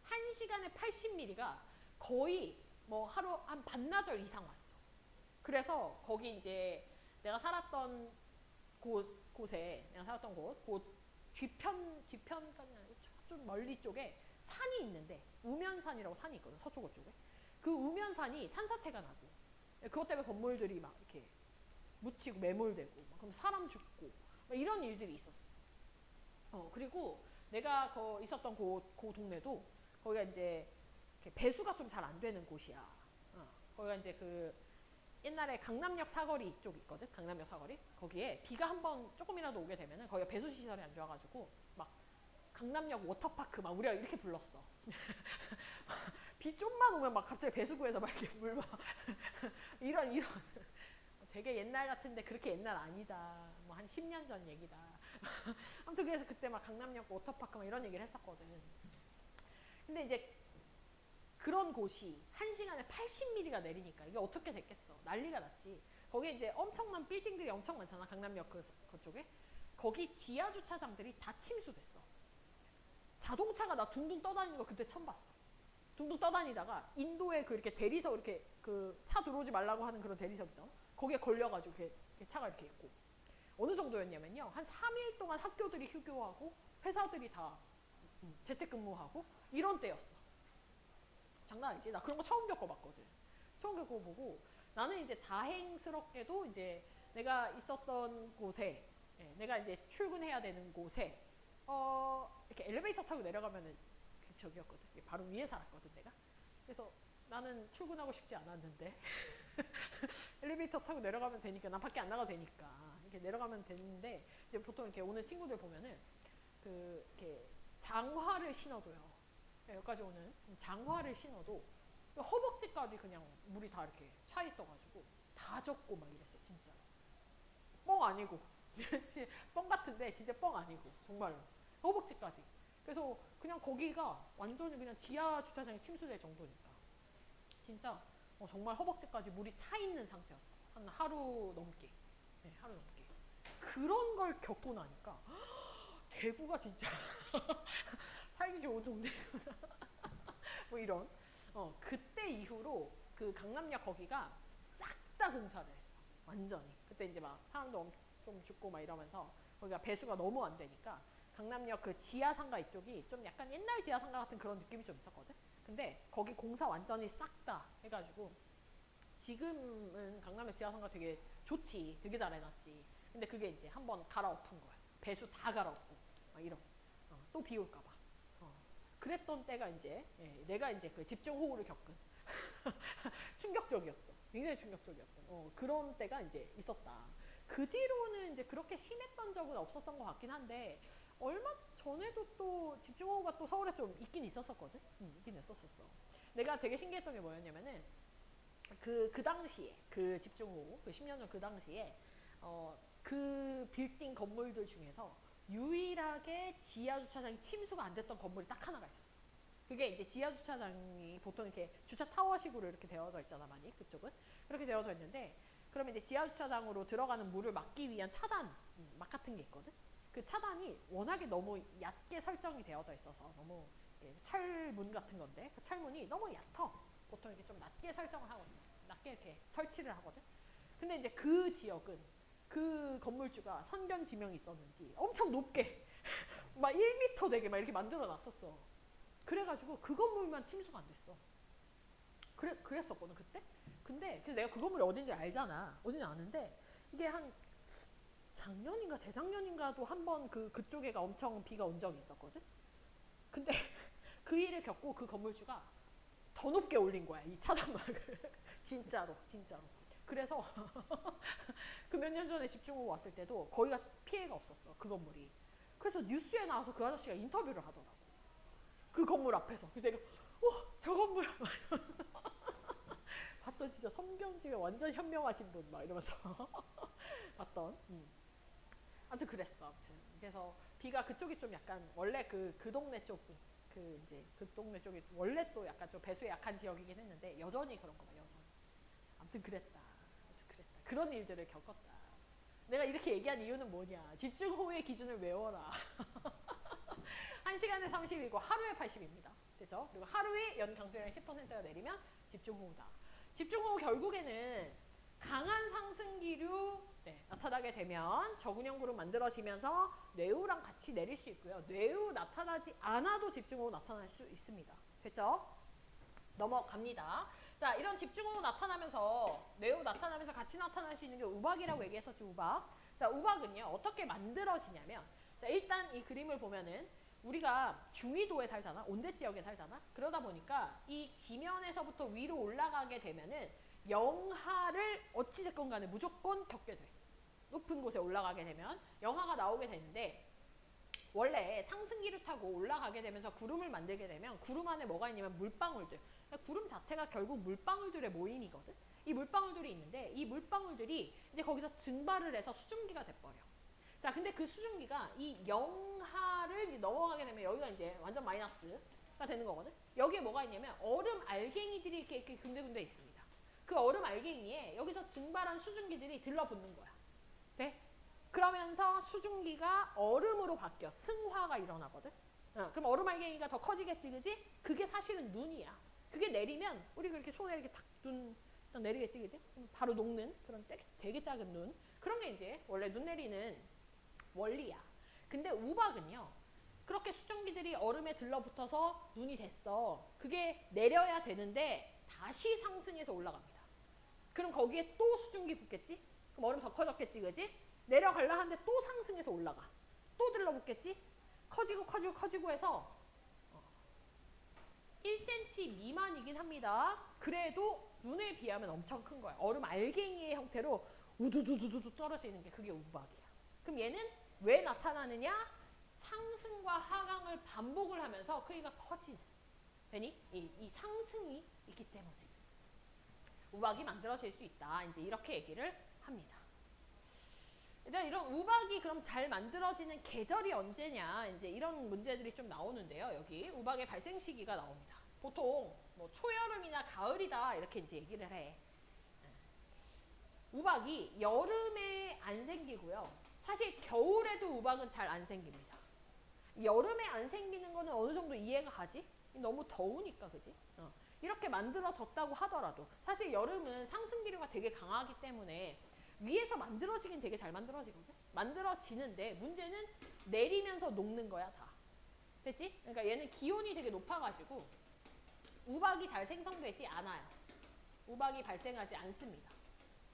1시간에 80mm가 거의 뭐 하루 한 반나절 이상 왔어. 그래서 거기 이제 내가 살았던 곳에 내가 살았던 곳 뒤편까지는 아니고 좀 멀리 쪽에 산이 있는데 우면산이라고 산이 있거든. 서초구 쪽에. 그 우면산이 산사태가 나고 그것 때문에 건물들이 막 이렇게 묻히고 매몰되고 막 그럼 사람 죽고 막 이런 일들이 있었어. 그리고 내가 있었던 그 동네도 거기가 이제 배수가 좀 잘 안 되는 곳이야. 거기가 이제 그 옛날에 강남역 사거리 쪽 있거든. 강남역 사거리. 거기에 비가 한번 조금이라도 오게 되면은 거기가 배수 시설이 안 좋아가지고 막 강남역 워터파크 막 우리가 이렇게 불렀어. 비 좀만 오면 막 갑자기 배수구에서 막 이렇게 물 막 이런 되게 옛날 같은데 그렇게 옛날 아니다. 뭐 한 10년 전 얘기다. 아무튼 그래서 그때 막 강남역 워터파크 막 이런 얘기를 했었거든. 근데 이제 그런 곳이 1시간에 80mm가 내리니까 이게 어떻게 됐겠어. 난리가 났지. 거기에 이제 엄청난 빌딩들이 엄청 많잖아. 강남역 그쪽에. 거기 지하 주차장들이 다 침수됐어. 자동차가 나 둥둥 떠다니는 거 그때 처음 봤어. 둥둥 떠다니다가 인도에 그 이렇게 대리석 이렇게 그 차 들어오지 말라고 하는 그런 대리석 있잖아. 거기에 걸려가지고 이렇게 차가 이렇게 있고. 어느 정도였냐면요. 한 3일 동안 학교들이 휴교하고 회사들이 다 재택근무하고 이런 때였어. 장난 아니지? 나 그런 거 처음 겪어봤거든. 처음 겪어보고 나는 이제 다행스럽게도 이제 내가 있었던 곳에 내가 이제 출근해야 되는 곳에 이렇게 엘리베이터 타고 내려가면은 저기였거든. 바로 위에 살았거든 내가. 그래서 나는 출근하고 싶지 않았는데 엘리베이터 타고 내려가면 되니까 난 밖에 안 나가도 되니까 이렇게 내려가면 되는데 이제 보통 이렇게 오는 친구들 보면은 이렇게 장화를 신어도요. 여기까지 오는 장화를 신어도 허벅지까지 그냥 물이 다 이렇게 차 있어가지고 다 젖고 막 이랬어 진짜. 뻥 아니고 뻥 같은데 진짜 뻥 아니고 정말로 허벅지까지. 그래서 그냥 거기가 완전히 그냥 지하 주차장이 침수될 정도니까 진짜 정말 허벅지까지 물이 차 있는 상태였어. 한 하루 넘게. 하루 넘게. 그런 걸 겪고 나니까 대구가 진짜 살기 좋은 동네구나. 뭐 이런. 그때 이후로 그 강남역 거기가 싹 다 공사를 했어. 완전히. 그때 이제 막 사람도 좀 죽고 막 이러면서 거기가 배수가 너무 안 되니까 강남역 그 지하상가 이쪽이 좀 약간 옛날 지하상가 같은 그런 느낌이 좀 있었거든. 근데 거기 공사 완전히 싹 다 해가지고 지금은 강남역 지하상가 되게 좋지. 되게 잘 해놨지. 근데 그게 이제 한번 갈아엎은 거야. 배수 다 갈아엎고 막 이런. 또 비 올까 봐. 그랬던 때가 이제 내가 이제 그 집중호우를 겪은 충격적이었던, 굉장히 충격적이었던 그런 때가 이제 있었다. 그 뒤로는 이제 그렇게 심했던 적은 없었던 것 같긴 한데 얼마 전에도 또 집중호우가 또 서울에 좀 있긴 있었었거든. 있긴 있었었어. 내가 되게 신기했던 게 뭐였냐면은 그 당시에 그 집중호우 그 10년 전 그 당시에 그 빌딩 건물들 중에서 유일하게 지하 주차장이 침수가 안 됐던 건물이 딱 하나가 있었어. 그게 이제 지하 주차장이 보통 이렇게 주차 타워식으로 이렇게 되어져 있잖아, 많이 그쪽은 그렇게 되어져 있는데, 그러면 이제 지하 주차장으로 들어가는 물을 막기 위한 차단 막 같은 게 있거든. 그 차단이 워낙에 너무 얕게 설정이 되어져 있어서 너무 철문 같은 건데 그 철문이 너무 얕어. 보통 이렇게 좀 낮게 설정을 하거든. 낮게 이렇게 설치를 하거든. 근데 이제 그 지역은 그 건물주가 선견 지명이 있었는지 엄청 높게 막 1m 되게 막 이렇게 만들어 놨었어. 그래가지고 그 건물만 침수가 안 됐어. 그랬었거든 그때. 근데 그래서 내가 그 건물이 어딘지 알잖아. 어딘지 아는데 이게 한 작년인가 재작년인가도 한번 그쪽에가 엄청 비가 온 적이 있었거든. 근데 그 일을 겪고 그 건물주가 더 높게 올린 거야, 이 차단막을. 진짜로. 그래서 그 몇 년 전에 집중호우 왔을 때도 거기가 피해가 없었어, 그 건물이. 그래서 뉴스에 나와서 그 아저씨가 인터뷰를 하더라고, 그 건물 앞에서. 그래서 내가 저 건물 봤던, 진짜 성경지에 완전 현명하신 분 막 이러면서 봤던. 아무튼 그랬어. 아무튼 그래서 비가 그쪽이 좀 약간 원래 그 동네 쪽 이제 그 동네 쪽이 원래 또 약간 좀 배수에 약한 지역이긴 했는데 여전히 그런 거 봐, 여전히. 아무튼 그랬다. 그런 일들을 겪었다. 내가 이렇게 얘기한 이유는 뭐냐? 집중호우의 기준을 외워라. 1시간에 30이고 하루에 80입니다. 됐죠? 그리고 하루에 연 강수량이 10%가 내리면 집중호우다. 집중호우 결국에는 강한 상승기류 나타나게 되면 저근형 구름 만들어지면서 뇌우랑 같이 내릴 수 있고요. 뇌우 나타나지 않아도 집중호우 나타날 수 있습니다. 됐죠? 넘어갑니다. 자, 이런 집중호우 나타나면서 뇌우 나타나면서 같이 나타날 수 있는 게 우박이라고 얘기했었지, 우박. 자, 우박은요 어떻게 만들어지냐면, 자, 일단 이 그림을 보면은 우리가 중위도에 살잖아, 온대 지역에 살잖아. 그러다 보니까 이 지면에서부터 위로 올라가게 되면은 영하를 어찌됐건 간에 무조건 겪게 돼. 높은 곳에 올라가게 되면 영하가 나오게 되는데, 원래 상승기를 타고 올라가게 되면서 구름을 만들게 되면 구름 안에 뭐가 있냐면 물방울들. 그러니까 구름 자체가 결국 물방울들의 모임이거든. 이 물방울들이 있는데 이 물방울들이 이제 거기서 증발을 해서 수증기가 돼버려. 자, 근데 그 수증기가 이 영하를 넘어가게 되면 여기가 이제 완전 마이너스가 되는 거거든. 여기에 뭐가 있냐면 얼음 알갱이들이 이렇게 군데군데 있습니다. 그 얼음 알갱이에 여기서 증발한 수증기들이 들러붙는 거야. 네? 그러면서 수증기가 얼음으로 바뀌어 승화가 일어나거든. 그럼 얼음 알갱이가 더 커지겠지, 그지? 그게 사실은 눈이야. 그게 내리면 우리 그렇게 손에 이렇게 탁눈 내리겠지, 그지? 바로 녹는 그런 되게 작은 눈. 그런 게 이제 원래 눈 내리는 원리야. 근데 우박은요, 그렇게 수증기들이 얼음에 들러붙어서 눈이 됐어. 그게 내려야 되는데 다시 상승해서 올라갑니다. 그럼 거기에 또 수증기 붙겠지? 그럼 얼음 더 커졌겠지, 그지? 내려갈라 하는데 또 상승해서 올라가. 또 들러붙겠지? 커지고 해서 1cm 미만이긴 합니다. 그래도 눈에 비하면 엄청 큰 거야. 얼음 알갱이의 형태로 우두두두두 떨어지는 게 그게 우박이야. 그럼 얘는 왜 나타나느냐? 상승과 하강을 반복을 하면서 크기가 커지는. 되니? 이 상승이 있기 때문에 우박이 만들어질 수 있다. 이제 이렇게 얘기를 합니다. 일단 이런 우박이 그럼 잘 만들어지는 계절이 언제냐, 이제 이런 문제들이 좀 나오는데요. 여기 우박의 발생 시기가 나옵니다. 보통 뭐 초여름이나 가을이다 이렇게 이제 얘기를 해. 우박이 여름에 안 생기고요. 사실 겨울에도 우박은 잘 안 생깁니다. 여름에 안 생기는 거는 어느 정도 이해가 가지? 너무 더우니까, 그지? 이렇게 만들어졌다고 하더라도 사실 여름은 상승기류가 되게 강하기 때문에 위에서 만들어지긴 되게 잘 만들어지거든? 만들어지는데 문제는 내리면서 녹는 거야, 다. 됐지? 그러니까 얘는 기온이 되게 높아가지고 우박이 잘 생성되지 않아요. 우박이 발생하지 않습니다.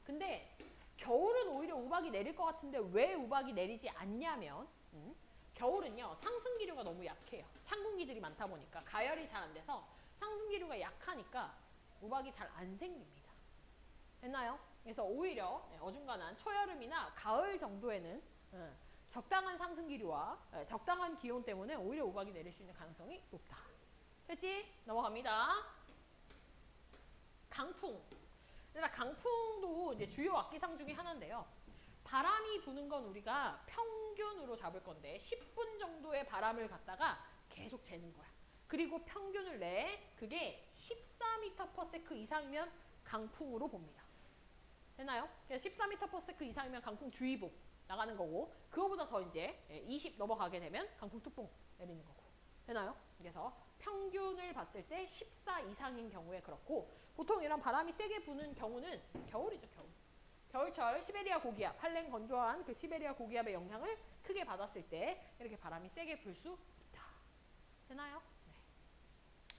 근데 겨울은 오히려 우박이 내릴 것 같은데 왜 우박이 내리지 않냐면 겨울은요 상승기류가 너무 약해요. 찬 공기들이 많다 보니까 가열이 잘 안 돼서 상승기류가 약하니까 우박이 잘 안 생깁니다. 됐나요? 그래서 오히려 어중간한 초여름이나 가을 정도에는 적당한 상승기류와 적당한 기온 때문에 오히려 우박이 내릴 수 있는 가능성이 높다. 됐지? 넘어갑니다. 강풍. 강풍도 이제 주요 악기상 중에 하나인데요. 바람이 부는 건 우리가 평균으로 잡을 건데 10분 정도의 바람을 갖다가 계속 재는 거야. 그리고 평균을 내. 그게 14m/s 이상이면 강풍으로 봅니다. 됐나요? 14m/s 이상이면 강풍주의보 나가는 거고 그거보다 더 이제 20 넘어가게 되면 강풍특보 내리는 거고. 되나요? 그래서 평균을 봤을 때 14 이상인 경우에 그렇고 보통 이런 바람이 세게 부는 경우는 겨울이죠, 겨울. 겨울철 시베리아 고기압, 한랭 건조한 그 시베리아 고기압의 영향을 크게 받았을 때 이렇게 바람이 세게 불 수 있다. 되나요? 네.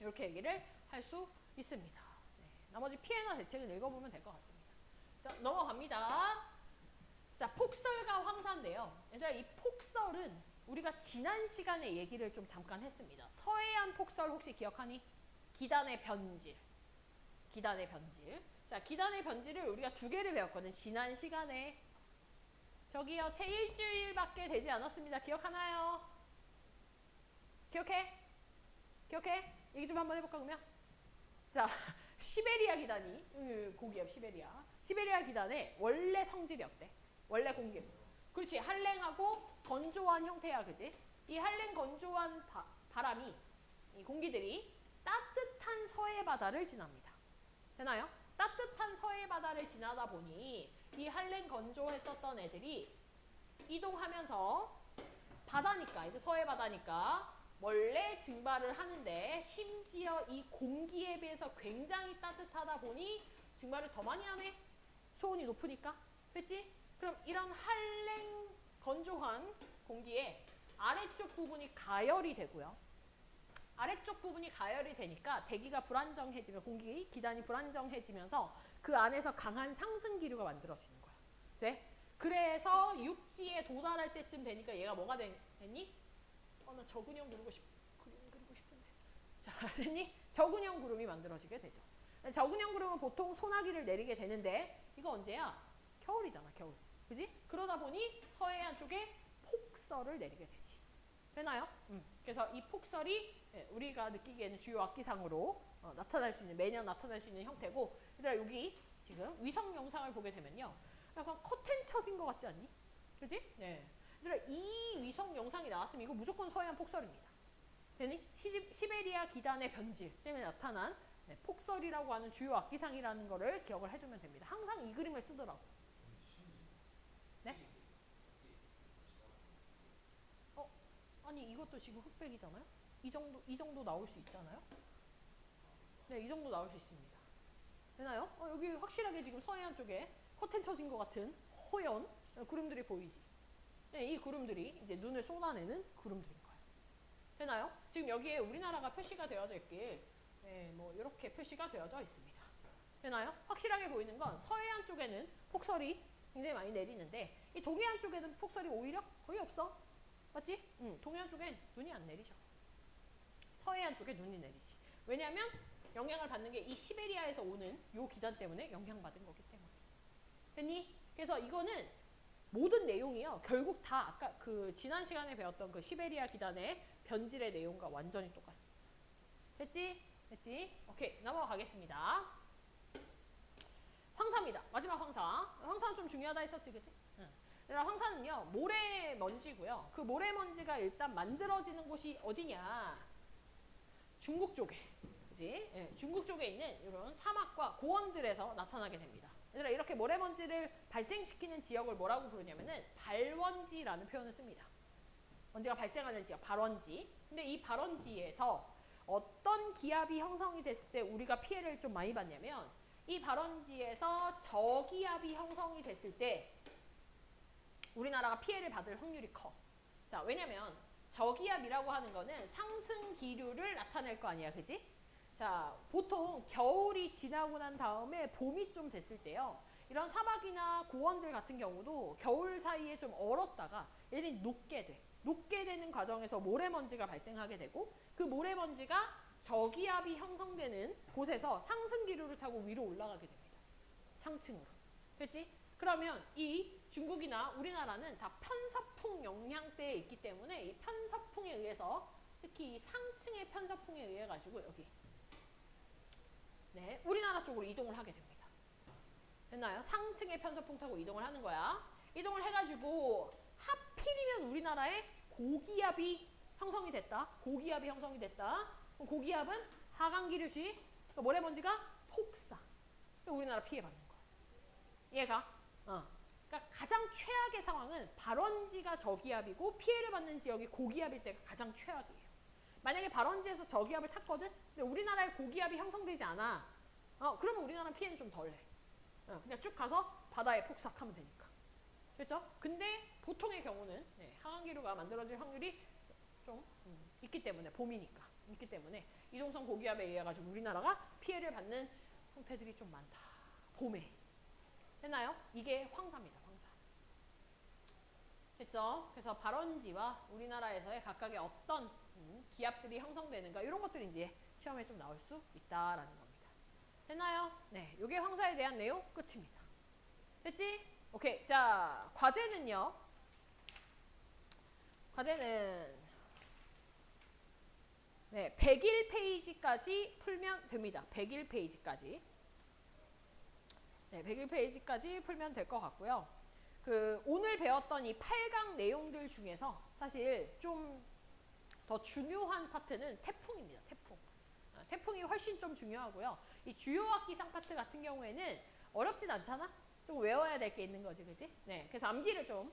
이렇게 얘기를 할 수 있습니다. 네. 나머지 피해나 대책은 읽어보면 될 것 같습니다. 자, 넘어갑니다. 자, 폭설과 황사인데요. 얘들아, 이 폭설은 우리가 지난 시간에 얘기를 좀 잠깐 했습니다. 서해안 폭설 혹시 기억하니? 기단의 변질. 기단의 변질. 자, 기단의 변질을 우리가 두 개를 배웠거든. 지난 시간에. 저기요, 채 일주일밖에 되지 않았습니다. 기억하나요? 기억해? 기억해? 얘기 좀 한번 해볼까 그러면? 자, 시베리아 기단이 고기압 시베리아. 시베리아 기단의 원래 성질이 어때? 원래 공기. 그렇지. 한랭하고 건조한 형태야. 그지? 이 한랭 건조한 바람이 이 공기들이 따뜻한 서해 바다를 지납니다. 되나요? 따뜻한 서해 바다를 지나다 보니 이 한랭 건조했었던 애들이 이동하면서 바다니까 이제 서해 바다니까 원래 증발을 하는데 심지어 이 공기에 비해서 굉장히 따뜻하다 보니 증발을 더 많이 하네. 수온이 높으니까. 그렇지? 그럼 이런 한랭 건조한 공기의 아래쪽 부분이 가열이 되고요. 아래쪽 부분이 가열이 되니까 대기가 불안정해지면 공기 기단이 불안정해지면서 그 안에서 강한 상승 기류가 만들어지는 거야. 돼? 그래서 육지에 도달할 때쯤 되니까 얘가 뭐가 됐니? 나 저근형 그리고 싶은데. 자, 됐니? 저근형 구름이 만들어지게 되죠. 저근형 구름은 보통 소나기를 내리게 되는데 이거 언제야? 겨울이잖아, 겨울. 그지? 그러다 보니 서해안 쪽에 폭설을 내리게 되지. 되나요? 그래서 이 폭설이 우리가 느끼기에는 주요 악기상으로 나타날 수 있는, 매년 나타날 수 있는 형태고, 얘들아 여기 지금 위성 영상을 보게 되면요. 약간 커튼 쳐진 것 같지 않니? 그지? 네. 얘들아 이 위성 영상이 나왔으면 이거 무조건 서해안 폭설입니다. 되니? 시베리아 기단의 변질 때문에 나타난 폭설이라고 하는 주요 악기상이라는 거를 기억을 해두면 됩니다. 항상 이 그림을 쓰더라고. 네? 아니 이것도 지금 흑백이잖아요? 이 정도 나올 수 있잖아요? 네, 이 정도 나올 수 있습니다. 되나요? 여기 확실하게 지금 서해안 쪽에 커튼 쳐진 것 같은 허연 구름들이 보이지? 네, 이 구름들이 이제 눈을 쏟아내는 구름들인 거예요. 되나요? 지금 여기에 우리나라가 표시가 되어져 있길, 네, 뭐 이렇게 표시가 되어져 있습니다. 되나요? 확실하게 보이는 건 서해안 쪽에는 폭설이 굉장히 많이 내리는데 이 동해안 쪽에는 폭설이 오히려 거의 없어. 맞지? 동해안 쪽엔 눈이 안 내리죠. 서해안 쪽에 눈이 내리지. 왜냐하면 영향을 받는 게 이 시베리아에서 오는 요 기단 때문에 영향받은 거기 때문에. 됐니? 그래서 이거는 모든 내용이요. 결국 다 아까 그 지난 시간에 배웠던 그 시베리아 기단의 변질의 내용과 완전히 똑같습니다. 됐지? 됐지? 오케이. 넘어가겠습니다. 황사입니다. 마지막 황사. 황사는 좀 중요하다 했었지, 그치? 응. 황사는요, 모래먼지고요. 그 모래먼지가 일단 만들어지는 곳이 어디냐? 중국 쪽에. 그지? 예, 중국 쪽에 있는 이런 사막과 고원들에서 나타나게 됩니다. 얘들아, 이렇게 모래먼지를 발생시키는 지역을 뭐라고 부르냐면은 발원지라는 표현을 씁니다. 먼지가 발생하는 지역, 발원지. 근데 이 발원지에서 어떤 기압이 형성이 됐을 때 우리가 피해를 좀 많이 받냐면 이 발원지에서 저기압이 형성이 됐을 때 우리나라가 피해를 받을 확률이 커. 자, 왜냐면 저기압이라고 하는 거는 상승 기류를 나타낼 거 아니야, 그지? 자, 보통 겨울이 지나고 난 다음에 봄이 좀 됐을 때요. 이런 사막이나 고원들 같은 경우도 겨울 사이에 좀 얼었다가 얘들이 녹게 돼. 녹게 되는 과정에서 모래먼지가 발생하게 되고 그 모래먼지가 저기압이 형성되는 곳에서 상승기류를 타고 위로 올라가게 됩니다. 상층으로. 됐지? 그러면 이 중국이나 우리나라는 다 편서풍 영향대에 있기 때문에 이 편서풍에 의해서 특히 이 상층의 편서풍에 의해 가지고 여기 네, 우리나라 쪽으로 이동을 하게 됩니다. 됐나요? 상층의 편서풍 타고 이동을 하는 거야. 이동을 해가지고 하필이면 우리나라에 고기압이 형성이 됐다. 고기압이 형성이 됐다. 그럼 고기압은 하강기류지. 그러니까 모래먼지가 폭삭. 우리나라 피해받는 거야. 이해가? 그러니까 가장 최악의 상황은 발원지가 저기압이고 피해를 받는 지역이 고기압일 때가 가장 최악이에요. 만약에 발원지에서 저기압을 탔거든? 근데 우리나라에 고기압이 형성되지 않아. 그러면 우리나라는 피해는 좀 덜해. 그냥 쭉 가서 바다에 폭삭하면 되니까. 그렇죠? 근데 보통의 경우는 네, 하강기류가 만들어질 확률이 좀 있기 때문에 봄이니까 있기 때문에 이동성 고기압에 의해 가지고 우리나라가 피해를 받는 형태들이 좀 많다. 봄에. 됐나요? 이게 황사입니다. 황사. 됐죠? 그래서 발원지와 우리나라에서의 각각의 어떤 기압들이 형성되는가 이런 것들이 이제 시험에 좀 나올 수 있다라는 겁니다. 됐나요? 네, 이게 황사에 대한 내용 끝입니다. 됐지? 오케이. 자, 과제는요. 과제는 네, 101페이지까지 풀면 됩니다. 101페이지까지. 네, 101페이지까지 풀면 될 것 같고요. 오늘 배웠던 이 8강 내용들 중에서 사실 좀 더 중요한 파트는 태풍입니다. 태풍. 태풍이 훨씬 좀 중요하고요. 이 주요 학기상 파트 같은 경우에는 어렵진 않잖아? 좀 외워야 될 게 있는 거지, 그지? 네, 그래서 암기를 좀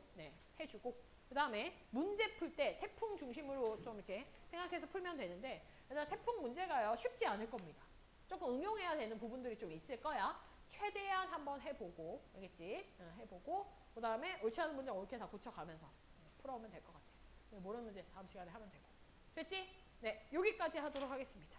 해주고 그 다음에 문제 풀 때 태풍 중심으로 좀 이렇게 생각해서 풀면 되는데 일단 태풍 문제가요 쉽지 않을 겁니다. 조금 응용해야 되는 부분들이 좀 있을 거야. 최대한 한번 해보고, 알겠지? 해보고 그 다음에 옳지 않은 문제 옳게 다 고쳐가면서 풀어오면 될 것 같아요. 모르는 문제 다음 시간에 하면 되고. 됐지? 네, 여기까지 하도록 하겠습니다.